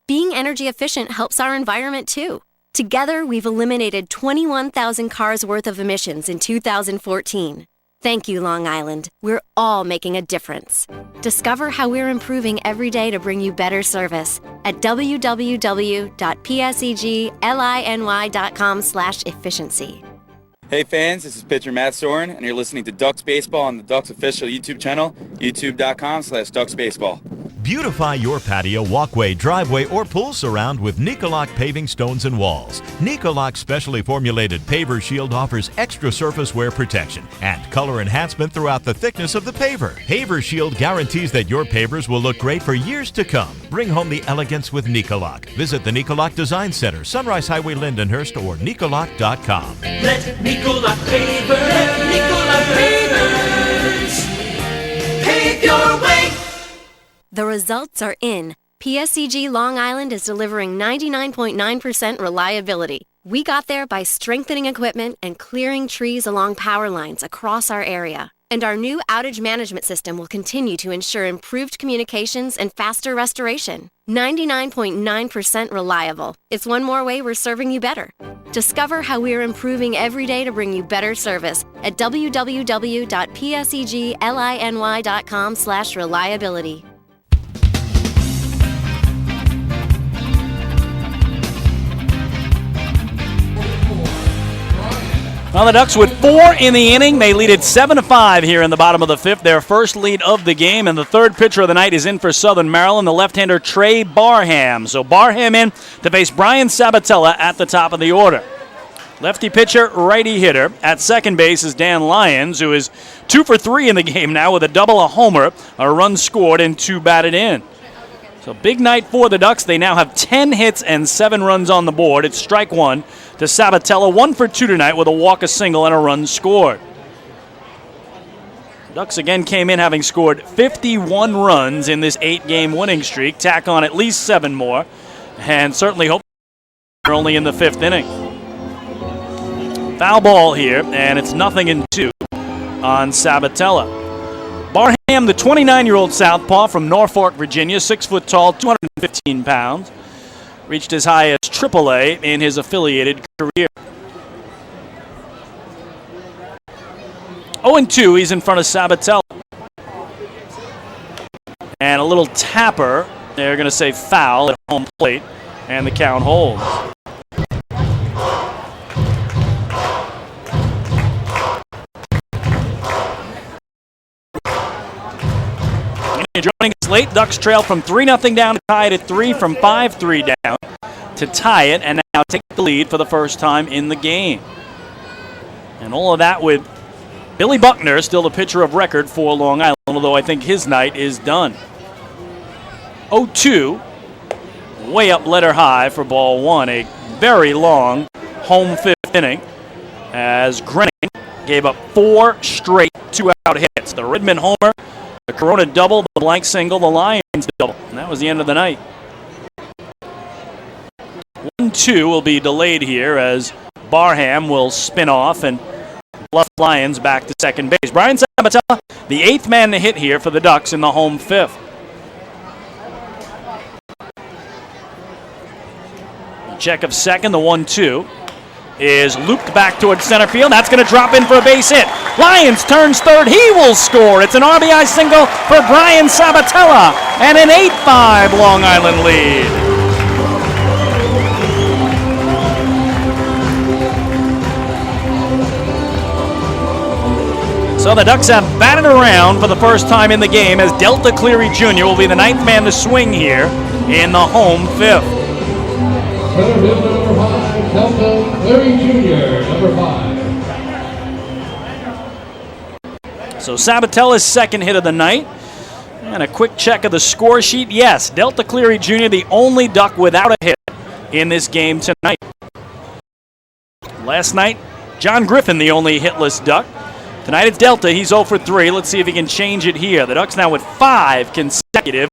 Being energy efficient helps our environment too. Together, we've eliminated 21,000 cars worth of emissions in 2014. Thank you, Long Island. We're all making a difference. Discover how we're improving every day to bring you better service at www.pseglyny.com/efficiency. Hey fans, this is pitcher Matt Soren, and you're listening to Ducks Baseball on the Ducks official YouTube channel, youtube.com/DucksBaseball. Beautify your patio, walkway, driveway, or pool surround with Nicoloc paving stones and walls. Nicoloc's specially formulated paver shield offers extra surface wear protection and color enhancement throughout the thickness of the paver. Paver shield guarantees that your pavers will look great for years to come. Bring home the elegance with Nicoloc. Visit the Nicoloc Design Center, Sunrise Highway, Lindenhurst, or Nicoloc.com. Let Nicoloc paver, let Nicoloc pavers pave your way. The results are in. PSEG Long Island is delivering 99.9% reliability. We got there by strengthening equipment and clearing trees along power lines across our area. And our new outage management system will continue to ensure improved communications and faster restoration. 99.9% reliable. It's one more way we're serving you better. Discover how we're improving every day to bring you better service at www.pseglyny.com/reliability. Well, the Ducks with 4 in the inning. They lead it 7-5 here in the bottom of the 5th. Their first lead of the game, and the third pitcher of the night is in for Southern Maryland, the left-hander Trey Barham. So Barham in to face Brian Sabatella at the top of the order. Lefty pitcher, righty hitter. At second base is Dan Lyons, who is 2 for 3 in the game now with a double, a homer, a run scored, and 2 batted in. So big night for the Ducks. They now have 10 hits and 7 runs on the board. It's strike 1 to Sabatella, 1 for 2 tonight with a walk, a single, and a run scored. Ducks again came in having scored 51 runs in this 8-game winning streak. Tack on at least 7 more, and certainly hope they're only in the 5th inning. Foul ball here, and it's 0-2 on Sabatella. Barham, the 29-year-old southpaw from Norfolk, Virginia, 6 foot tall, 215 pounds. Reached as high as AAA in his affiliated career. 0-2, he's in front of Sabatella. And a little tapper. They're going to say foul at home plate, and the count holds. Joining us late, Ducks trail from 3-0 down to tie it at 3, from 5-3 down to tie it, and now take the lead for the first time in the game. And all of that with Billy Buckner, still the pitcher of record for Long Island, although I think his night is done. 0-2, way up letter high for ball 1. A very long home 5th inning as Grenning gave up 4 straight 2-out hits. The Redmond homer, the Corona double, the blank single, the Lions double. And that was the end of the night. 1-2 will be delayed here as Barham will spin off and bluff Lions back to second base. Brian Sabatella, the 8th man to hit here for the Ducks in the home 5th. Check of second, the 1-2 is looped back towards center field. That's going to drop in for a base hit. Lyons turns third. He will score. It's an RBI single for Brian Sabatella and an 8-5 Long Island lead. So the Ducks have batted around for the first time in the game as Delta Cleary Jr. will be the 9th man to swing here in the home 5th. Center fielder number 5, Delta Cleary Jr., number 5. So Sabatella's second hit of the night. And a quick check of the score sheet. Yes, Delta Cleary Jr., the only Duck without a hit in this game tonight. Last night, John Griffin, the only hitless Duck. Tonight it's Delta. He's 0 for 3. Let's see if he can change it here. The Ducks now with 5 consecutive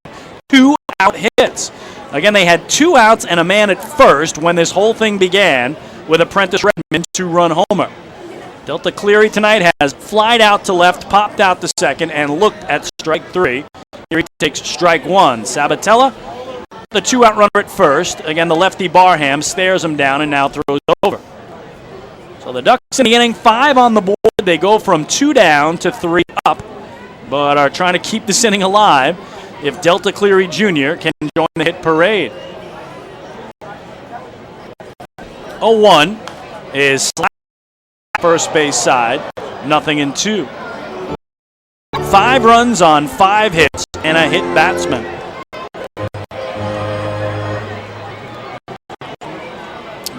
2-out hits. Again, they had 2 outs and a man at first when this whole thing began with Apprentice Redmond 2-run homer. Delta Cleary tonight has flied out to left, popped out to second, and looked at strike 3. Here he takes strike 1. Sabatella, the 2-out runner at first. Again, the lefty Barham stares him down and now throws over. So the Ducks in the inning, 5 on the board. They go from 2 down to 3 up, but are trying to keep this inning alive if Delta Cleary Jr. can join the hit parade. 0-1 is slapped first base side, 0-2. 5 runs on 5 hits and a hit batsman.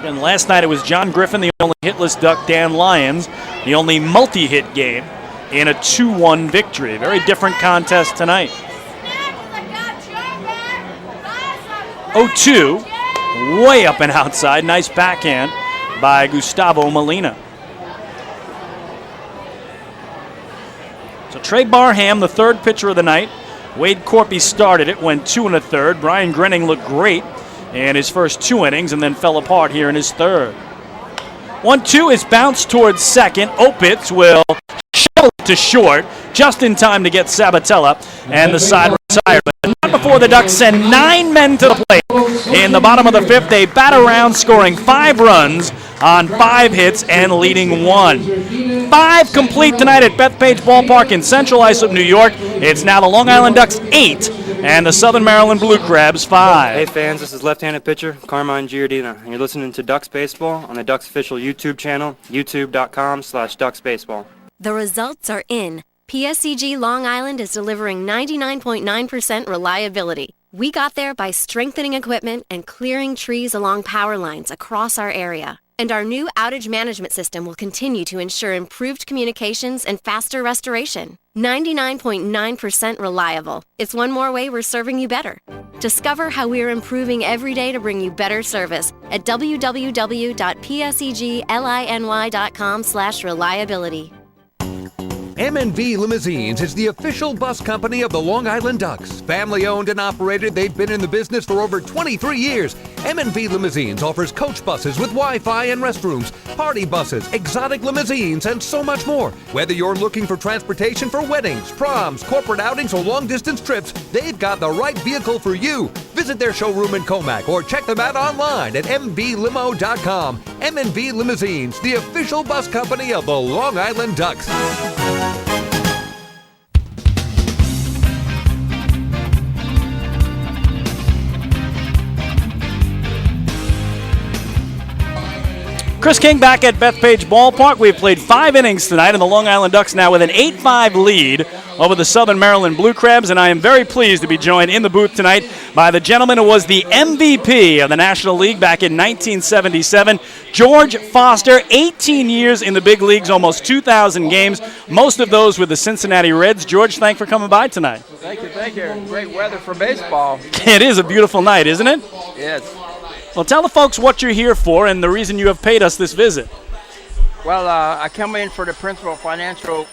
Again, last night it was John Griffin, the only hitless Duck, Dan Lyons, the only multi-hit game in a 2-1 victory. Very different contest tonight. 0-2, way up and outside. Nice backhand by Gustavo Molina. So Trey Barham, the 3rd pitcher of the night. Wade Corpy started it, went 2 1/3. Brian Grenning looked great in his first 2 innings and then fell apart here in his 3rd. 1-2 is bounced towards second. Opitz will shovel to short just in time to get Sabatella and the side retire, but not before before the Ducks send 9 men to the plate. In the bottom of the 5th, they bat around, scoring 5 runs on 5 hits and leading 1. 5 complete tonight at Bethpage Ballpark in Central Islip, New York. It's now the Long Island Ducks 8 and the Southern Maryland Blue Crabs 5. Hey fans, this is left-handed pitcher Carmine Giardina, and you're listening to Ducks Baseball on the Ducks official YouTube channel, youtube.com/DucksBaseball. The results are in. PSEG Long Island is delivering 99.9% reliability. We got there by strengthening equipment and clearing trees along power lines across our area. And our new outage management system will continue to ensure improved communications and faster restoration. 99.9% reliable. It's one more way we're serving you better. Discover how we're improving every day to bring you better service at www.psegLiny.com/reliability. M&V Limousines is the official bus company of the Long Island Ducks. Family owned and operated, they've been in the business for over 23 years. M&V Limousines offers coach buses with Wi-Fi and restrooms, party buses, exotic limousines, and so much more. Whether you're looking for transportation for weddings, proms, corporate outings, or long-distance trips, they've got the right vehicle for you. Visit their showroom in Comac or check them out online at mvlimo.com. M&V Limousines, the official bus company of the Long Island Ducks. Chris King back at Bethpage Ballpark. We've played 5 innings tonight, and the Long Island Ducks now with an 8-5 lead over the Southern Maryland Blue Crabs, and I am very pleased to be joined in the booth tonight by the gentleman who was the MVP of the National League back in 1977, George Foster. 18 years in the big leagues, almost 2,000 games, most of those with the Cincinnati Reds. George, thanks for coming by tonight. Thank you. Great weather for baseball. It is a beautiful night, isn't it? Yes. Well, tell the folks what you're here for and the reason you have paid us this visit. Well, I come in for the Principal Financial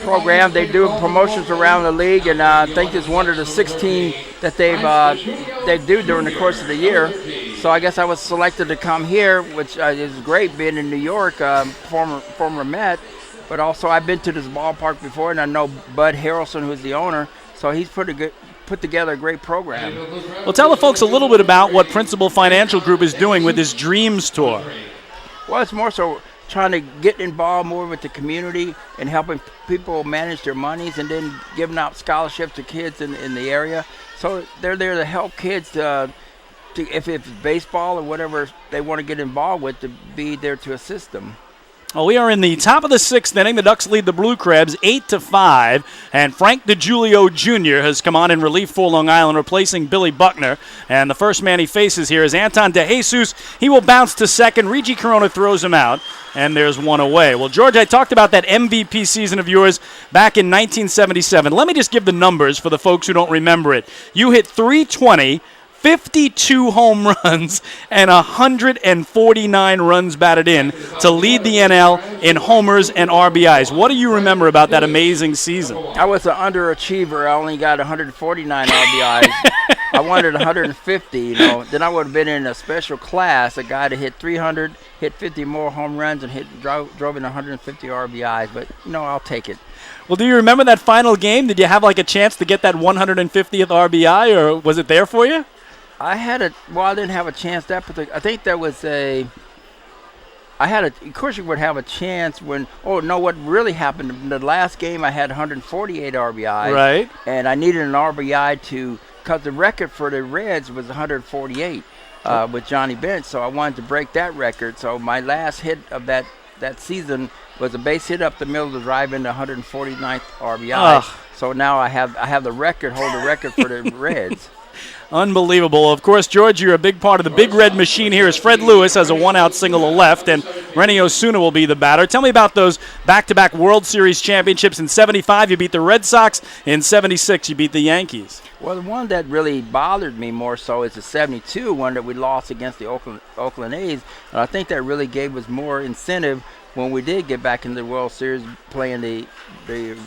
program. They do promotions around the league, and I think it's one of the 16 that they do during the course of the year. So I guess I was selected to come here, which is great being in New York, former Met. But also I've been to this ballpark before, and I know Bud Harrelson, who's the owner, so he's put together a great program. Well, tell the folks a little bit about what Principal Financial Group is doing with this Dreams Tour. Well, it's more so trying to get involved more with the community and helping people manage their monies, and then giving out scholarships to kids in the area. So they're there to help kids if it's baseball or whatever they want to get involved with, to be there to assist them. Well, we are in the top of the 6th inning. The Ducks lead the Blue Crabs 8-5, and Frank DiGiulio Jr. has come on in relief for Long Island, replacing Billy Buckner. And the first man he faces here is Anton DeJesus. He will bounce to second. Regi Corona throws him out, and there's one away. Well, George, I talked about that MVP season of yours back in 1977. Let me just give the numbers for the folks who don't remember it. You hit .320, 52 home runs, and 149 runs batted in to lead the NL in homers and RBIs. What do you remember about that amazing season? I was an underachiever. I only got 149 RBIs. I wanted 150, Then I would have been in a special class, a guy that hit 300, hit 50 more home runs, and drove in 150 RBIs. But, I'll take it. Well, do you remember that final game? Did you have a chance to get that 150th RBI, or was it there for you? I didn't have a chance I think there was of course you would have a chance what really happened, in the last game I had 148 RBIs. Right. And I needed an RBI because the record for the Reds was 148 with Johnny Bench, so I wanted to break that record. So my last hit of that season was a base hit up the middle of the drive into 149th RBI. So now I have hold the record for the Reds. Unbelievable. Of course, George, you're a big part of the big red machine here as Fred Lewis has a one-out single to left, and Renny Osuna will be the batter. Tell me about those back-to-back World Series championships. In 75, you beat the Red Sox. In 76, you beat the Yankees. Well, the one that really bothered me more so is the 72 one that we lost against the Oakland A's. And I think that really gave us more incentive when we did get back in the World Series playing the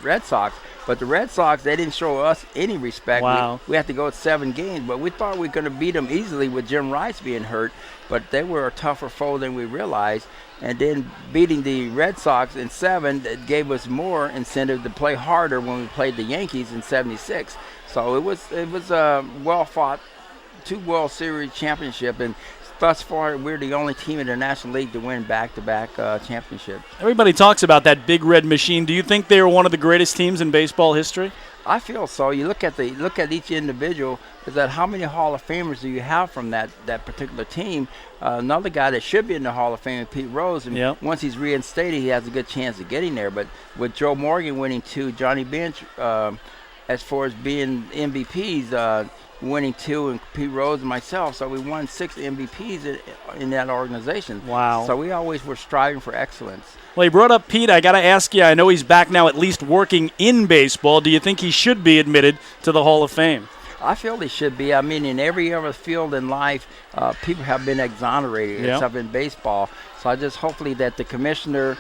Red Sox. But the Red Sox, they didn't show us any respect. Wow. We had to go 7 games, but we thought we were going to beat them easily with Jim Rice being hurt. But they were a tougher foe than we realized. And then beating the Red Sox in 7, it gave us more incentive to play harder when we played the Yankees in 76. So it was a well-fought 2 World Series championship, and thus far we're the only team in the National League to win back-to-back championships. Everybody talks about that big red machine. Do you think they were one of the greatest teams in baseball history? I feel so. You look at each individual. Is that how many Hall of Famers do you have from that particular team? Another guy that should be in the Hall of Fame, Pete Rose, and once he's reinstated, he has a good chance of getting there. But with Joe Morgan winning 2, Johnny Bench, as far as being MVPs, winning 2, and Pete Rose and myself, so we won 6 MVPs in that organization. Wow. So we always were striving for excellence. Well, you brought up Pete. I got to ask you, I know he's back now at least working in baseball. Do you think he should be admitted to the Hall of Fame? I feel he should be. I mean, in every other field in life, people have been exonerated, except in baseball. So I just hopefully that the commissioner,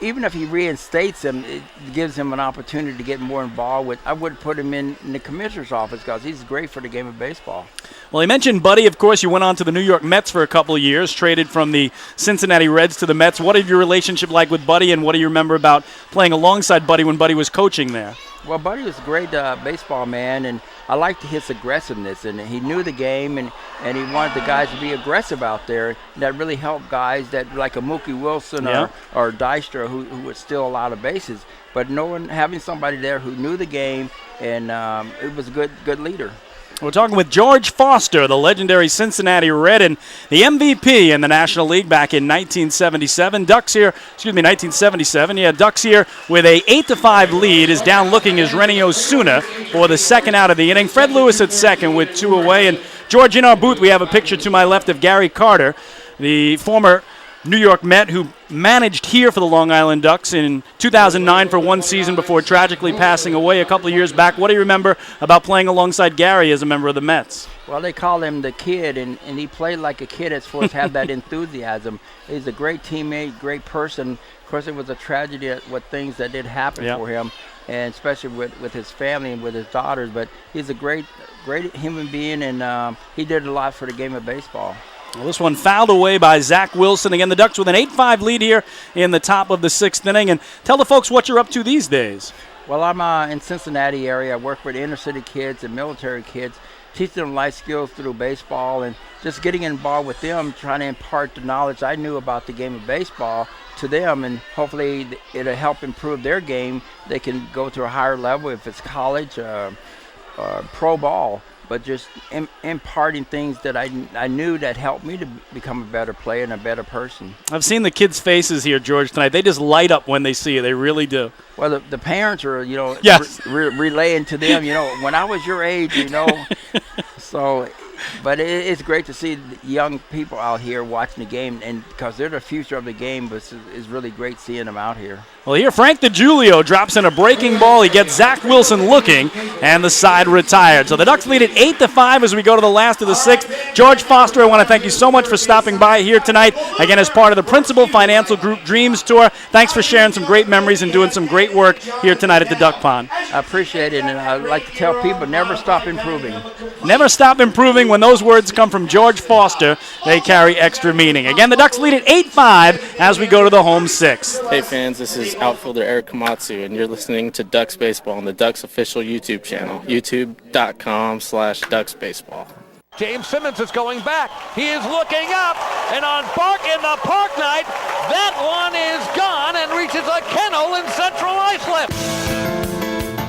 even if he reinstates him, it gives him an opportunity to get more involved with. I would put him in the commissioner's office because he's great for the game of baseball. Well, he mentioned Buddy. Of course, you went on to the New York Mets for a couple of years, traded from the Cincinnati Reds to the Mets. What is your relationship like with Buddy, and what do you remember about playing alongside Buddy when Buddy was coaching there? Well, Buddy was a great baseball man, and I liked his aggressiveness, and he knew the game, and he wanted the guys to be aggressive out there. And that really helped guys that like a Mookie Wilson or Dystra who would steal a lot of bases. But having somebody there who knew the game, and it was a good leader. We're talking with George Foster, the legendary Cincinnati Red and the MVP in the National League back in 1977. 1977. Yeah, Ducks here with a 8-5 lead is down looking as Renny Osuna for the second out of the inning. Fred Lewis at second with 2 away. And George, in our booth, we have a picture to my left of Gary Carter, the former New York Met who managed here for the Long Island Ducks in 2009 for 1 season before tragically passing away a couple of years back. What do you remember about playing alongside Gary as a member of the Mets? Well, they call him the kid, and he played like a kid as far as have that enthusiasm. He's a great teammate, great person. Of course, it was a tragedy what things that did happen for him, and especially with his family and with his daughters. But he's a great human being, and he did a lot for the game of baseball. Well, this one fouled away by Zach Wilson. Again, the Ducks with an 8-5 lead here in the top of the 6th inning. And tell the folks what you're up to these days. Well, I'm in Cincinnati area. I work with inner city kids and military kids, teaching them life skills through baseball and just getting involved with them, trying to impart the knowledge I knew about the game of baseball to them, and hopefully it'll help improve their game. They can go to a higher level if it's college or pro ball. But just imparting things that I knew that helped me to become a better player and a better person. I've seen the kids' faces here, George, tonight. They just light up when they see you. They really do. Well, the parents are, yes. Relaying to them, when I was your age, So, but it's great to see young people out here watching the game, and because they're the future of the game, but it's really great seeing them out here. Well, here Frank DiGiulio drops in a breaking ball. He gets Zach Wilson looking, and the side retired. So the Ducks lead at 8-5 as we go to the last of the 6th. George Foster, I want to thank you so much for stopping by here tonight, again as part of the Principal Financial Group Dreams Tour. Thanks for sharing some great memories and doing some great work here tonight at the Duck Pond. I appreciate it, and I'd like to tell people never stop improving. Never stop improving. When those words come from George Foster, they carry extra meaning. Again, the Ducks lead at 8-5 as we go to the home 6th. Hey fans, this is outfielder Eric Komatsu, and you're listening to Ducks Baseball on the Ducks official YouTube channel, youtube.com/Ducks Baseball. James Simmons is going back. He is looking up, and on Park in the Park Night, that one is gone and reaches a kennel in Central Islip.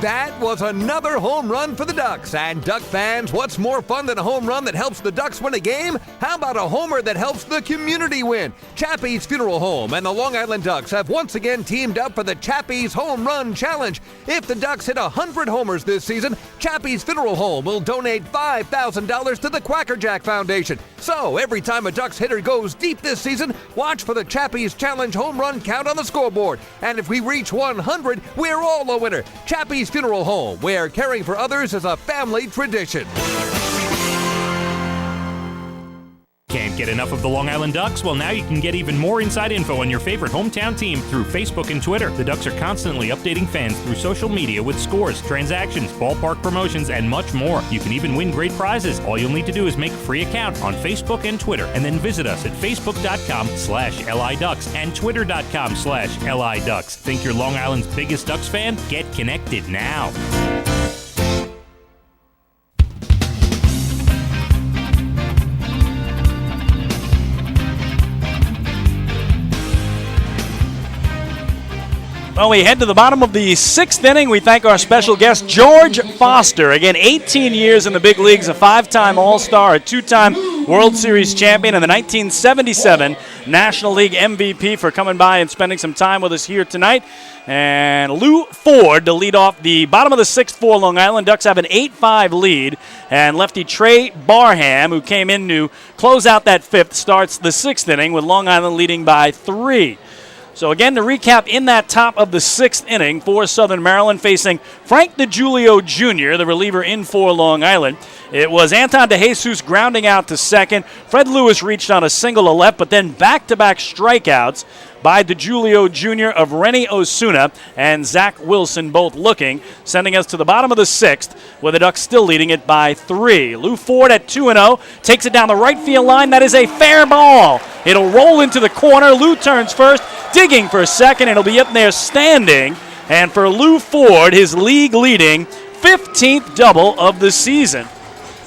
That was another home run for the Ducks. And Duck fans, what's more fun than a home run that helps the Ducks win a game? How about a homer that helps the community win? Chappie's Funeral Home and the Long Island Ducks have once again teamed up for the Chappie's Home Run Challenge. If the Ducks hit 100 homers this season, Chappie's Funeral Home will donate $5,000 to the Quackerjack Foundation. So every time a Ducks hitter goes deep this season, watch for the Chappie's Challenge home run count on the scoreboard. And if we reach 100, we're all a winner. Chappie's Funeral Home, where caring for others is a family tradition. Can't get enough of the Long Island Ducks? Well, now you can get even more inside info on your favorite hometown team through Facebook and Twitter. The Ducks are constantly updating fans through social media with scores, transactions, ballpark promotions, and much more. You can even win great prizes. All you'll need to do is make a free account on Facebook and Twitter, and then visit us at facebook.com/LIDucks and twitter.com/LIDucks. Think you're Long Island's biggest Ducks fan? Get connected now. Well, we head to the bottom of the 6th inning. We thank our special guest, George Foster. Again, 18 years in the big leagues, a 5-time All-Star, a 2-time World Series champion, and the 1977 National League MVP, for coming by and spending some time with us here tonight. And Lou Ford to lead off the bottom of the 6th for Long Island. Ducks have an 8-5 lead, and lefty Trey Barham, who came in to close out that 5th, starts the 6th inning with Long Island leading by 3. So again, to recap, in that top of the 6th inning for Southern Maryland, facing Frank DiGiulio Jr., the reliever in for Long Island, it was Anton DeJesus grounding out to second. Fred Lewis reached on a single to left, but then back-to-back strikeouts by DiGiulio Jr. of Rennie Osuna and Zach Wilson both looking, sending us to the bottom of the 6th, with the Ducks still leading it by 3. Lou Ford at 2-0 takes it down the right field line. That is a fair ball. It'll roll into the corner. Lou turns first, digging for second. It'll be up there standing. And for Lou Ford, his league-leading 15th double of the season.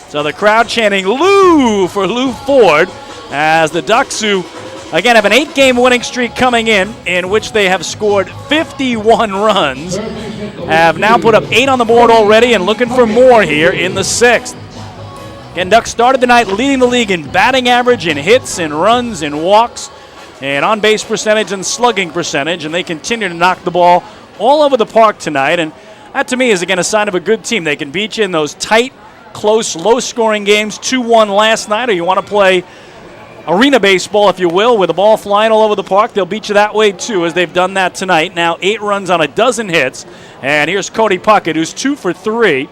So the crowd chanting Lou for Lou Ford, as the Ducks, who again have an 8-game winning streak coming in which they have scored 51 runs, have now put up 8 on the board already and looking for more here in the 6th. Again, Ducks started the night leading the league in batting average, in hits, in runs, in walks, and on-base percentage and slugging percentage, and they continue to knock the ball all over the park tonight. And that, to me, is, again, a sign of a good team. They can beat you in those tight, close, low-scoring games, 2-1 last night, or you want to play arena baseball, if you will, with the ball flying all over the park. They'll beat you that way, too, as they've done that tonight. Now 8 runs on a dozen hits. And here's Cody Puckett, who's 2 for 3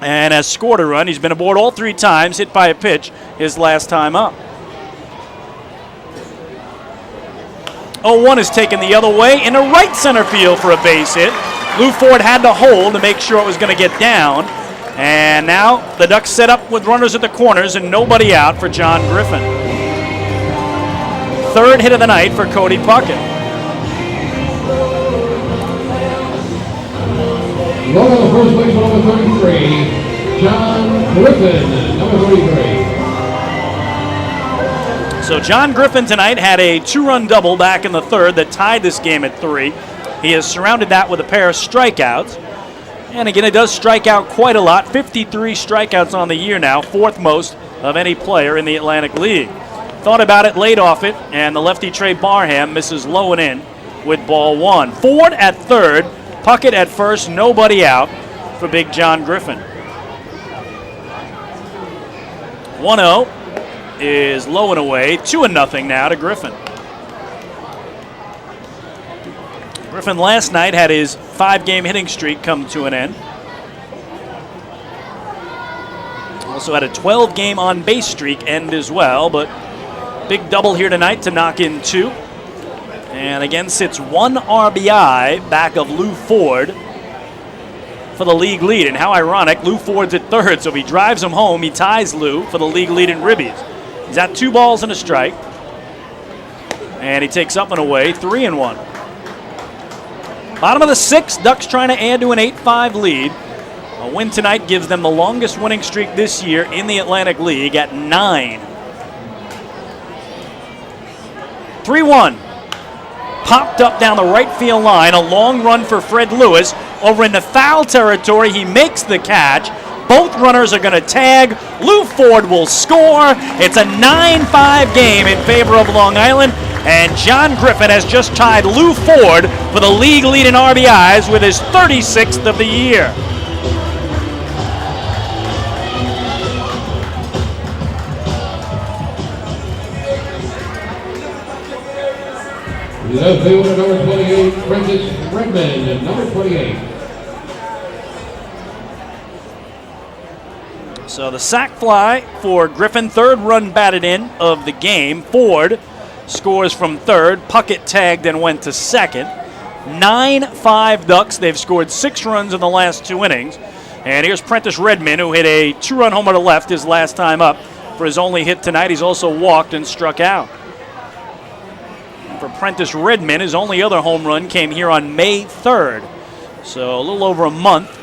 and has scored a run. He's been aboard all 3 times, hit by a pitch his last time up. 0-1 is taken the other way into right center field for a base hit. Lou Ford had to hold to make sure it was going to get down. And now the Ducks set up with runners at the corners and nobody out for John Griffin. 3rd hit of the night for Cody Puckett. Going on the first base, number 33, John Griffin, number 33. So John Griffin tonight had a 2-run double back in the 3rd that tied this game at 3. He has surrounded that with a pair of strikeouts. And again, it does strike out quite a lot. 53 strikeouts on the year now, 4th most of any player in the Atlantic League. Thought about it, laid off it, and the lefty Trey Barham misses low and in with ball 1. Ford at 3rd, Puckett at 1st, nobody out for big John Griffin. 1-0 is low and away, 2-0 now to Griffin. Griffin last night had his 5-game hitting streak come to an end. Also had a 12-game on-base streak end as well, but big double here tonight to knock in 2. And again, sits 1 RBI back of Lou Ford for the league lead. And how ironic, Lou Ford's at 3rd, so if he drives him home, he ties Lou for the league lead in ribbies. He's at 2 balls and a strike. And he takes up and away, 3-1. Bottom of the 6th, Ducks trying to add to an 8-5 lead. A win tonight gives them the longest winning streak this year in the Atlantic League at 9. 3-1. Popped up down the right field line. A long run for Fred Lewis. Over in the foul territory, he makes the catch. Both runners are going to tag. Lou Ford will score. It's a 9-5 game in favor of Long Island. And John Griffin has just tied Lou Ford for the league lead in RBIs with his 36th of the year. Left fielder number 28, Prentice Redmond, number 28. So the sac fly for Griffin, third run batted in of the game. Ford scores from third. Puckett tagged and went to second. 9-5 Ducks. They've scored 6 runs in the last 2 innings. And here's Prentice Redmond, who hit a 2-run homer to left his last time up for his only hit tonight. He's also walked and struck out. And for Prentice Redmond, his only other home run came here on May 3rd. So a little over a month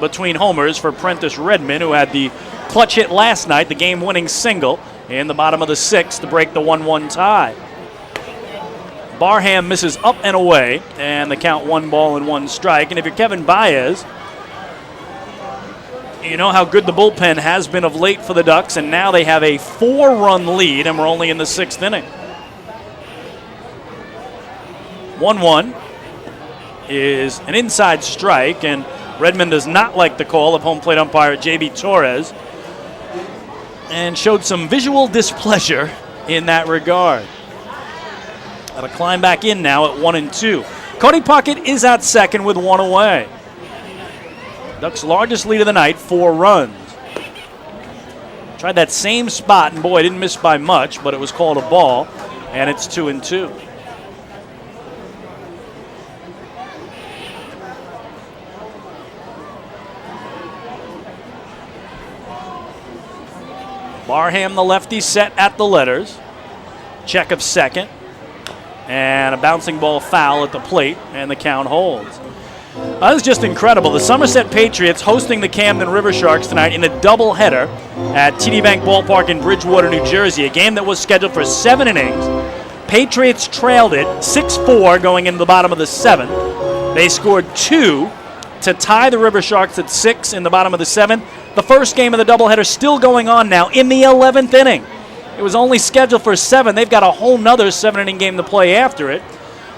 between homers for Prentice Redmond, who had the clutch hit last night, the game-winning single in the bottom of the 6th to break the 1-1 tie. Barham misses up and away, and the count 1 ball and 1 strike. And if you're Kevin Baez, you know how good the bullpen has been of late for the Ducks, and now they have a 4-run lead, and we're only in the 6th inning. 1-1 is an inside strike, and Redmond does not like the call of home plate umpire J.B. Torres and showed some visual displeasure in that regard. Got to climb back in now at 1-2. Cody Puckett is at second with 1 away. Ducks' largest lead of the night, 4 runs. Tried that same spot, and boy, didn't miss by much, but it was called a ball, and it's 2-2. Barham, the lefty, set at the letters. Check of second. And a bouncing ball foul at the plate, and the count holds. This is just incredible. The Somerset Patriots hosting the Camden River Sharks tonight in a doubleheader at TD Bank Ballpark in Bridgewater, New Jersey, a game that was scheduled for 7 innings. Patriots trailed it 6-4 going into the bottom of the 7th. They scored 2 to tie the River Sharks at 6 in the bottom of the 7th. The first game of the doubleheader still going on now in the 11th inning. It was only scheduled for 7. They've got a whole nother 7-inning game to play after it.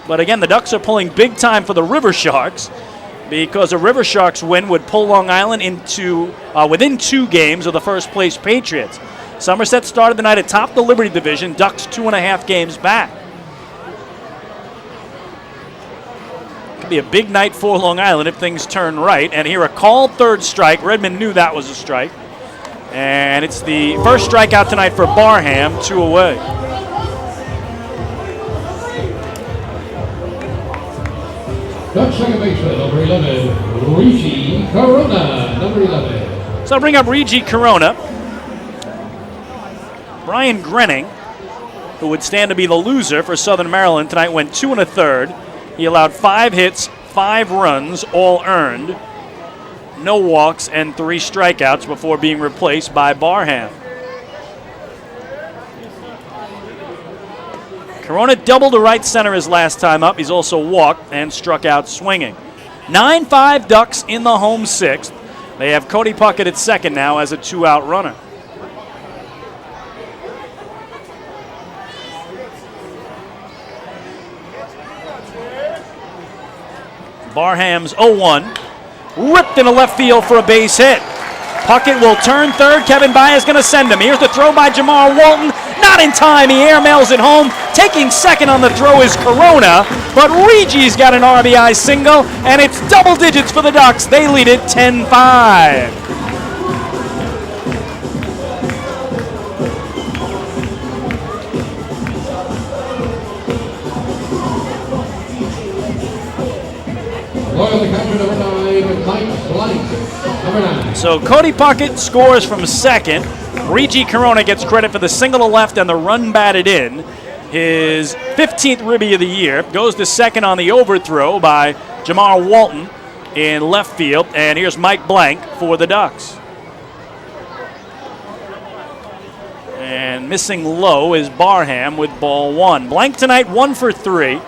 But again, the Ducks are pulling big time for the River Sharks because a River Sharks win would pull Long Island into within 2 games of the first place Patriots. Somerset started the night atop the Liberty Division. Ducks 2.5 games back. Could be a big night for Long Island if things turn right. And here a called third strike. Redmond knew that was a strike. And it's the first strikeout tonight for Barham, 2 away. Ducks second baseman, number 11, Regi Corona, number 11. So I'll bring up Regi Corona. Brian Grenning, who would stand to be the loser for Southern Maryland tonight, went 2 1/3. He allowed 5 hits, 5 runs, all earned. No walks and 3 strikeouts before being replaced by Barham. Corona doubled to right center his last time up. He's also walked and struck out swinging. 9-5 Ducks in the home 6th. They have Cody Puckett at second now as a 2-out runner. Barham's 0-1. Ripped into left field for a base hit. Puckett will turn third. Kevin Baez going to send him. Here's the throw by Jamar Walton. Not in time. He airmails it home. Taking second on the throw is Corona, but Regi's got an RBI single, and it's double digits for the Ducks. They lead it 10-5. Loyal to country, number 9, Mike Blank, number 9. So Cody Puckett scores from second. Regi Corona gets credit for the single to left and the run batted in. His 15th ribby of the year. Goes to second on the overthrow by Jamar Walton in left field. And here's Mike Blank for the Ducks. And missing low is Barham with ball 1. Blank tonight 1 for 3.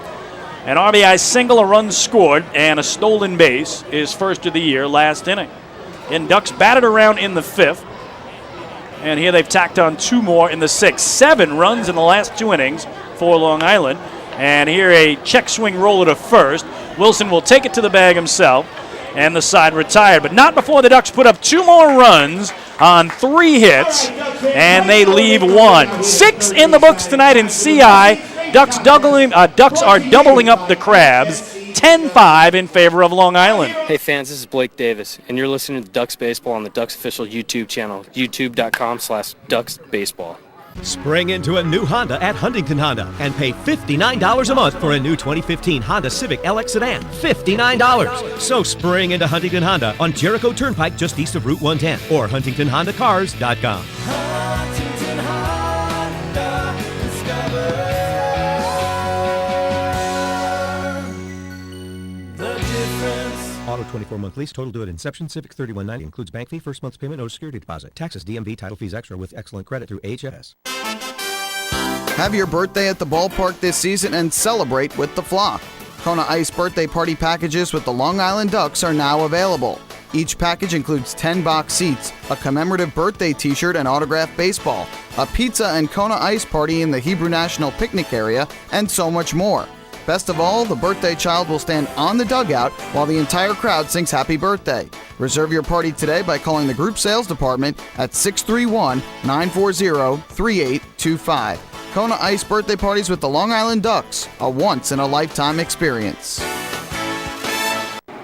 An RBI single, a run scored, and a stolen base. His first of the year last inning. And Ducks batted around in the 5th. And here they've tacked on 2 more in the 6th. 7 runs in the last 2 innings for Long Island. And here a check swing roller to first. Wilson will take it to the bag himself. And the side retired. But not before the Ducks put up 2 more runs on 3 hits. And they leave 1. 6 in the books tonight in CI. Ducks are doubling up the Crabs. 10-5 in favor of Long Island. Hey fans, this is Blake Davis, and you're listening to Ducks Baseball on the Ducks official YouTube channel, youtube.com/DucksBaseball. Spring into a new Honda at Huntington Honda and pay $59 a month for a new 2015 Honda Civic LX sedan. $59. So spring into Huntington Honda on Jericho Turnpike just east of Route 110 or HuntingtonHondaCars.com. Auto 24-month lease, total due at inception. Civic $31.90 includes bank fee, first month's payment, no security deposit. Taxes, DMV, title fees extra with excellent credit through HFS. Have your birthday at the ballpark this season and celebrate with the flock. Kona Ice birthday party packages with the Long Island Ducks are now available. Each package includes 10 box seats, a commemorative birthday t-shirt and autographed baseball, a pizza and Kona Ice party in the Hebrew National Picnic area, and so much more. Best of all, the birthday child will stand on the dugout while the entire crowd sings happy birthday. Reserve your party today by calling the group sales department at 631-940-3825. Kona Ice birthday parties with the Long Island Ducks, a once-in-a-lifetime experience.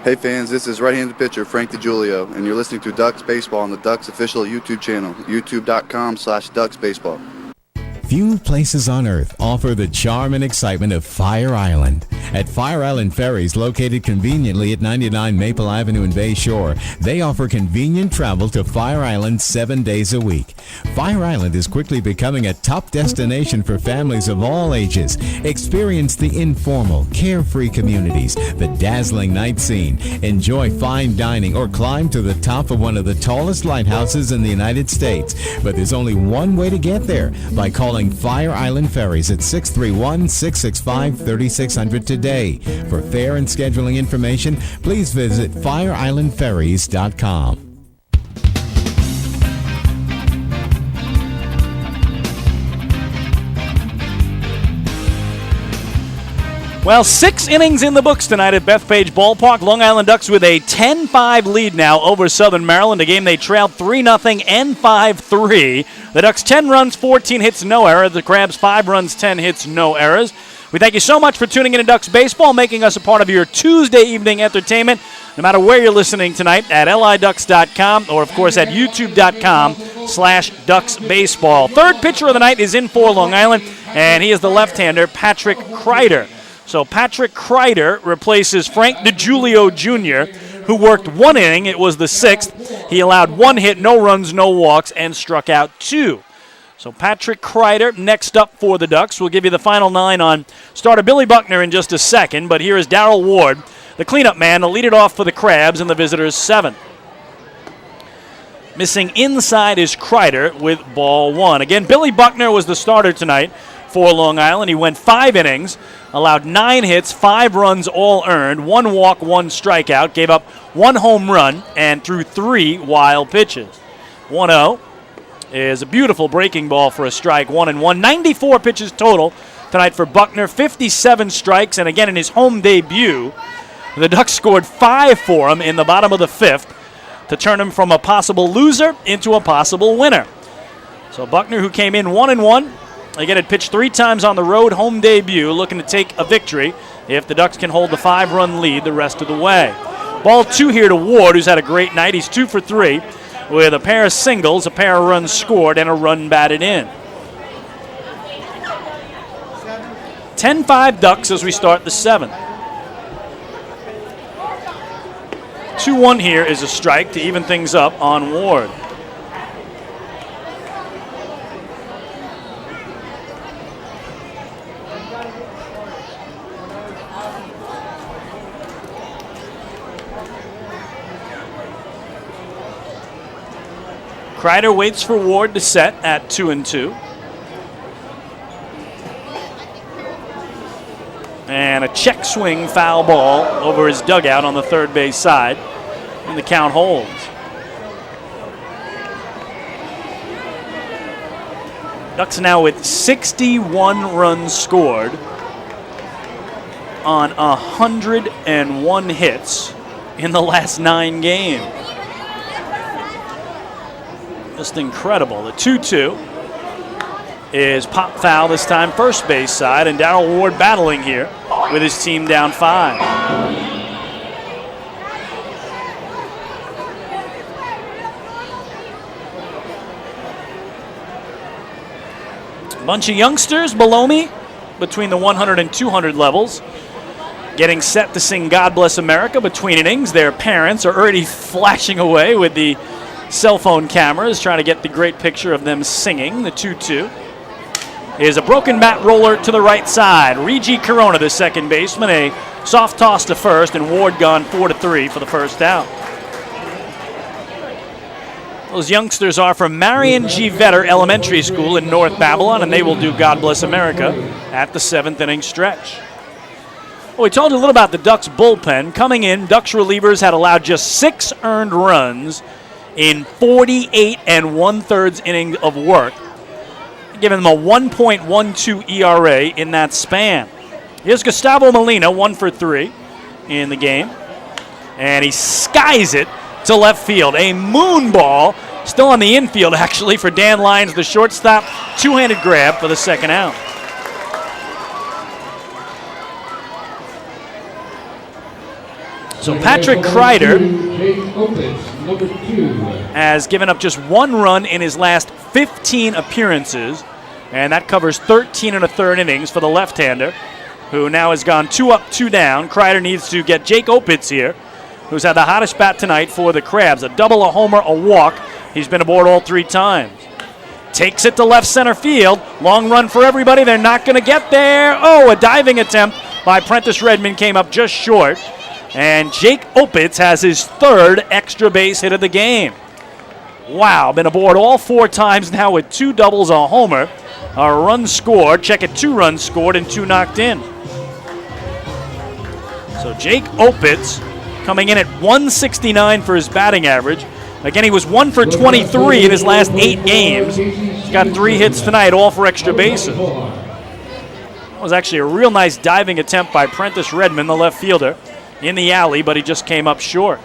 Hey fans, this is right-handed pitcher Frank DiGiulio, and you're listening to Ducks Baseball on the Ducks official YouTube channel, youtube.com/DucksBaseball. Few places on earth offer the charm and excitement of Fire Island. At Fire Island Ferries, located conveniently at 99 Maple Avenue in Bay Shore, they offer convenient travel to Fire Island 7 days a week. Fire Island is quickly becoming a top destination for families of all ages. Experience the informal, carefree communities, the dazzling night scene, enjoy fine dining, or climb to the top of one of the tallest lighthouses in the United States. But there's only one way to get there, by calling Fire Island Ferries at 631-665-3600 today. For fare and scheduling information, please visit fireislandferries.com. Well, 6 innings in the books tonight at Bethpage Ballpark. Long Island Ducks with a 10-5 lead now over Southern Maryland, a game they trailed 3-0 and 5-3. The Ducks 10 runs, 14 hits, no error. The Crabs 5 runs, 10 hits, no errors. We thank you so much for tuning in to Ducks Baseball, making us a part of your Tuesday evening entertainment, no matter where you're listening tonight, at liducks.com or, of course, at youtube.com/DucksBaseball. Third pitcher of the night is in for Long Island, and he is the left-hander, Patrick Kreider. So Patrick Kreider replaces Frank DiGiulio Jr., who worked 1 inning. It was the 6th. He allowed 1 hit, no runs, no walks, and struck out 2. So Patrick Kreider next up for the Ducks. We'll give you the final 9 on starter Billy Buckner in just a second, but here is Darrell Ward, the cleanup man, to lead it off for the Crabs in the visitors' 7th. Missing inside is Kreider with ball 1. Again, Billy Buckner was the starter tonight for Long Island. He went 5 innings, allowed 9 hits, 5 runs all earned, 1 walk, 1 strikeout, gave up 1 home run, and threw 3 wild pitches. 1-0 is a beautiful breaking ball for a strike, 1-1. 94 pitches total tonight for Buckner, 57 strikes, and again in his home debut, the Ducks scored 5 for him in the bottom of the 5th to turn him from a possible loser into a possible winner. So Buckner, who came in 1-1, again, had pitched 3 times on the road home debut, looking to take a victory if the Ducks can hold the 5-run lead the rest of the way. Ball 2 here to Ward, who's had a great night. He's 2 for 3 with a pair of singles, a pair of runs scored, and a run batted in. 10-5 Ducks as we start the 7th. 2-1 here is a strike to even things up on Ward. Kreider waits for Ward to set at 2-2. And a check swing foul ball over his dugout on the third base side. And the count holds. Ducks now with 61 runs scored on 101 hits in the last 9 games. Just incredible. The 2-2 is pop foul this time, first base side, and Darrell Ward battling here with his team down 5. Bunch of youngsters below me between the 100 and 200 levels getting set to sing God Bless America between innings. Their parents are already flashing away with the cell phone cameras trying to get the great picture of them singing the 2-2. Is a broken bat roller to the right side. Regi Corona, the second baseman, a soft toss to first, and Ward gone 4-3 for the first out. Those youngsters are from Marion G. Vetter Elementary School in North Babylon, and they will do God Bless America at the 7th inning stretch. Well, we told you a little about the Ducks bullpen. Coming in, Ducks relievers had allowed just 6 earned runs in 48 1/3 innings of work, giving them a 1.12 ERA in that span. Here's Gustavo Molina, 1 for 3 in the game, and he skies it to left field. A moon ball, still on the infield actually, for Dan Lyons, the shortstop. Two-handed grab for the second out. So Patrick Kreider has given up just 1 run in his last 15 appearances, and that covers 13 1/3 innings for the left-hander, who now has gone 2 up, 2 down. Kreider needs to get Jake Opitz here, who's had the hottest bat tonight for the Crabs. A double, a homer, a walk. He's been aboard all 3 times. Takes it to left center field. Long run for everybody. They're not going to get there. Oh, a diving attempt by Prentice Redmond came up just short. And Jake Opitz has his 3rd extra base hit of the game. Wow, been aboard all 4 times now with 2 doubles, a homer, a run scored. Check it, 2 runs scored and 2 knocked in. So Jake Opitz coming in at 169 for his batting average. Again, he was 1 for 23 in his last 8 games. He's got 3 hits tonight, all for extra bases. That was actually a real nice diving attempt by Prentice Redmond, the left fielder, in the alley, but he just came up short.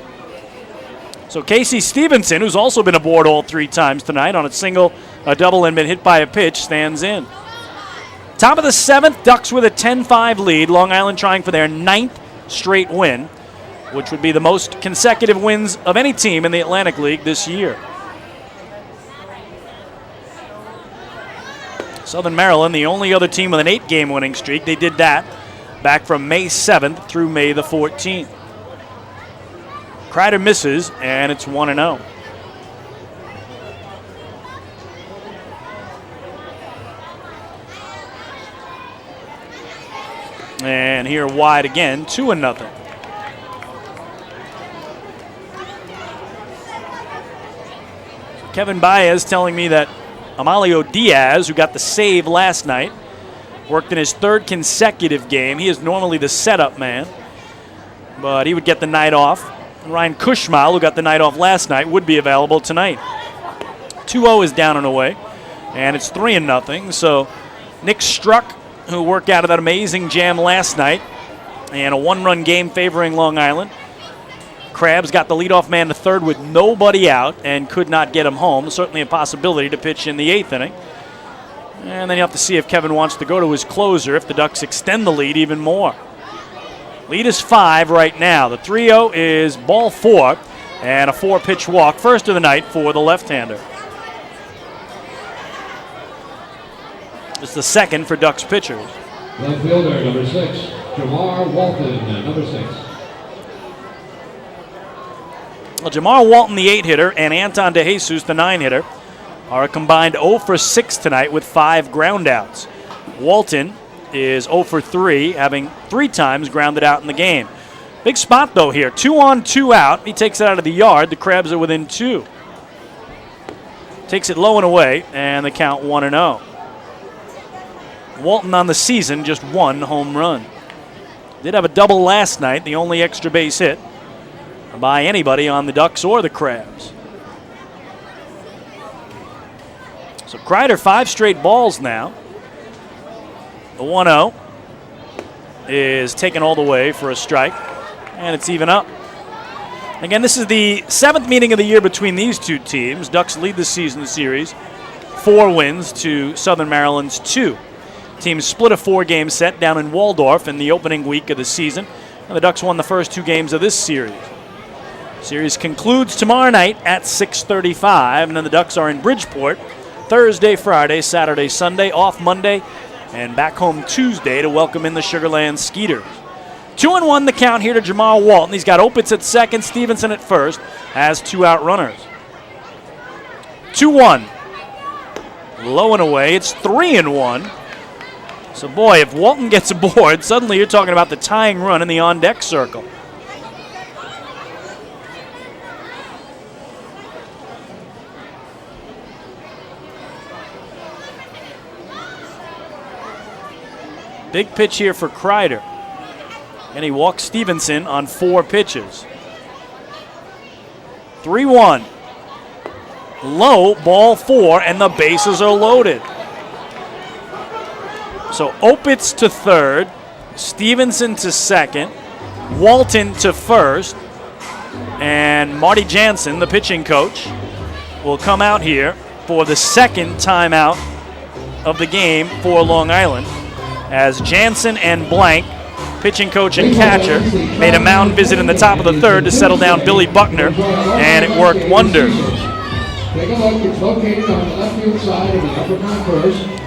So Casey Stevenson, who's also been aboard all 3 times tonight on a single, a double, and been hit by a pitch, stands in. Top of the 7th, Ducks with a 10-5 lead. Long Island trying for their 9th straight win, which would be the most consecutive wins of any team in the Atlantic League this year. Southern Maryland, the only other team with an 8-game winning streak. They did that back from May 7th through May the 14th. Kreider misses, and it's 1-0. And here wide again, 2-0. Kevin Baez telling me that Amalio Diaz, who got the save last night, worked in his 3rd consecutive game. He is normally the setup man, but he would get the night off. Ryan Kushmal, who got the night off last night, would be available tonight. 2-0 is down and away, and it's 3-0. So Nick Struck, who worked out of that amazing jam last night, and a 1-run game favoring Long Island. Krabs got the leadoff man to 3rd with nobody out and could not get him home. Certainly a possibility to pitch in the 8th inning. And then you have to see if Kevin wants to go to his closer if the Ducks extend the lead even more. Lead is 5 right now. The 3-0 is ball 4 and a 4-pitch walk. First of the night for the left-hander. It's the 2nd for Ducks pitchers. Left fielder, number 6, Jamar Walton, number 6. Well, Jamar Walton, the 8-hitter, and Anton DeJesus, the 9-hitter, are a combined 0 for 6 tonight with 5 groundouts. Walton is 0 for 3, having 3 times grounded out in the game. Big spot, though, here. 2 on, 2 out. He takes it out of the yard. The Crabs are within 2. Takes it low and away, and the count 1-0. Walton on the season, just 1 home run. Did have a double last night, the only extra base hit by anybody on the Ducks or the Crabs. So Kreider, 5 straight balls now. The 1-0 is taken all the way for a strike, and it's even up. Again, this is the 7th meeting of the year between these 2 teams. Ducks lead the season series 4 wins to Southern Maryland's 2. Teams split a 4-game set down in Waldorf in the opening week of the season. And the Ducks won the first 2 games of this series. Series concludes tomorrow night at 6:35, and then the Ducks are in Bridgeport Thursday, Friday, Saturday, Sunday, off Monday, and back home Tuesday to welcome in the Sugarland Skeeters. 2-1 the count here to Jamal Walton. He's got Opitz at second, Stevenson at first, has 2 out runners. 2-1. Low and away. It's 3-1. So, boy, if Walton gets aboard, suddenly you're talking about the tying run in the on-deck circle. Big pitch here for Kreider. And he walks Stevenson on 4 pitches. 3-1. Low, ball 4, and the bases are loaded. So Opitz to third, Stevenson to second, Walton to first, and Marty Jansen, the pitching coach, will come out here for the second timeout of the game for Long Island, as Jansen and Blank, pitching coach and catcher, made a mound visit in the top of the third to settle down Billy Buckner, and it worked wonders. Take a look, it's located on the left field side of the upper concourse.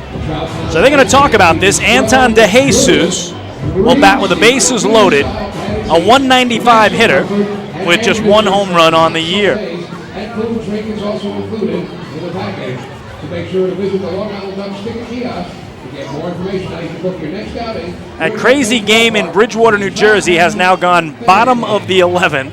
So they're going to talk about this. Anton DeJesus will bat with the bases loaded, a 195 hitter with just 1 home run on the year. And food drink is also included in the package. So make sure to visit the Long Island Ducks ticket kiosk. To get more information how you can book your next outing. That crazy game in Bridgewater, New Jersey has now gone bottom of the 11th.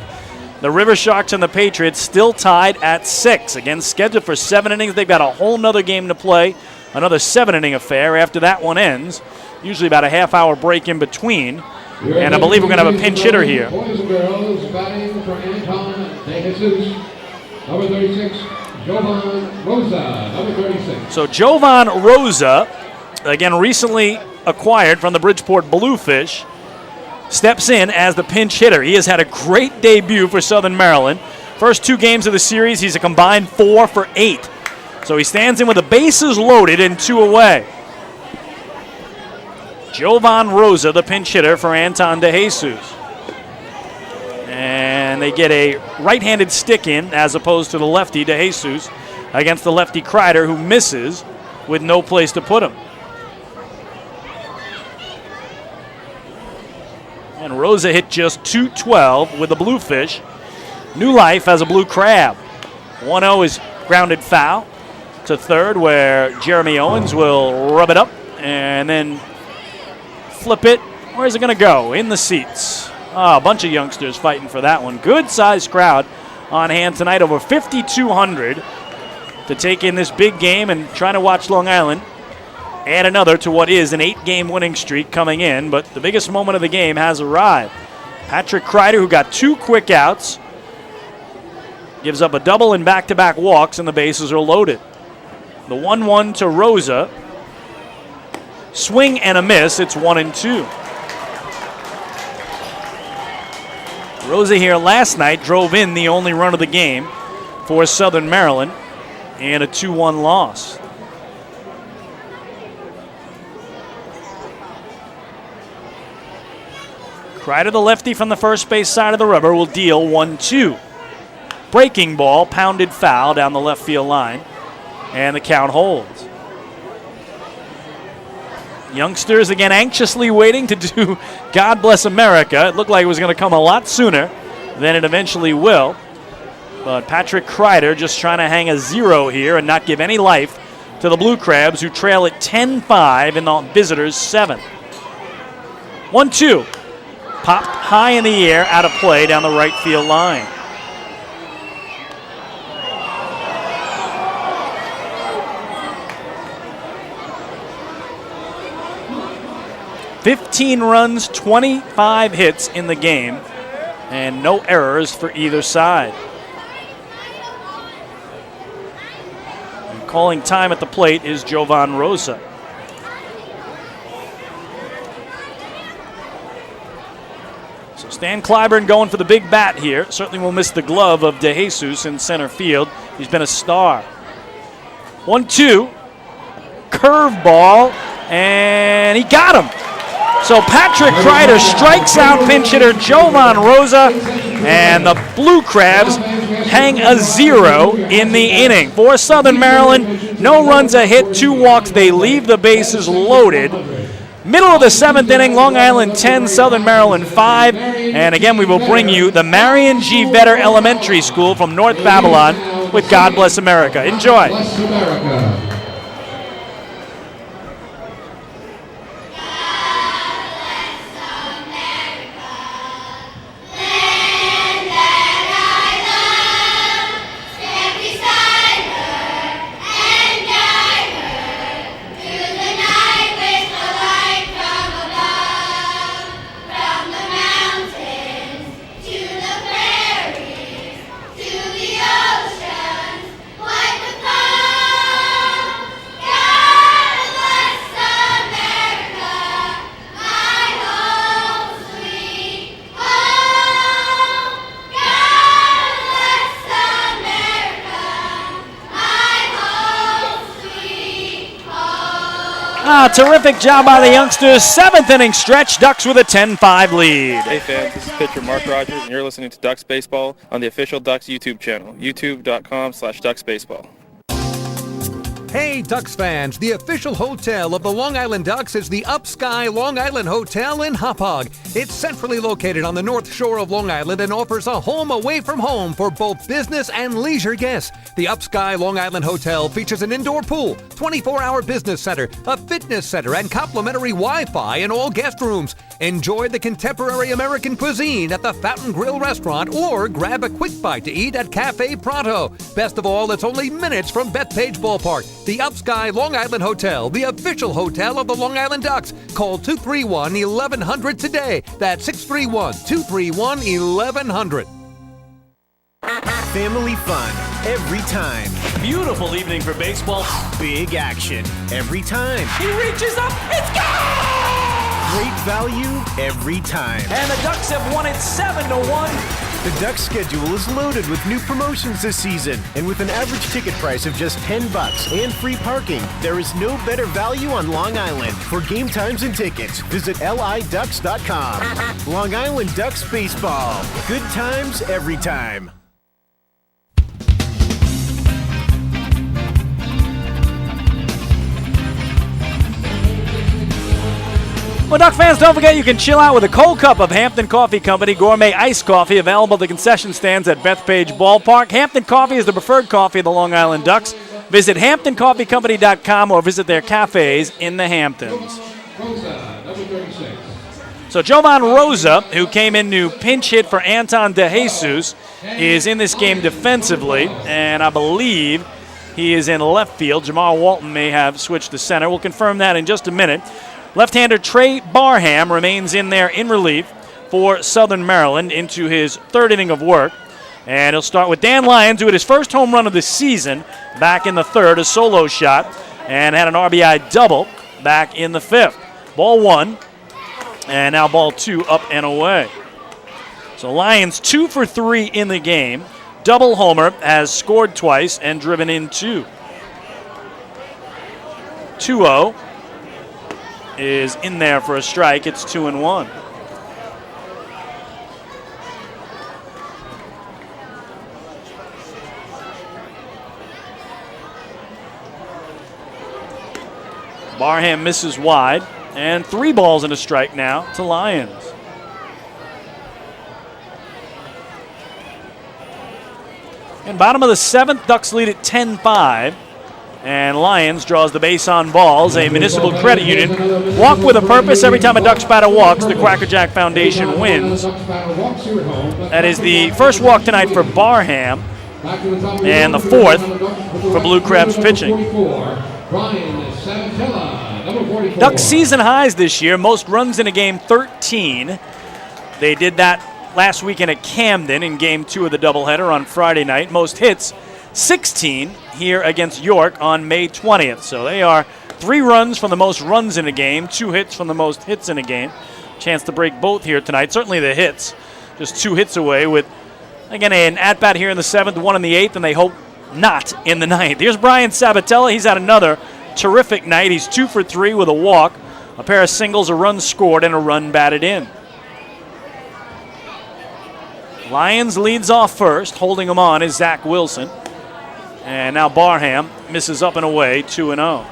The River Sharks and the Patriots still tied at 6. Again, scheduled for 7 innings. They've got a whole nother game to play, another 7-inning affair after that one ends. Usually about a half-hour break in between. And I believe we're going to have a pinch hitter here. Boys and girls batting for Anton DeJesus, number 36, Jovan Rosa, number 36. So Jovan Rosa, again recently acquired from the Bridgeport Bluefish, steps in as the pinch hitter. He has had a great debut for Southern Maryland. First 2 games of the series, he's a combined 4 for 8. So he stands in with the bases loaded and 2 away. Jovan Rosa, the pinch hitter for Anton DeJesus. And they get a right-handed stick in as opposed to the lefty DeJesus against the lefty Kreider, who misses with no place to put him. And Rosa hit just .212 with the Bluefish. New life as a Blue Crab. 1-0 is grounded foul to third, where Jeremy Owens will rub it up and then flip it. Where's it going to go? In the seats. A bunch of youngsters fighting for that one. Good-sized crowd on hand tonight, over 5,200 to take in this big game and trying to watch Long Island add another to what is an 8-game winning streak coming in. But the biggest moment of the game has arrived. Patrick Kreider, who got 2 quick outs, gives up a double and back-to-back walks, and the bases are loaded. The 1-1 to Rosa. Swing and a miss. It's 1-2. Rosa here last night drove in the only run of the game for Southern Maryland in a 2-1 loss. Kreider, the lefty from the first base side of the rubber, will deal 1-2. Breaking ball, pounded foul down the left field line, and the count holds. Youngsters again anxiously waiting to do God Bless America. It looked like it was going to come a lot sooner than it eventually will. But Patrick Kreider just trying to hang a 0 here and not give any life to the Blue Crabs, who trail at 10-5 in the visitors' 7th. 1-2. Popped high in the air, out of play down the right field line. "15 runs, 25 hits in the game, and no errors for either side." And calling time at the plate is Jovan Rosa. So Stan Clyburn going for the big bat here. Certainly will miss the glove of DeJesus in center field. He's been a star. 1-2. Curveball and he got him. So Patrick Kreider strikes out pinch hitter Jovan Rosa, and the Blue Crabs hang a 0 in the inning. For Southern Maryland, no runs, a hit, 2 walks. They leave the bases loaded. Middle of the 7th inning, Long Island 10, Southern Maryland 5. And again, we will bring you the Marion G. Vedder Elementary School from North Babylon with God Bless America. Enjoy. Bless America. Terrific job by the youngsters. 7th inning stretch. Ducks with a 10-5 lead. Hey fans, this is pitcher Mark Rogers, and you're listening to Ducks Baseball on the official Ducks YouTube channel, youtube.com/DucksBaseball. Hey, Ducks fans, the official hotel of the Long Island Ducks is the Upsky Long Island Hotel in Hauppauge. It's centrally located on the north shore of Long Island and offers a home away from home for both business and leisure guests. The Upsky Long Island Hotel features an indoor pool, 24-hour business center, a fitness center, and complimentary Wi-Fi in all guest rooms. Enjoy the contemporary American cuisine at the Fountain Grill restaurant or grab a quick bite to eat at Cafe Pronto. Best of all, it's only minutes from Bethpage Ballpark. The Upsky Long Island Hotel, the official hotel of the Long Island Ducks. Call 231-1100 today. That's 631-231-1100. Family fun every time. Beautiful evening for baseball. Big action every time. He reaches up. It's gone! Great value every time. And the Ducks have won it 7-1. The Ducks schedule is loaded with new promotions this season, and with an average ticket price of just $10 and free parking, there is no better value on Long Island. For game times and tickets, visit liducks.com. Long Island Ducks Baseball. Good times every time. Well, Duck fans, don't forget you can chill out with a cold cup of Hampton Coffee Company gourmet iced coffee available at the concession stands at Bethpage Ballpark. Hampton Coffee is the preferred coffee of the Long Island Ducks. Visit HamptonCoffeeCompany.com or visit their cafes in the Hamptons. So Jovan Rosa, who came in to pinch hit for Anton DeJesus, is in this game defensively, and I believe he is in left field. Jamar Walton may have switched to center. We'll confirm that in just a minute. Left-hander Trey Barham remains in there in relief for Southern Maryland into his 3rd inning of work. And he'll start with Dan Lyons, who had his first home run of the season back in the 3rd, a solo shot, and had an RBI double back in the 5th. Ball 1, and now ball 2 up and away. So Lyons 2 for 3 in the game. Double homer, has scored twice and driven in 2. 2-0. Is in there for a strike. It's 2-1. Barham misses wide, and 3 balls and a strike now to Lyons. And bottom of the 7th, Ducks lead at 10-5. And Lyons draws the base on balls. A municipal credit union. Walk with a purpose. Every time a Ducks batter walks, the Cracker Jack Foundation wins. That is the first walk tonight for Barham. And the 4th for Blue Crabs pitching. Ducks season highs this year. Most runs in a game, 13. They did that last weekend at Camden in Game 2 of the doubleheader on Friday night. Most hits, 16 here against York on May 20th. So they are 3 runs from the most runs in a game, 2 hits from the most hits in a game. Chance to break both here tonight. Certainly the hits, just 2 hits away with, again, an at-bat here in the 7th, 1 in the 8th, and they hope not in the 9th. Here's Brian Sabatella. He's had another terrific night. He's 2 for 3 with a walk, a pair of singles, a run scored, and a run batted in. Lions leads off first. Holding him on is Zach Wilson. And now Barham misses up and away, 2-0.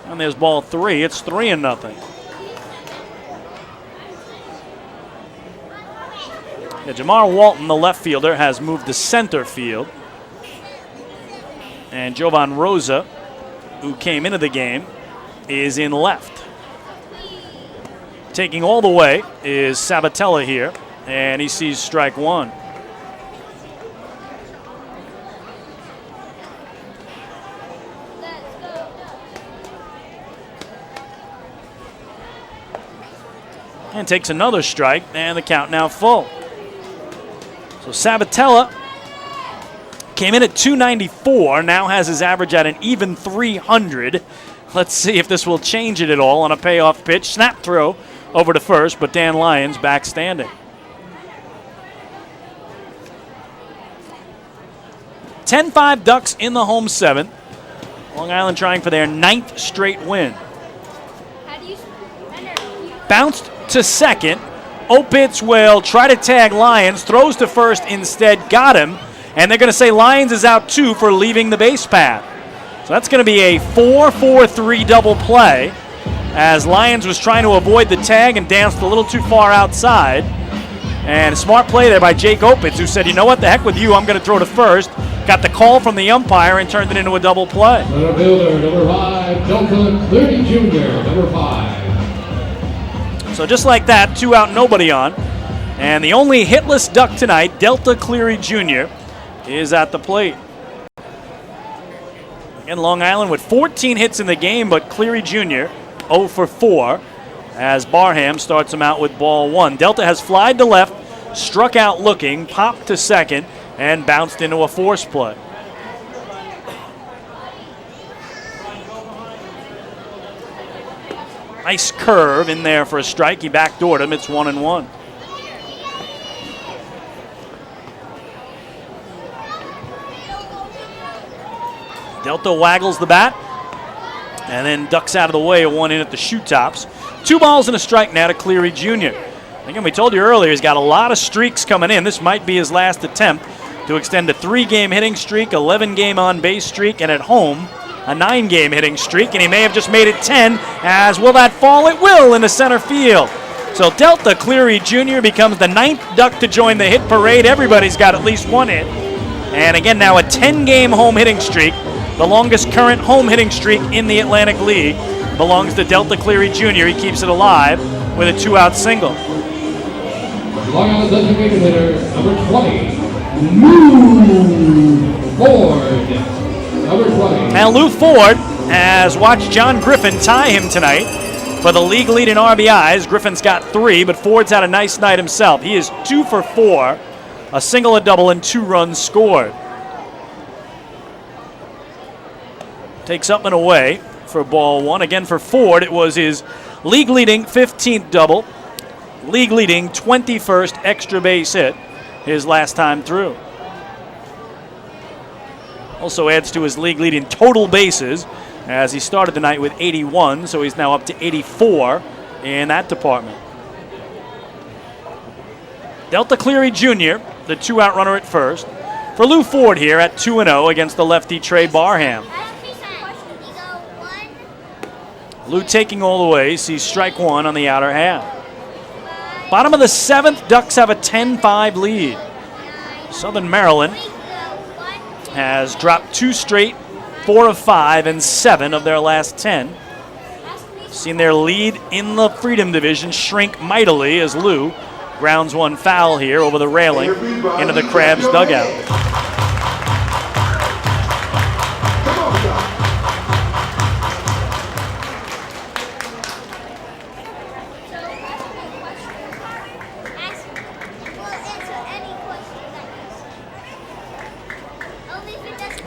And there's ball 3. It's 3-0. Yeah, Jamar Walton, the left fielder, has moved to center field. And Jovan Rosa, who came into the game, is in left. Taking all the way is Sabatella here, and he sees strike 1. And takes another strike, and the count now full. So Sabatella came in at 294, now has his average at an even 300. Let's see if this will change it at all on a payoff pitch. Snap throw over to first, but Dan Lyons back standing. 10-5 Ducks in the home 7th. Long Island trying for their 9th straight win. Bounced to second. Opitz will try to tag Lyons, throws to first instead, got him, and they're going to say Lyons is out 2 for leaving the base path. So that's going to be a 4-4-3 double play, as Lyons was trying to avoid the tag and danced a little too far outside. And a smart play there by Jake Opitz, who said, you know what, the heck with you, I'm going to throw to first. Got the call from the umpire and turned it into a double play. Center fielder, number 5, Delta Cleary Jr., number 5. So just like that, 2 out, nobody on. And the only hitless Duck tonight, Delta Cleary Jr., is at the plate. Again, Long Island with 14 hits in the game, but Cleary Jr. 0 for 4 as Barham starts him out with ball 1. Delta has flied to left, struck out looking, popped to second, and bounced into a force play. Nice curve in there for a strike. He backdoored him. It's 1-1. Delta waggles the bat and then ducks out of the way, 1 in at the shoe tops. 2 balls and a strike now to Cleary Jr. Again, we told you earlier he's got a lot of streaks coming in. This might be his last attempt to extend a 3-game hitting streak, 11-game on-base streak, and at home, a 9-game hitting streak, and he may have just made it 10, as will that fall? It will into center field. So Delta Cleary Jr. becomes the 9th Duck to join the hit parade. Everybody's got at least 1 hit. And again, now a 10-game home hitting streak. The longest current home hitting streak in the Atlantic League belongs to Delta Cleary Jr. He keeps it alive with a 2-out single. Long Island designated hitter, number 20, Lou Ford. Number 20. Now Lou Ford has watched John Griffin tie him tonight for the league lead in RBIs. Griffin's got 3, but Ford's had a nice night himself. He is 2 for 4, a single, a double, and 2 runs scored. Takes up and away for ball 1. Again for Ford, it was his league leading 15th double, league leading 21st extra base hit his last time through. Also adds to his league-leading total bases as he started the night with 81, so he's now up to 84 in that department. Delta Cleary Jr., the 2-out runner at first, for Lou Ford here at 2-0 against the lefty Trey Barham. Lou taking all the way, sees strike 1 on the outer half. Bottom of the 7th, Ducks have a 10-5 lead. Southern Maryland has dropped 2 straight, 4 of 5, and 7 of their last 10. Seen their lead in the Freedom Division shrink mightily as Lou grounds 1 foul here over the railing into the Crabs dugout.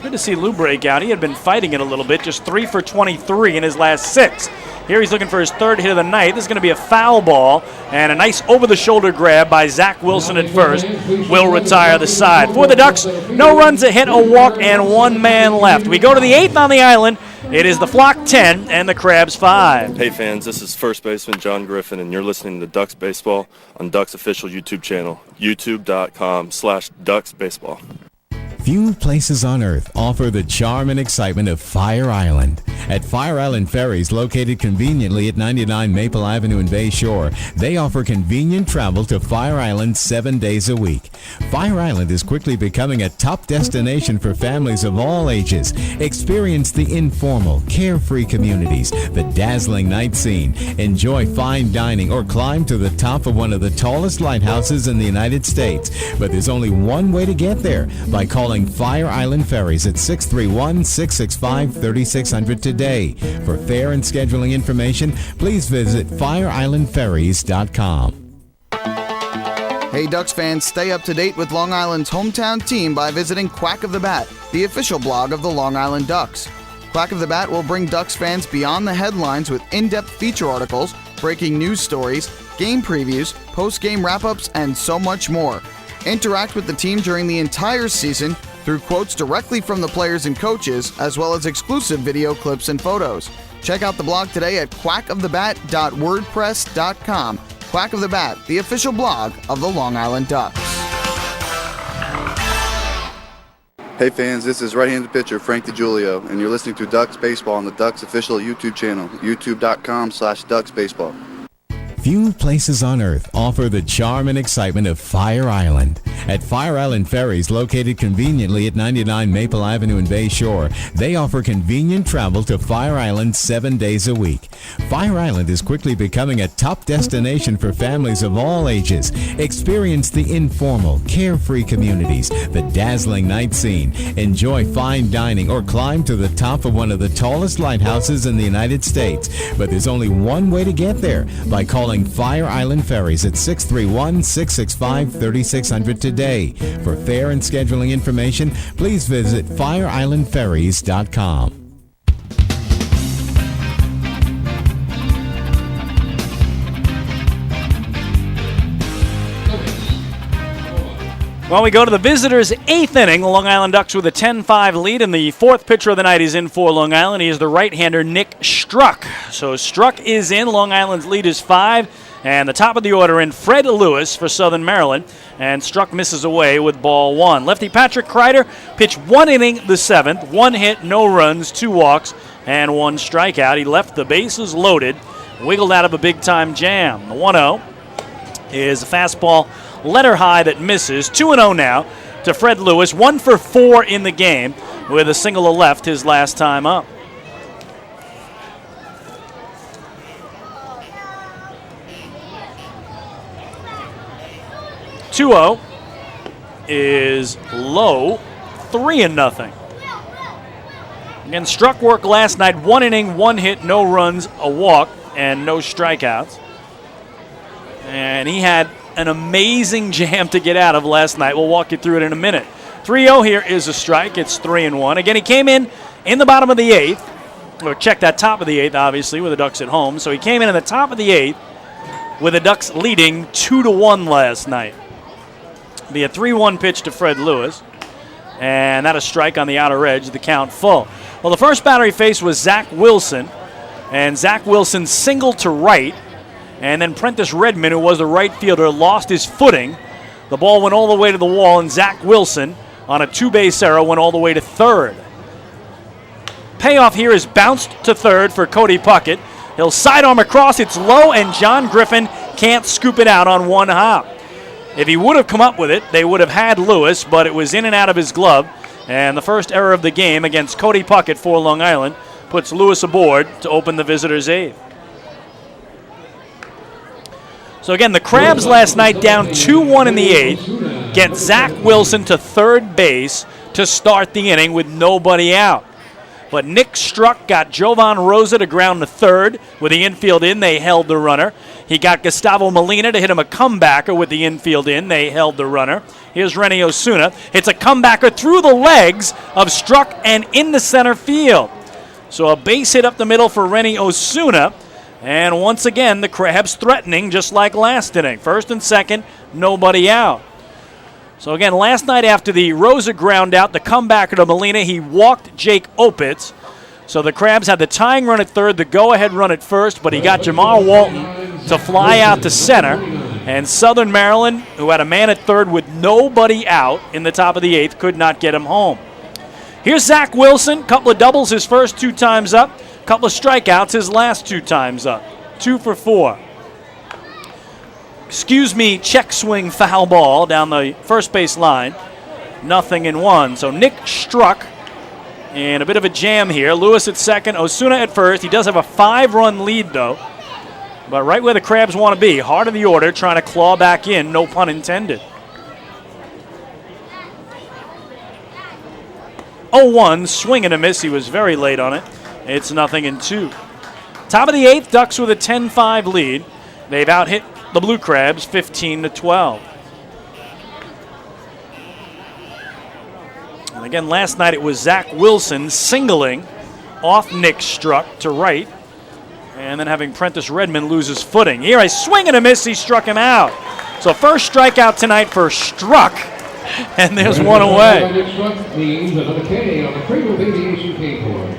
Good to see Lou break out. He had been fighting it a little bit, just 3 for 23 in his last 6. Here he's looking for his third hit of the night. This is going to be a foul ball, and a nice over-the-shoulder grab by Zach Wilson at first will retire the side. For the Ducks, no runs, a hit, a walk, and one man left. We go to the 8th on the island. It is the Flock 10 and the Crabs 5. Hey fans, this is first baseman John Griffin, and you're listening to Ducks Baseball on Ducks official YouTube channel, youtube.com/DucksBaseball. Few places on earth offer the charm and excitement of Fire Island. At Fire Island Ferries, located conveniently at 99 Maple Avenue in Bay Shore, they offer convenient travel to Fire Island 7 days a week. Fire Island is quickly becoming a top destination for families of all ages. Experience the informal, carefree communities, the dazzling night scene, enjoy fine dining, or climb to the top of one of the tallest lighthouses in the United States. But there's only one way to get there, by calling Fire Island Ferries at 631-665-3600 today. For fare and scheduling information, please visit fireislandferries.com. Hey Ducks fans, stay up to date with Long Island's hometown team by visiting Quack of the Bat, the official blog of the Long Island Ducks. Quack of the Bat will bring Ducks fans beyond the headlines with in-depth feature articles, breaking news stories, game previews, post-game wrap-ups, and so much more. Interact with the team during the entire season through quotes directly from the players and coaches, as well as exclusive video clips and photos. Check out the blog today at quackofthebat.wordpress.com. Quack of the Bat, the official blog of the Long Island Ducks. Hey fans, this is right-handed pitcher Frank DiGiulio, and you're listening to Ducks Baseball on the Ducks official YouTube channel, youtube.com/DucksBaseball. Few places on earth offer the charm and excitement of Fire Island. At Fire Island Ferries, located conveniently at 99 Maple Avenue in Bay Shore, they offer convenient travel to Fire Island 7 days a week. Fire Island is quickly becoming a top destination for families of all ages. Experience the informal, carefree communities, the dazzling night scene, enjoy fine dining, or climb to the top of one of the tallest lighthouses in the United States. But there's only one way to get there, by calling Fire Island Ferries at 631-665-3600 today. For fare and scheduling information, please visit fireislandferries.com. Well, we go to the visitors' 8th inning. The Long Island Ducks with a 10-5 lead, and the fourth pitcher of the night is in for Long Island. He is the right-hander Nick Struck. So Struck is in. Long Island's lead is 5. And the top of the order in, Fred Lewis for Southern Maryland. And Struck misses away with ball 1. Lefty Patrick Kreider pitched 1 inning the 7th. 1 hit, no runs, 2 walks, and 1 strikeout. He left the bases loaded, wiggled out of a big-time jam. The 1-0 is a fastball letter high that misses. 2-0 now to Fred Lewis. 1 for 4 in the game with a single to left his last time up. (2-0) is low. 3-0. Again, Struck work last night. 1 inning, 1 hit, no runs, a walk, and no strikeouts. And he had an amazing jam to get out of last night. We'll walk you through it in a minute. 3-0 here is a strike. It's 3-1. Again, he came in the bottom of the 8th, or check that top of the 8th, obviously, with the Ducks at home. So he came in the top of the 8th with the Ducks leading 2-1 last night. Be a 3-1 pitch to Fred Lewis, and that a strike on the outer edge, the count full. Well, the first batter he faced was Zach Wilson, and Zach Wilson singled to right. And then Prentice Redmond, who was the right fielder, lost his footing. The ball went all the way to the wall, and Zach Wilson, on a 2-base error, went all the way to third. Payoff here is bounced to third for Cody Puckett. He'll sidearm across. It's low, and John Griffin can't scoop it out on 1 hop. If he would have come up with it, they would have had Lewis, but it was in and out of his glove. And the first error of the game against Cody Puckett for Long Island puts Lewis aboard to open the visitors' 8th. So again, the Crabs last night down 2-1 in the 8th get Zach Wilson to third base to start the inning with nobody out. But Nick Struck got Jovan Rosa to ground to third. With the infield in, they held the runner. He got Gustavo Molina to hit him a comebacker with the infield in. They held the runner. Here's Renny Osuna. It's a comebacker through the legs of Struck and into center field. So a base hit up the middle for Renny Osuna. And once again, the Crabs threatening just like last inning. First and second, nobody out. So again, last night after the Rosa ground out, the comebacker to Molina, he walked Jake Opitz. So the Crabs had the tying run at third, the go-ahead run at first, but he got Jamar Walton to fly out to center. And Southern Maryland, who had a man at third with nobody out in the top of the eighth, could not get him home. Here's Zach Wilson, couple of doubles his first 2 times up, couple of strikeouts his last 2 times up. 2 for 4. Check swing foul ball down the first base line. 0-1. So Nick Struck in a bit of a jam here. Lewis at second, Osuna at first. He does have a 5-run lead, though. But right where the Crabs want to be, heart of the order, trying to claw back in, no pun intended. 0-1, swing and a miss. He was very late on it. It's 0-2. Top of the eighth, Ducks with a 10-5 lead. They've out-hit the Blue Crabs 15-12. And again, last night it was Zach Wilson singling off Nick Struck to right, and then having Prentice Redmond lose his footing. Here, a swing and a miss, he struck him out. So first strikeout tonight for Struck, and there's one away. Nick Struck means another K on the Pregame Aviation K board.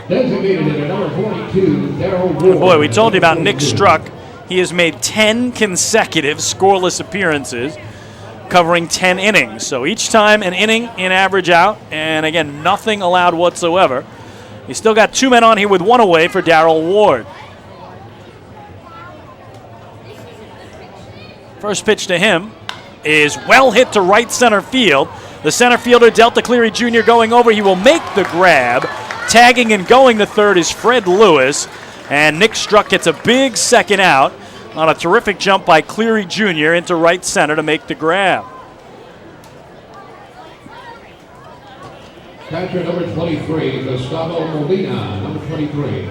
Designated at number 42, Darryl Ward. Boy, we told you about Nick Struck. He has made 10 consecutive scoreless appearances, covering 10 innings. So each time an inning in average out, and again, nothing allowed whatsoever. He's still got 2 men on here with 1 away for Darryl Ward. First pitch to him is well hit to right center field. The center fielder, Delta Cleary Jr., going over. He will make the grab. Tagging and going to third is Fred Lewis. And Nick Struck gets a big second out on a terrific jump by Cleary Jr. into right center to make the grab. Catcher number 23, Gustavo Molina, number 23.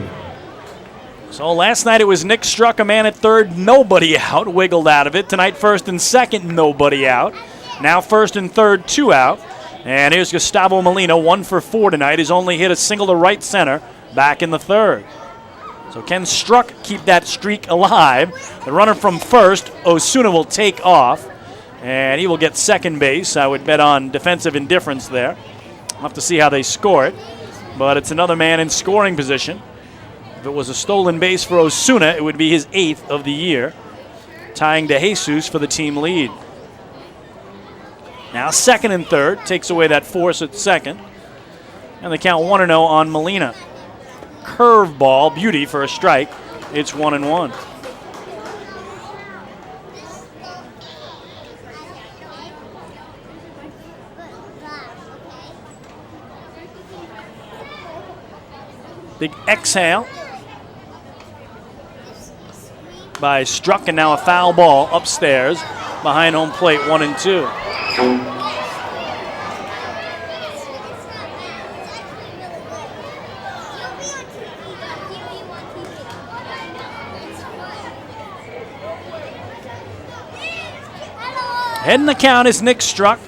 So last night it was Nick Struck, a man at third, nobody out, wiggled out of it. Tonight first and second, nobody out. Now first and third, 2 out. And here's Gustavo Molina, 1 for 4 tonight. He's only hit a single to right center back in the third. So can Struck keep that streak alive? The runner from first, Osuna, will take off, and he will get second base. I would bet on defensive indifference there. We'll have to see how they score it, but it's another man in scoring position. If it was a stolen base for Osuna, it would be his 8th of the year, tying De Jesus for the team lead. Now second and third, takes away that force at second, and the count 1-0 on Molina. Curveball, beauty for a strike. It's 1-1. Big exhale by Struck, and now a foul ball upstairs behind home plate, 1-2. Heading the count is Nick Struck.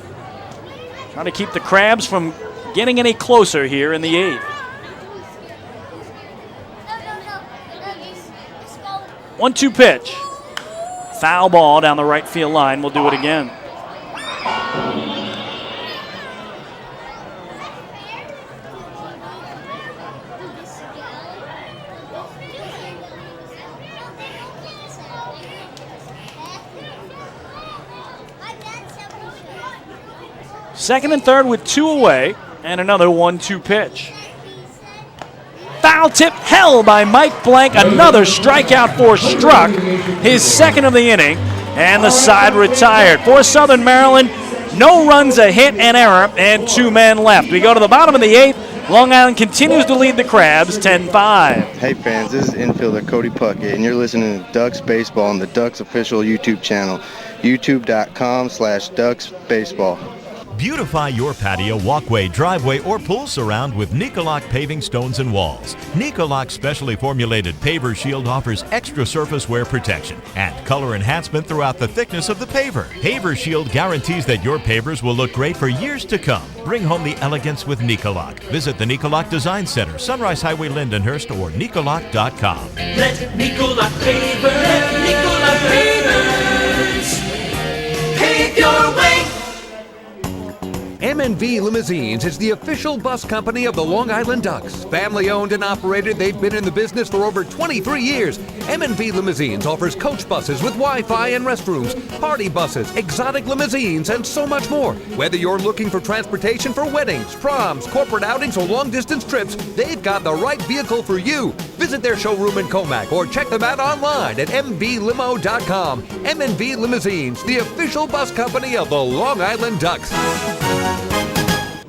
Trying to keep the Crabs from getting any closer here in the 8th. 1-2 pitch. Foul ball down the right field line. We'll do it again. Second and third with 2 away, and another 1-2 pitch. Foul tip held by Mike Blank. Another strikeout for Struck, his second of the inning, and the side retired. For Southern Maryland, no runs, a hit, and error, and 2 men left. We go to the bottom of the 8th. Long Island continues to lead the Crabs 10-5. Hey fans, this is infielder Cody Puckett, and you're listening to Ducks Baseball on the Ducks official YouTube channel, youtube.com/DucksBaseball. Beautify your patio, walkway, driveway, or pool surround with Nicoloc paving stones and walls. Nicoloc's specially formulated paver shield offers extra surface wear protection and color enhancement throughout the thickness of the paver. Paver shield guarantees that your pavers will look great for years to come. Bring home the elegance with Nicoloc. Visit the Nicoloc Design Center, Sunrise Highway, Lindenhurst, or Nicoloc.com. Let Nicoloc pavers pave your way. M&V Limousines is the official bus company of the Long Island Ducks. Family owned and operated, they've been in the business for over 23 years. M&V Limousines offers coach buses with Wi-Fi and restrooms, party buses, exotic limousines, and so much more. Whether you're looking for transportation for weddings, proms, corporate outings, or long-distance trips, they've got the right vehicle for you. Visit their showroom in Comac or check them out online at mvlimo.com. M&V Limousines, the official bus company of the Long Island Ducks.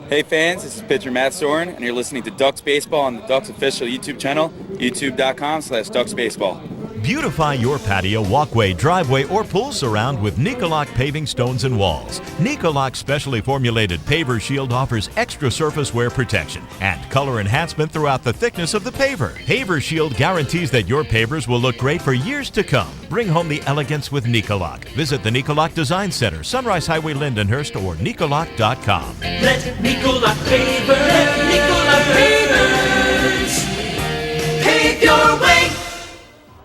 Hey fans, this is pitcher Matt Soren, and you're listening to Ducks Baseball on the Ducks official YouTube channel, youtube.com/DucksBaseball. Beautify your patio, walkway, driveway, or pool surround with Nicoloc paving stones and walls. Nicoloc's specially formulated paver shield offers extra surface wear protection and color enhancement throughout the thickness of the paver. Paver shield guarantees that your pavers will look great for years to come. Bring home the elegance with Nicoloc. Visit the Nicoloc Design Center, Sunrise Highway, Lindenhurst, or Nicoloc.com. Let Nicoloc pavers pave your way.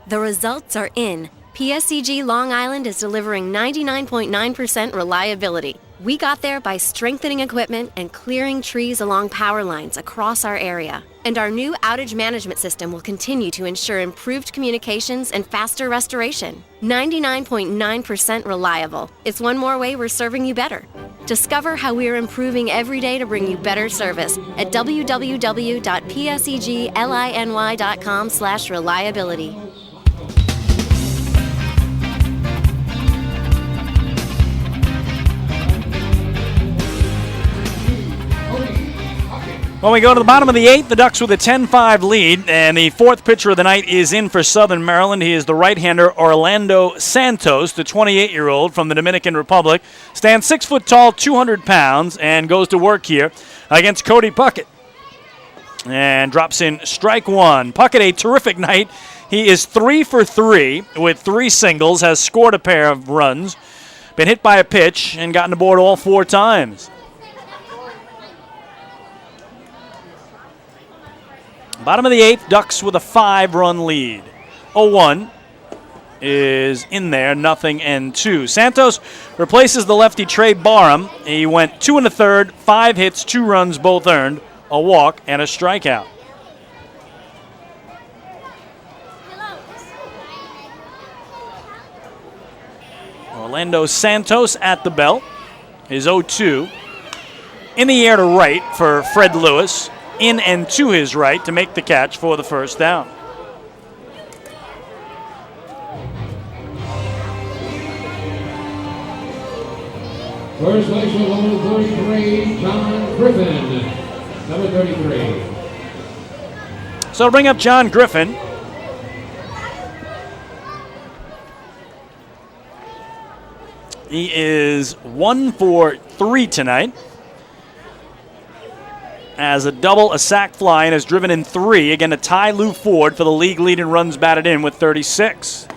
The results are in. PSEG Long Island is delivering 99.9% reliability. We got there by strengthening equipment and clearing trees along power lines across our area. And our new outage management system will continue to ensure improved communications and faster restoration. 99.9% reliable. It's one more way we're serving you better. Discover how we're improving every day to bring you better service at www.psegliny.com/reliability. When we go to the bottom of the 8th, the Ducks with a 10-5 lead, and the fourth pitcher of the night is in for Southern Maryland. He is the right-hander Orlando Santos, the 28-year-old from the Dominican Republic. Stands 6 foot tall, 200 pounds, and goes to work here against Cody Puckett. And drops in strike one. Puckett, a terrific night. He is 3 for 3 with 3 singles, has scored a pair of runs, been hit by a pitch, and gotten aboard all 4 times. Bottom of the 8th, Ducks with a 5-run lead. 0-1 is in there, 0-2. Santos replaces the lefty Trey Barham. He went 2 1/3, 5 hits, 2 runs, both earned, a walk, and a strikeout. Orlando Santos at the belt is 0-2. In the air to right for Fred Lewis. In and to his right to make the catch for the first down. First baseman, number 33, John Griffin. Number 33. So to bring up John Griffin. He is 1 for 3 tonight. As a double, a sac fly, and has driven in 3. Again, to tie Lou Ford for the league lead in runs batted in with 36.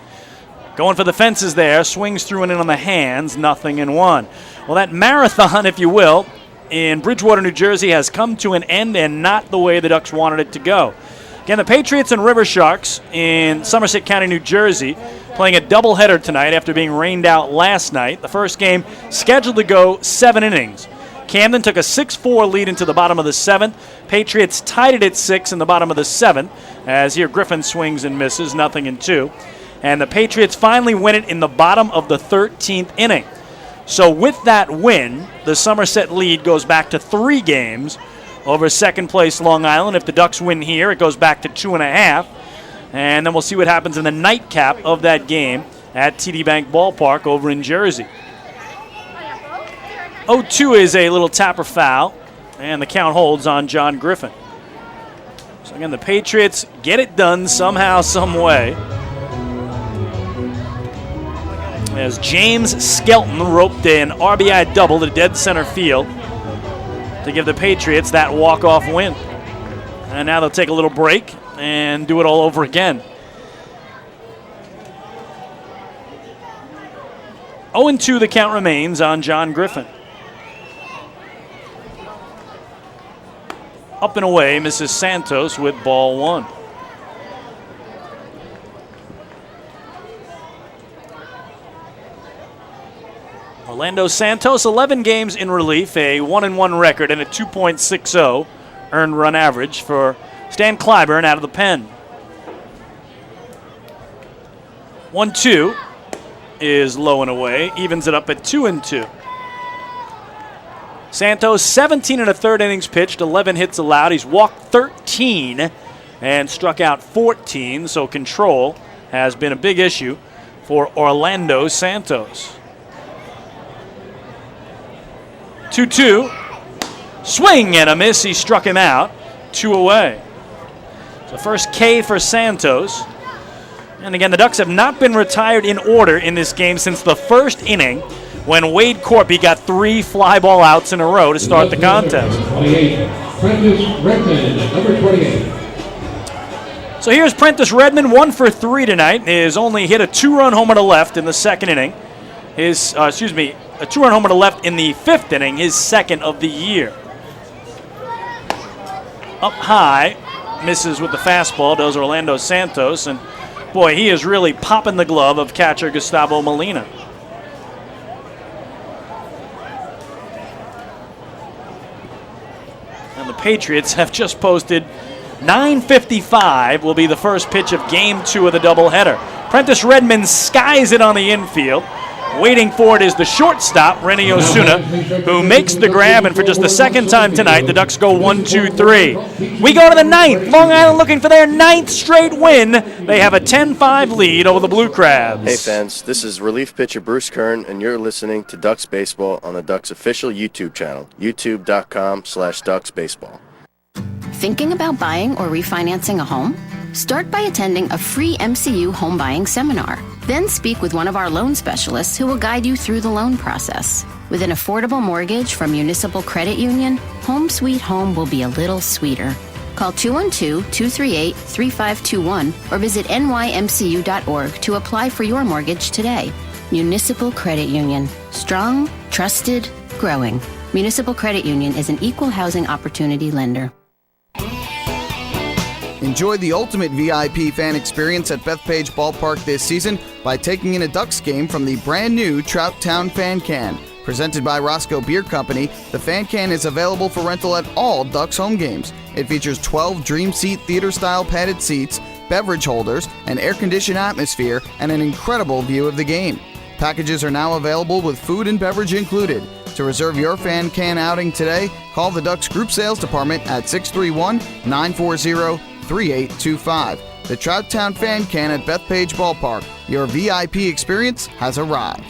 Going for the fences there, swings through and in on the hands, 0-1. Well, that marathon, if you will, in Bridgewater, New Jersey has come to an end and not the way the Ducks wanted it to go. Again, the Patriots and River Sharks in Somerset County, New Jersey, playing a doubleheader tonight after being rained out last night. The first game scheduled to go 7 innings. Camden took a 6-4 lead into the bottom of the 7th. Patriots tied it at 6 in the bottom of the 7th. As here Griffin swings and misses, 0-2. And the Patriots finally win it in the bottom of the 13th inning. So with that win, the Somerset lead goes back to 3 games over second place Long Island. If the Ducks win here, it goes back to 2.5. And then we'll see what happens in the nightcap of that game at TD Bank Ballpark over in Jersey. 0-2 is a little tapper foul, and the count holds on John Griffin. So again, the Patriots get it done somehow, some way. As James Skelton roped an RBI double to dead center field to give the Patriots that walk-off win. And now they'll take a little break and do it all over again. 0-2 the count remains on John Griffin. Up and away, Mrs. Santos with ball one. Orlando Santos, 11 games in relief, a 1-1 record, and a 2.60 earned run average for Stan Clyburn out of the pen. 1-2 is low and away, evens it up at 2-2. Santos, 17 1/3 innings pitched, 11 hits allowed. He's walked 13 and struck out 14, so control has been a big issue for Orlando Santos. 2-2. Swing and a miss. He struck him out. 2 away. So first K for Santos. And again, the Ducks have not been retired in order in this game since the first inning when Wade Corpy got 3 fly ball outs in a row to start the contest. 28. Prentice Redmond, number 28. So here's Prentice Redmond, 1 for 3 tonight. Is only hit a 2-run homer to left in the second inning. A 2-run homer to left in the 5th inning, his second of the year. Up high, misses with the fastball, does Orlando Santos, and boy, he is really popping the glove of catcher Gustavo Molina. And the Patriots have just posted 9:55 will be the first pitch of Game 2 of the doubleheader. Prentice Redmond skies it on the infield. Waiting for it is the shortstop, Renny Osuna, who makes the grab, and for just the second time tonight, the Ducks go 1-2-3. We go to the 9th. Long Island looking for their 9th straight win. They have a 10-5 lead over the Blue Crabs. Hey fans, this is relief pitcher Bruce Kern, and you're listening to Ducks Baseball on the Ducks official YouTube channel, youtube.com/DucksBaseball. Thinking about buying or refinancing a home? Start by attending a free MCU home buying seminar. Then speak with one of our loan specialists who will guide you through the loan process. With an affordable mortgage from Municipal Credit Union, Home Sweet Home will be a little sweeter. Call 212-238-3521 or visit nymcu.org to apply for your mortgage today. Municipal Credit Union. Strong, trusted, growing. Municipal Credit Union is an equal housing opportunity lender. Enjoy the ultimate VIP fan experience at Bethpage Ballpark this season by taking in a Ducks game from the brand new Trout Town Fan Can. Presented by Roscoe Beer Company, the Fan Can is available for rental at all Ducks home games. It features 12 Dream Seat theater-style padded seats, beverage holders, an air-conditioned atmosphere, and an incredible view of the game. Packages are now available with food and beverage included. To reserve your Fan Can outing today, call the Ducks Group Sales Department at 631-940-3825. The Trout Town Fan Can at Bethpage Ballpark. Your VIP experience has arrived.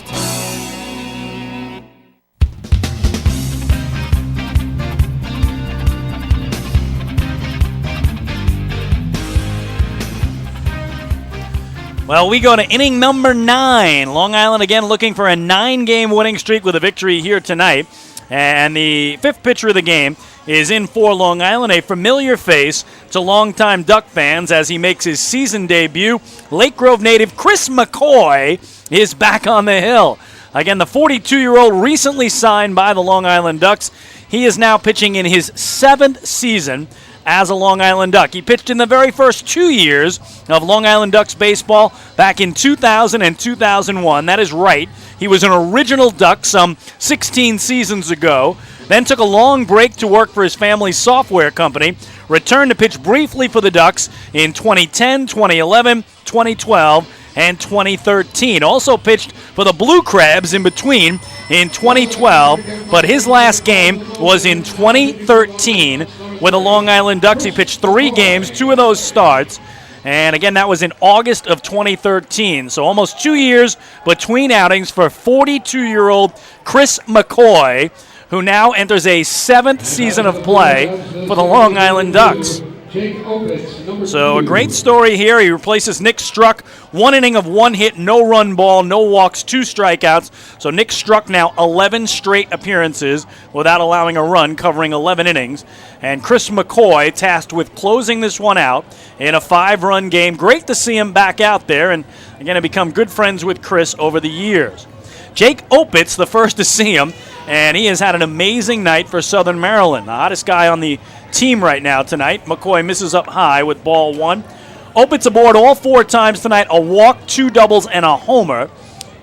Well, we go to inning number 9. Long Island again looking for a 9-game winning streak with a victory here tonight. And the 5th pitcher of the game is in for Long Island, a familiar face to longtime Duck fans as he makes his season debut. Lake Grove native Chris McCoy is back on the hill. Again, the 42-year-old recently signed by the Long Island Ducks. He is now pitching in his 7th season as a Long Island Duck. He pitched in the very first 2 years of Long Island Ducks baseball back in 2000 and 2001. That is right. He was an original Duck some 16 seasons ago, then took a long break to work for his family's software company, returned to pitch briefly for the Ducks in 2010, 2011, 2012, and 2013. Also pitched for the Blue Crabs in between in 2012, but his last game was in 2013 with the Long Island Ducks. He pitched 3 games, 2 of those starts, and again, that was in August of 2013. So almost 2 years between outings for 42-year-old Chris McCoy, who now enters a 7th season of play for the Long Island Ducks. Jake Opitz, number So a 2. great story here. He replaces Nick Struck. 1 inning of 1 hit, no run ball, no walks, 2 strikeouts. So Nick Struck now 11 straight appearances without allowing a run, covering 11 innings. And Chris McCoy tasked with closing this one out in a 5-run game. Great to see him back out there, and again, have become good friends with Chris over the years. Jake Opitz, the first to see him, and he has had an amazing night for Southern Maryland. The hottest guy on the team right now tonight. McCoy misses up high with ball 1. Opitz aboard all 4 times tonight, a walk, 2 doubles, and a homer.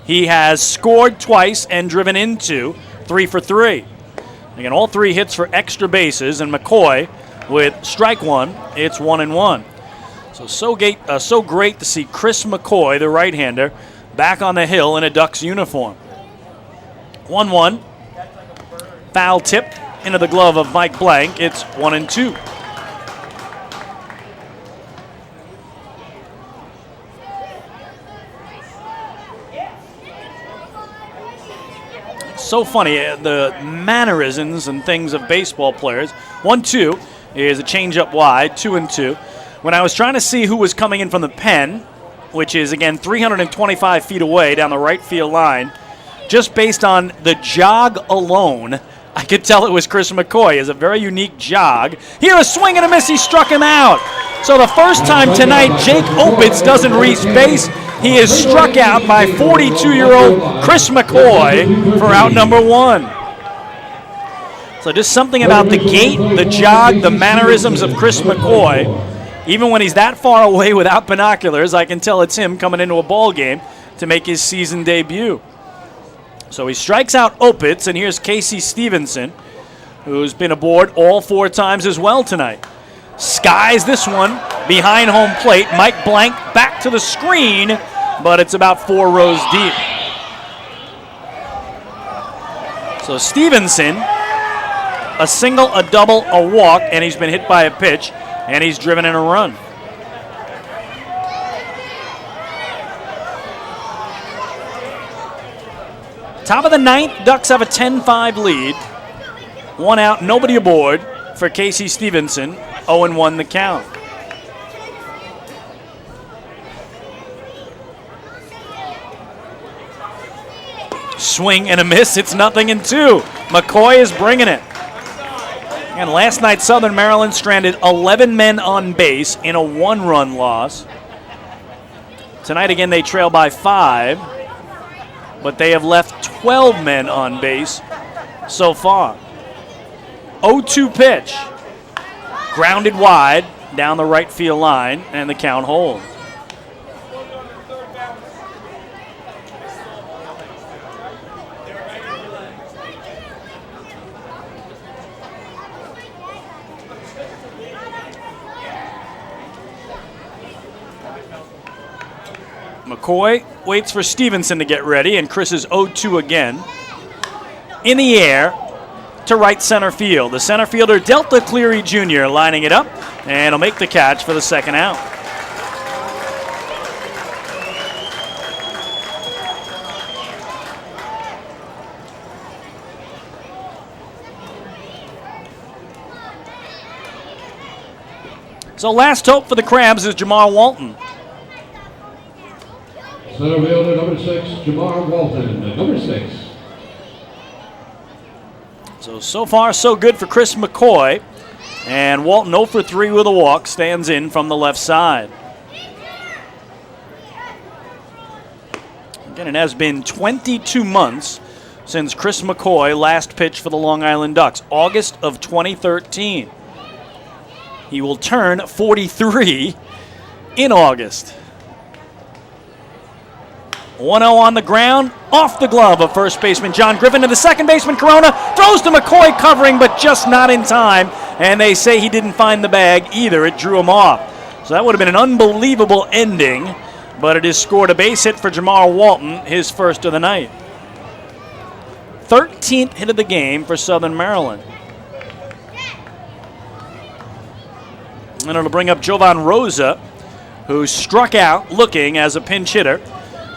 He has scored twice and driven in 2, 3 for 3. Again, all 3 hits for extra bases, and McCoy with strike 1, it's 1-1. So great to see Chris McCoy, the right-hander, back on the hill in a Ducks uniform. 1-1. Foul tip into the glove of Mike Blank. It's 1-2. So funny, the mannerisms and things of baseball players. 1-2 is a changeup wide, 2-2. When I was trying to see who was coming in from the pen, which is, again, 325 feet away down the right field line, just based on the jog alone, I could tell it was Chris McCoy. He has a very unique jog. Here, a swing and a miss. He struck him out. So the first time tonight, Jake Opitz doesn't reach base. He is struck out by 42-year-old Chris McCoy for out number 1. So just something about the gait, the jog, the mannerisms of Chris McCoy. Even when he's that far away without binoculars, I can tell it's him coming into a ball game to make his season debut. So he strikes out Opitz, and here's Casey Stevenson, who's been aboard all 4 times as well tonight. Skies this one behind home plate. Mike Blank back to the screen, but it's about 4 rows deep. So Stevenson, a single, a double, a walk, and he's been hit by a pitch. And he's driven in a run. Top of the 9th, Ducks have a 10-5 lead. 1 out, nobody aboard for Casey Stevenson. 0-1 the count. Swing and a miss. It's 0-2. McCoy is bringing it. And last night, Southern Maryland stranded 11 men on base in a 1-run loss. Tonight, again, they trail by 5, but they have left 12 men on base so far. 0-2 pitch. Grounded wide down the right field line, and the count holds. McCoy waits for Stevenson to get ready, and Chris is 0-2 again. In the air to right center field. The center fielder, Delta Cleary Jr., lining it up, and he'll make the catch for the second out. So last hope for the Crabs is Jamar Walton. Center fielder, number 6, Jamar Walton, number 6. So far, so good for Chris McCoy. And Walton 0 for 3 with a walk, stands in from the left side. Again, it has been 22 months since Chris McCoy last pitched for the Long Island Ducks, August of 2013. He will turn 43 in August. 1-0 on the ground, off the glove of first baseman John Griffin to the second baseman Corona, throws to McCoy covering, but just not in time, and they say he didn't find the bag either. It drew him off. So that would have been an unbelievable ending, but it has scored a base hit for Jamar Walton, his first of the night. 13th hit of the game for Southern Maryland. And it'll bring up Jovan Rosa, who struck out looking as a pinch hitter,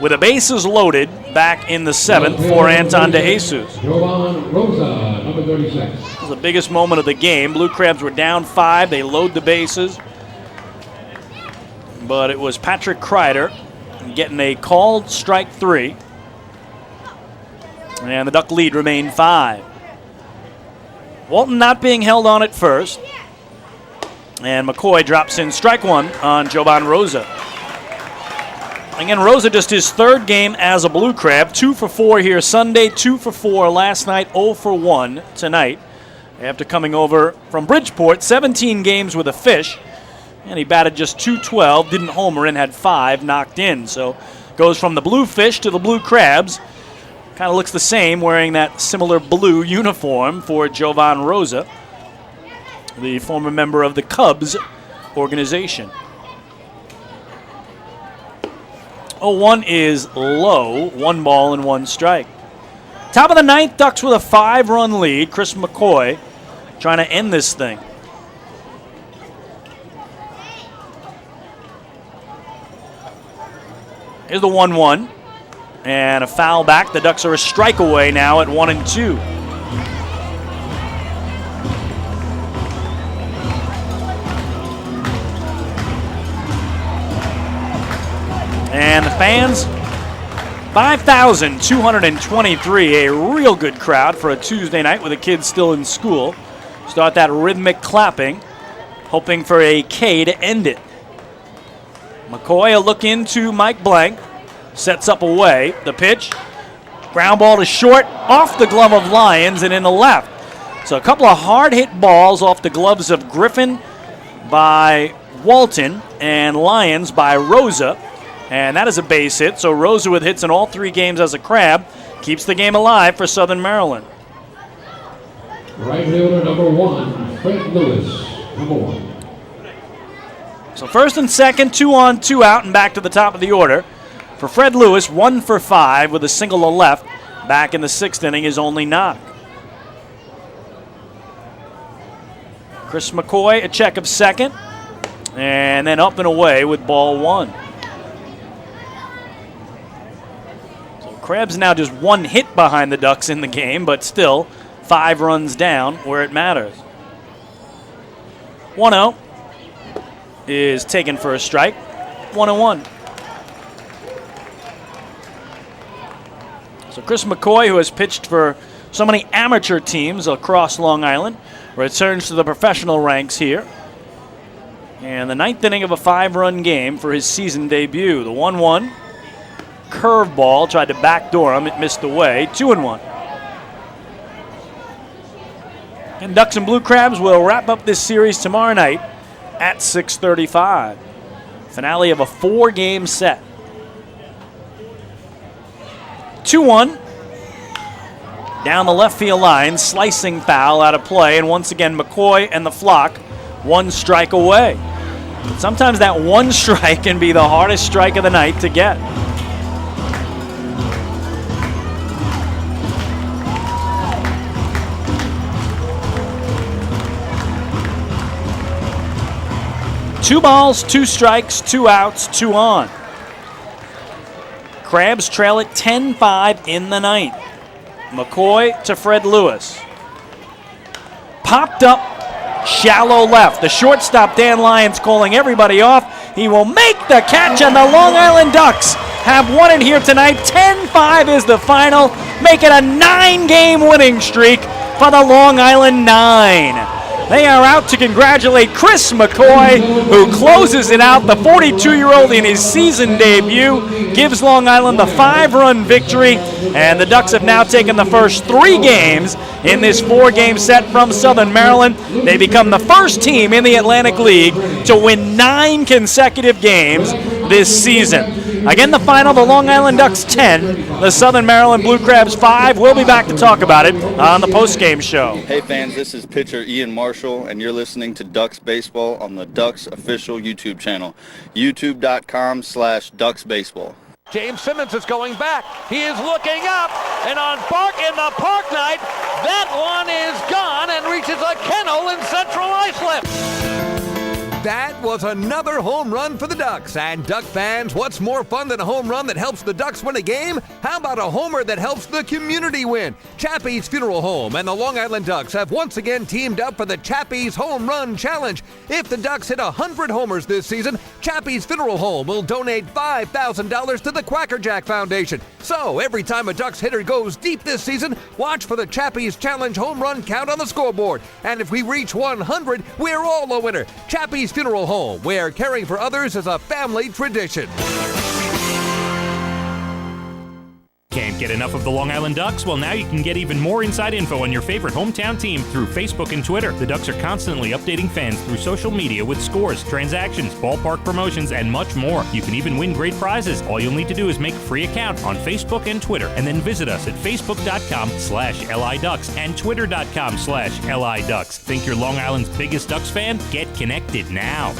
with the bases loaded back in the 7th for Anton DeJesus. Jovan Rosa, number 36. This was the biggest moment of the game. Blue Crabs were down 5. They load the bases. But it was Patrick Kreider getting a called strike 3. And the Duck lead remained 5. Walton not being held on at first. And McCoy drops in strike 1 on Jovan Rosa. Again, Rosa just his 3rd game as a Blue Crab. 2 for 4 here Sunday, 2 for 4 last night, 0 for 1 tonight. After coming over from Bridgeport, 17 games with a fish. And he batted just .212, didn't homer, and had 5 knocked in. So goes from the Blue Fish to the Blue Crabs. Kind of looks the same, wearing that similar blue uniform for Jovan Rosa, the former member of the Cubs organization. 0-1 is low, 1 ball and 1 strike. Top of the 9th, Ducks with a 5-run lead. Chris McCoy trying to end this thing. Here's the 1-1. And a foul back. The Ducks are a strike away now at 1-2. And the fans, 5,223, a real good crowd for a Tuesday night with the kids still in school. Start that rhythmic clapping, hoping for a K to end it. McCoy a look into Mike Blank, sets up away. The pitch, ground ball to short, off the glove of Lyons and in the left. So a couple of hard hit balls off the gloves of Griffin by Walton and Lyons by Rosa. And that is a base hit, so Rosa with hits in all 3 games as a Crab keeps the game alive for Southern Maryland. Right fielder number 1, Fred Lewis, number 1. So first and second, 2 on, 2 out, and back to the top of the order. For Fred Lewis, 1 for 5 with a single to left. Back in the 6th inning, his only knock. Chris McCoy, a check of second, and then up and away with ball 1. Crabs now just 1 hit behind the Ducks in the game, but still 5 runs down where it matters. 1-0 is taken for a strike. 1-1. So Chris McCoy, who has pitched for so many amateur teams across Long Island, returns to the professional ranks here. And the 9th inning of a 5-run game for his season debut. The 1-1. Curveball, tried to backdoor him, it missed away. 2-1. And Ducks and Blue Crabs will wrap up this series tomorrow night at 6:35. Finale of a 4-game set. 2-1. Down the left field line, slicing foul out of play, and once again McCoy and the flock 1 strike away. But sometimes that 1 strike can be the hardest strike of the night to get. Two balls, 2 strikes, 2 outs, 2 on. Crabs trail it 10-5 in the 9th. McCoy to Fred Lewis. Popped up, shallow left. The shortstop, Dan Lyons, calling everybody off. He will make the catch, and the Long Island Ducks have won it here tonight. 10-5 is the final, make it a 9-game winning streak for the Long Island 9. They are out to congratulate Chris McCoy, who closes it out. The 42-year-old in his season debut gives Long Island the 5-run victory, and the Ducks have now taken the first 3 games in this 4-game set from Southern Maryland. They become the first team in the Atlantic League to win 9 consecutive games this season. Again, the final, the Long Island Ducks 10, the Southern Maryland Blue Crabs 5. We'll be back to talk about it on the postgame show. Hey fans, this is pitcher Ian Marshall, and you're listening to Ducks Baseball on the Ducks official YouTube channel, youtube.com/DucksBaseball. James Simmons is going back. He is looking up, and on Bark in the Park Night, that one is gone and reaches a kennel in Central Islip. That was another home run for the Ducks. And Duck fans, what's more fun than a home run that helps the Ducks win a game? How about a homer that helps the community win? Chappie's Funeral Home and the Long Island Ducks have once again teamed up for the Chappie's Home Run Challenge. If the Ducks hit 100 homers this season, Chappie's Funeral Home will donate $5,000 to the Quackerjack Foundation. So every time a Ducks hitter goes deep this season, watch for the Chappie's Challenge home run count on the scoreboard. And if we reach 100, we're all a winner. Chappie's Funeral Home, where caring for others is a family tradition. Can't get enough of the Long Island Ducks? Well, now you can get even more inside info on your favorite hometown team through Facebook and Twitter. The Ducks are constantly updating fans through social media with scores, transactions, ballpark promotions, and much more. You can even win great prizes. All you'll need to do is make a free account on Facebook and Twitter, and then visit us at facebook.com/LIDucks and twitter.com/LIDucks. Think you're Long Island's biggest Ducks fan? Get connected now.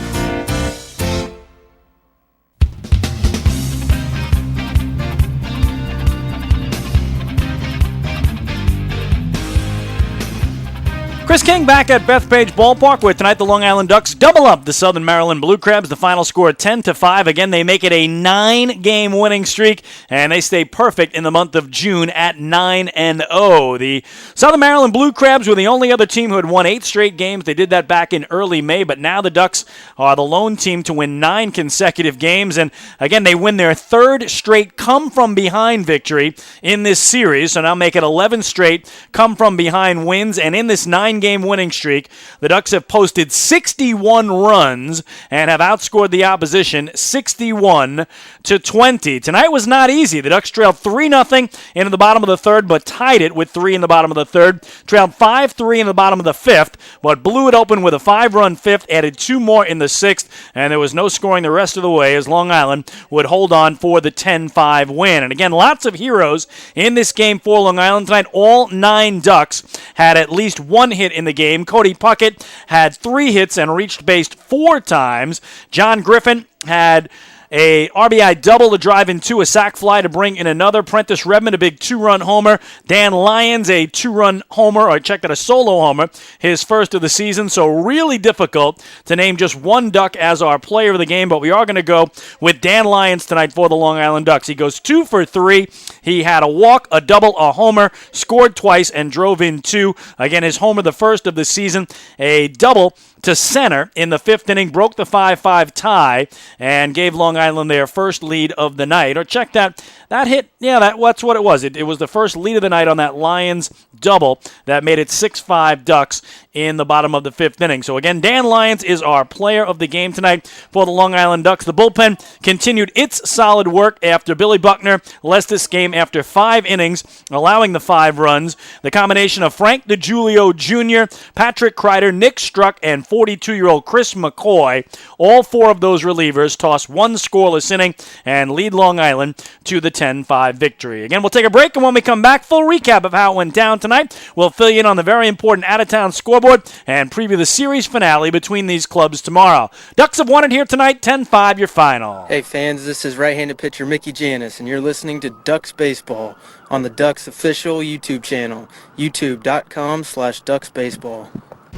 Chris King back at Bethpage Ballpark, where tonight the Long Island Ducks double up the Southern Maryland Blue Crabs. The final score 10-5. Again, they make it a 9-game winning streak, and they stay perfect in the month of June at 9-0. The Southern Maryland Blue Crabs were the only other team who had won 8 straight games. They did that back in early May, but now the Ducks are the lone team to win 9 consecutive games, and again, they win their 3rd straight come-from-behind victory in this series, so now make it 11 straight come-from-behind wins, and in this 9-game winning streak, the Ducks have posted 61 runs and have outscored the opposition 61-20. Tonight was not easy. The Ducks trailed 3-0 into the bottom of the 3rd, but tied it with 3 in the bottom of the 3rd. Trailed 5-3 in the bottom of the 5th, but blew it open with a 5-run 5th, added 2 more in the 6th, and there was no scoring the rest of the way as Long Island would hold on for the 10-5 win. And again, lots of heroes in this game for Long Island tonight. All 9 Ducks had at least 1 hit in the game. Cody Puckett had 3 hits and reached base 4 times. John Griffin had a RBI double to drive in 2, a sac fly to bring in another. Prentice Redmond, a big 2-run homer. Dan Lyons, a 2-run homer, or check that, a solo homer, his first of the season. So really difficult to name just one Duck as our player of the game, but we are going to go with Dan Lyons tonight for the Long Island Ducks. He goes 2 for 3. He had a walk, a double, a homer, scored twice, and drove in 2. Again, his homer, the first of the season, a double to center in the 5th inning, broke the 5-5 tie, and gave Long Island their first lead of the night. Or check that hit, that's what it was. It was the first lead of the night on that Lions double that made it 6-5 Ducks in the bottom of the 5th inning. So again, Dan Lyons is our player of the game tonight for the Long Island Ducks. The bullpen continued its solid work after Billy Buckner left this game after 5 innings, allowing the 5 runs. The combination of Frank DiGiulio Jr., Patrick Kreider, Nick Struck, and 42-year-old Chris McCoy, all 4 of those relievers toss 1 scoreless inning and lead Long Island to the 10-5 victory. Again, we'll take a break, and when we come back, full recap of how it went down tonight. We'll fill you in on the very important out-of-town scoreboard and preview the series finale between these clubs tomorrow. Ducks have won it here tonight, 10-5 your final. Hey fans, this is right-handed pitcher Mickey Janis, and you're listening to Ducks Baseball on the Ducks official YouTube channel, youtube.com/DucksBaseball.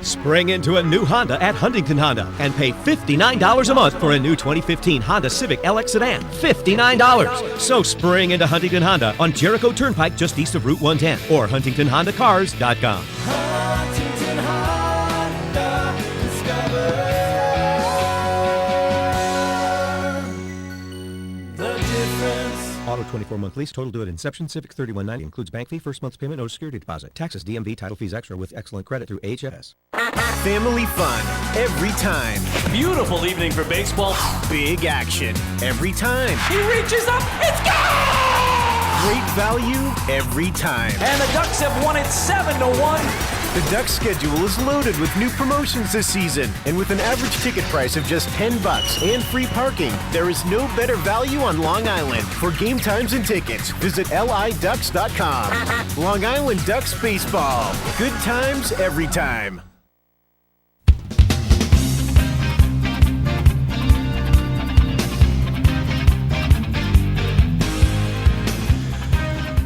Spring into a new Honda at Huntington Honda and pay $59 a month for a new 2015 Honda Civic LX sedan. $59. So spring into Huntington Honda on Jericho Turnpike just east of Route 110 or huntingtonhondacars.com. Huntington Honda, discover the difference. Auto 24-month lease, total due at inception. Civic $31.90 includes bank fee, first month's payment, no security deposit. Taxes, DMV, title fees extra with excellent credit through HFS. Family fun every time. Beautiful evening for baseball. Big action every time. He reaches up, it's gone! Great value every time. And the Ducks have won it 7-1. The Ducks schedule is loaded with new promotions this season, and with an average ticket price of just $10 and free parking, there is no better value on Long Island. For game times and tickets, visit liducks.com. Long Island Ducks Baseball. Good times every time.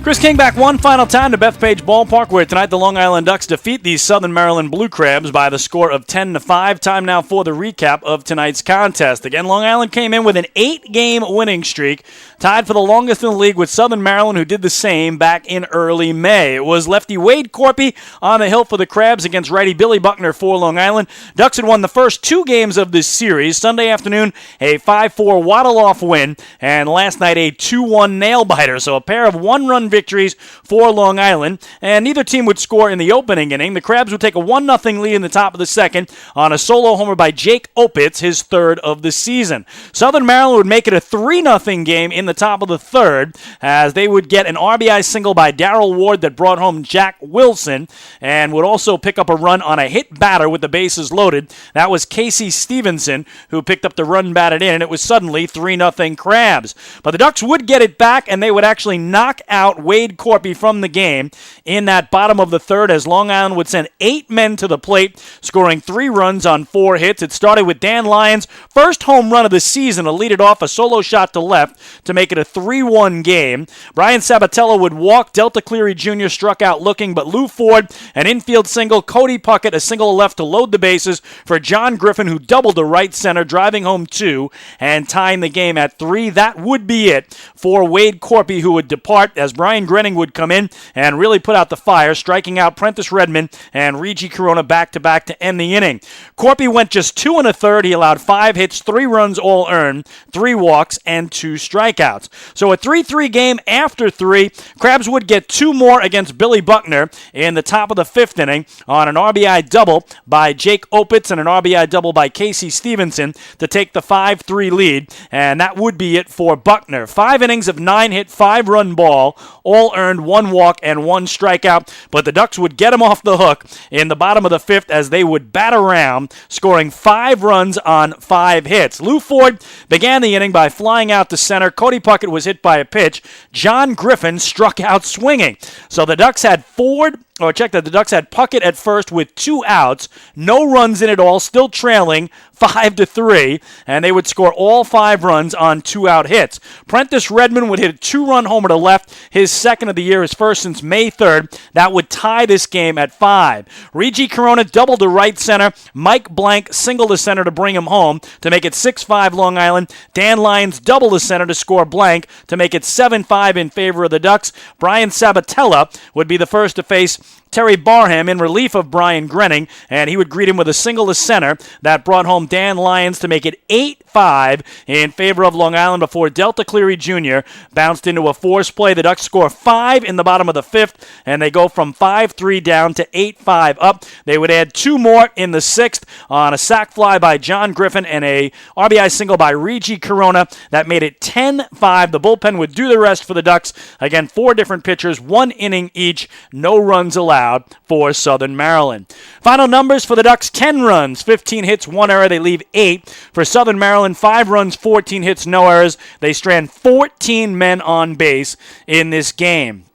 Chris King back one final time to Bethpage Ballpark, where tonight the Long Island Ducks defeat the Southern Maryland Blue Crabs by the score of 10-5. Time now for the recap of tonight's contest. Again, Long Island came in with an 8-game winning streak, tied for the longest in the league with Southern Maryland, who did the same back in early May. It was lefty Wade Corpy on the hill for the Crabs against righty Billy Buckner for Long Island. Ducks had won the first 2 games of this series. Sunday afternoon, a 5-4 waddle-off win, and last night a 2-1 nail-biter. So a pair of one-run victories for Long Island, and neither team would score in the opening inning. The Crabs would take a 1-0 lead in the top of the second on a solo homer by Jake Opitz, his 3rd of the season. Southern Maryland would make it a 3-0 game in the top of the 3rd, as they would get an RBI single by Darrell Ward that brought home Jack Wilson, and would also pick up a run on a hit batter with the bases loaded. That was Casey Stevenson, who picked up the run batted in, and it was suddenly 3-0 Crabs. But the Ducks would get it back, and they would actually knock out Wade Corpy from the game in that bottom of the 3rd, as Long Island would send 8 men to the plate, scoring 3 runs on 4 hits. It started with Dan Lyons' first home run of the season to lead it off, a solo shot to left to make it a 3-1 game. Brian Sabatella would walk. Delta Cleary Jr. struck out looking, but Lou Ford, an infield single. Cody Puckett, a single left to load the bases for John Griffin, who doubled to right center, driving home 2 and tying the game at 3. That would be it for Wade Corpy, who would depart, as Brian Grenning would come in and really put out the fire, striking out Prentice Redmond and Regi Corona back-to-back to end the inning. Corpy went just 2 1/3. He allowed 5 hits, 3 runs all earned, 3 walks, and 2 strikeouts. So a 3-3 game after 3. Crabs would get 2 more against Billy Buckner in the top of the 5th inning on an RBI double by Jake Opitz and an RBI double by Casey Stevenson to take the 5-3 lead, and that would be it for Buckner. 5 innings of 9 hit, 5-run ball, all earned, 1 walk and 1 strikeout, but the Ducks would get him off the hook in the bottom of the 5th as they would bat around, scoring 5 runs on 5 hits. Lou Ford began the inning by flying out to center. Cody Puckett was hit by a pitch. John Griffin struck out swinging. So the Ducks had the Ducks had Puckett at first with 2 outs, no runs in it all, still trailing 5-3, and they would score all 5 runs on 2-out hits. Prentice Redmond would hit a 2-run homer to left, his 2nd of the year, his first since May 3rd. That would tie this game at 5. Regi Corona doubled to right center. Mike Blank singled to center to bring him home to make it 6-5 Long Island. Dan Lyons doubled to center to score blank to make it 7-5 in favor of the Ducks. Brian Sabatella would be the first to face Terry Barham in relief of Brian Grenning, and he would greet him with a single to center that brought home Dan Lyons to make it 8-5 in favor of Long Island before Delta Cleary Jr. bounced into a force play. The Ducks score 5 in the bottom of the 5th, and they go from 5-3 down to 8-5 up. They would add 2 more in the 6th on a sac fly by John Griffin and a RBI single by Regi Corona that made it 10-5. The bullpen would do the rest for the Ducks. Again, 4 different pitchers, 1 inning each, no runs allowed for Southern Maryland. Final numbers for the Ducks: 10 runs, 15 hits, 1 error. They leave 8. For Southern Maryland, 5 runs, 14 hits, no errors. They strand 14 men on base in this game.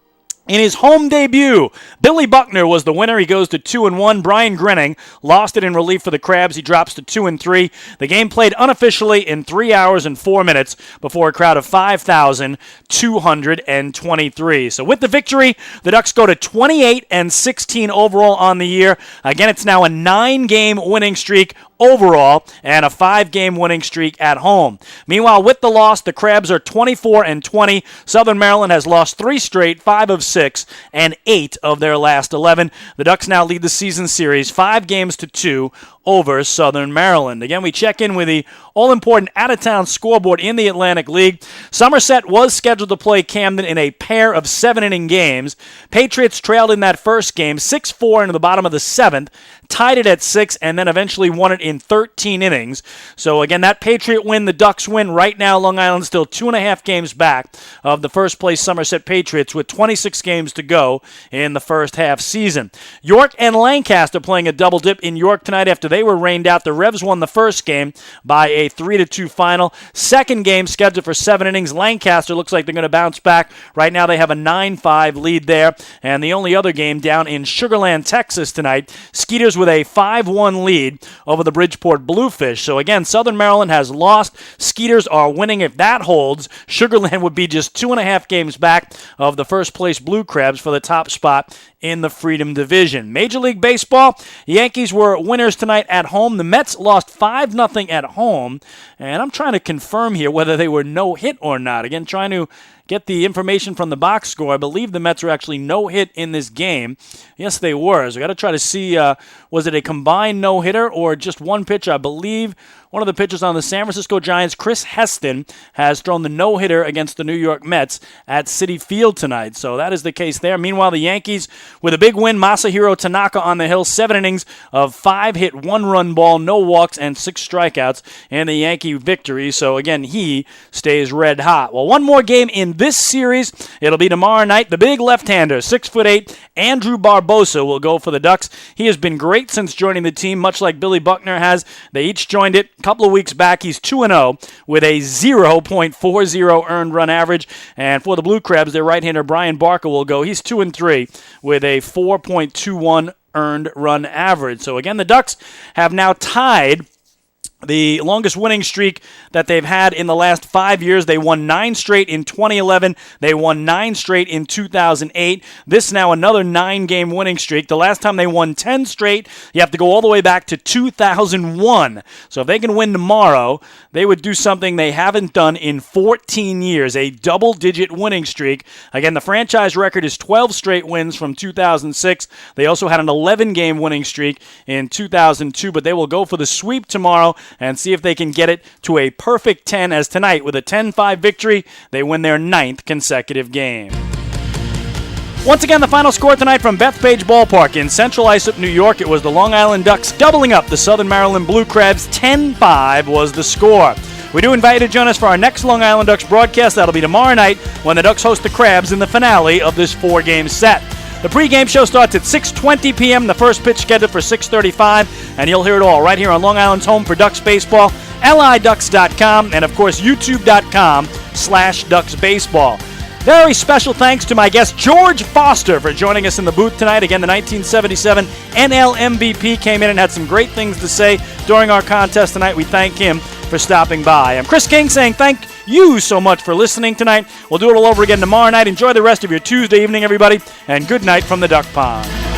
In his home debut, Billy Buckner was the winner. He goes to 2-1. Brian Grenning lost it in relief for the Crabs. He drops to 2-3. The game played unofficially in 3 hours and 4 minutes before a crowd of 5,223. So with the victory, the Ducks go to 28-16 overall on the year. Again, it's now a 9-game winning streak overall and a 5-game winning streak at home. Meanwhile, with the loss, the Crabs are 24-20. Southern Maryland has lost 3 straight, 5 of 6, and 8 of their last 11. The Ducks now lead the season series 5-2 over Southern Maryland. Again, we check in with the all-important out-of-town scoreboard in the Atlantic League. Somerset was scheduled to play Camden in a pair of 7-inning games. Patriots trailed in that first game 6-4 into the bottom of the 7th, tied it at 6, and then eventually won it in 13 innings. So again, that Patriot win, the Ducks win. Right now, Long Island still 2.5 games back of the first-place Somerset Patriots with 26 games to go in the first half season. York and Lancaster playing a double dip in York tonight after they were rained out. The Revs won the first game by a 3-2 final. Second game scheduled for 7 innings. Lancaster looks like they're going to bounce back. Right now they have a 9-5 lead there. And the only other game down in Sugar Land, Texas tonight, Skeeters with a 5-1 lead over the Bridgeport Bluefish. So again, Southern Maryland has lost. Skeeters are winning. If that holds, Sugar Land would be just 2.5 games back of the first place Blue Crabs for the top spot in the Freedom Division. Major League Baseball, Yankees were winners tonight at home. The Mets lost 5-0 at home, and I'm trying to confirm here whether they were no-hit or not. Again, trying to get the information from the box score. I believe the Mets were actually no-hit in this game. Yes, they were. So I got to try to see, was it a combined no-hitter or just one pitcher? I believe one of the pitchers on the San Francisco Giants, Chris Heston, has thrown the no-hitter against the New York Mets at Citi Field tonight. So that is the case there. Meanwhile, the Yankees with a big win. Masahiro Tanaka on the hill. 7 innings of 5 hit, 1 ball, no walks, and 6 strikeouts in the Yankee victory. So again, he stays red hot. Well, one more game in this series. It'll be tomorrow night. The big left-hander, 6'8", Andrew Barbosa will go for the Ducks. He has been great since joining the team, much like Billy Buckner has. They each joined it a couple of weeks back. He's 2-0 with a 0.40 earned run average. And for the Blue Crabs, their right-hander Brian Barker will go. He's 2-3 with a 4.21 earned run average. So again, the Ducks have now tied the longest winning streak that they've had in the last 5 years. They won 9 straight in 2011. They won 9 straight in 2008. This now another 9-game winning streak. The last time they won 10 straight, you have to go all the way back to 2001. So if they can win tomorrow, they would do something they haven't done in 14 years, a double-digit winning streak. Again, the franchise record is 12 straight wins from 2006. They also had an 11-game winning streak in 2002, but they will go for the sweep tomorrow and see if they can get it to a perfect 10, as tonight, with a 10-5 victory, they win their 9th consecutive game. Once again, the final score tonight from Bethpage Ballpark in Central Islip, New York. It was the Long Island Ducks doubling up the Southern Maryland Blue Crabs. 10-5 was the score. We do invite you to join us for our next Long Island Ducks broadcast. That'll be tomorrow night when the Ducks host the Crabs in the finale of this 4-game set. The pregame show starts at 6:20 p.m. The first pitch scheduled for 6:35, and you'll hear it all right here on Long Island's home for Ducks Baseball, LIDucks.com, and of course YouTube.com/DucksBaseball. Very special thanks to my guest George Foster for joining us in the booth tonight. Again, the 1977 NL MVP came in and had some great things to say during our contest tonight. We thank him for stopping by. I'm Chris King saying thank you so much for listening tonight. We'll do it all over again tomorrow night. Enjoy the rest of your Tuesday evening, everybody, and good night from the Duck Pond.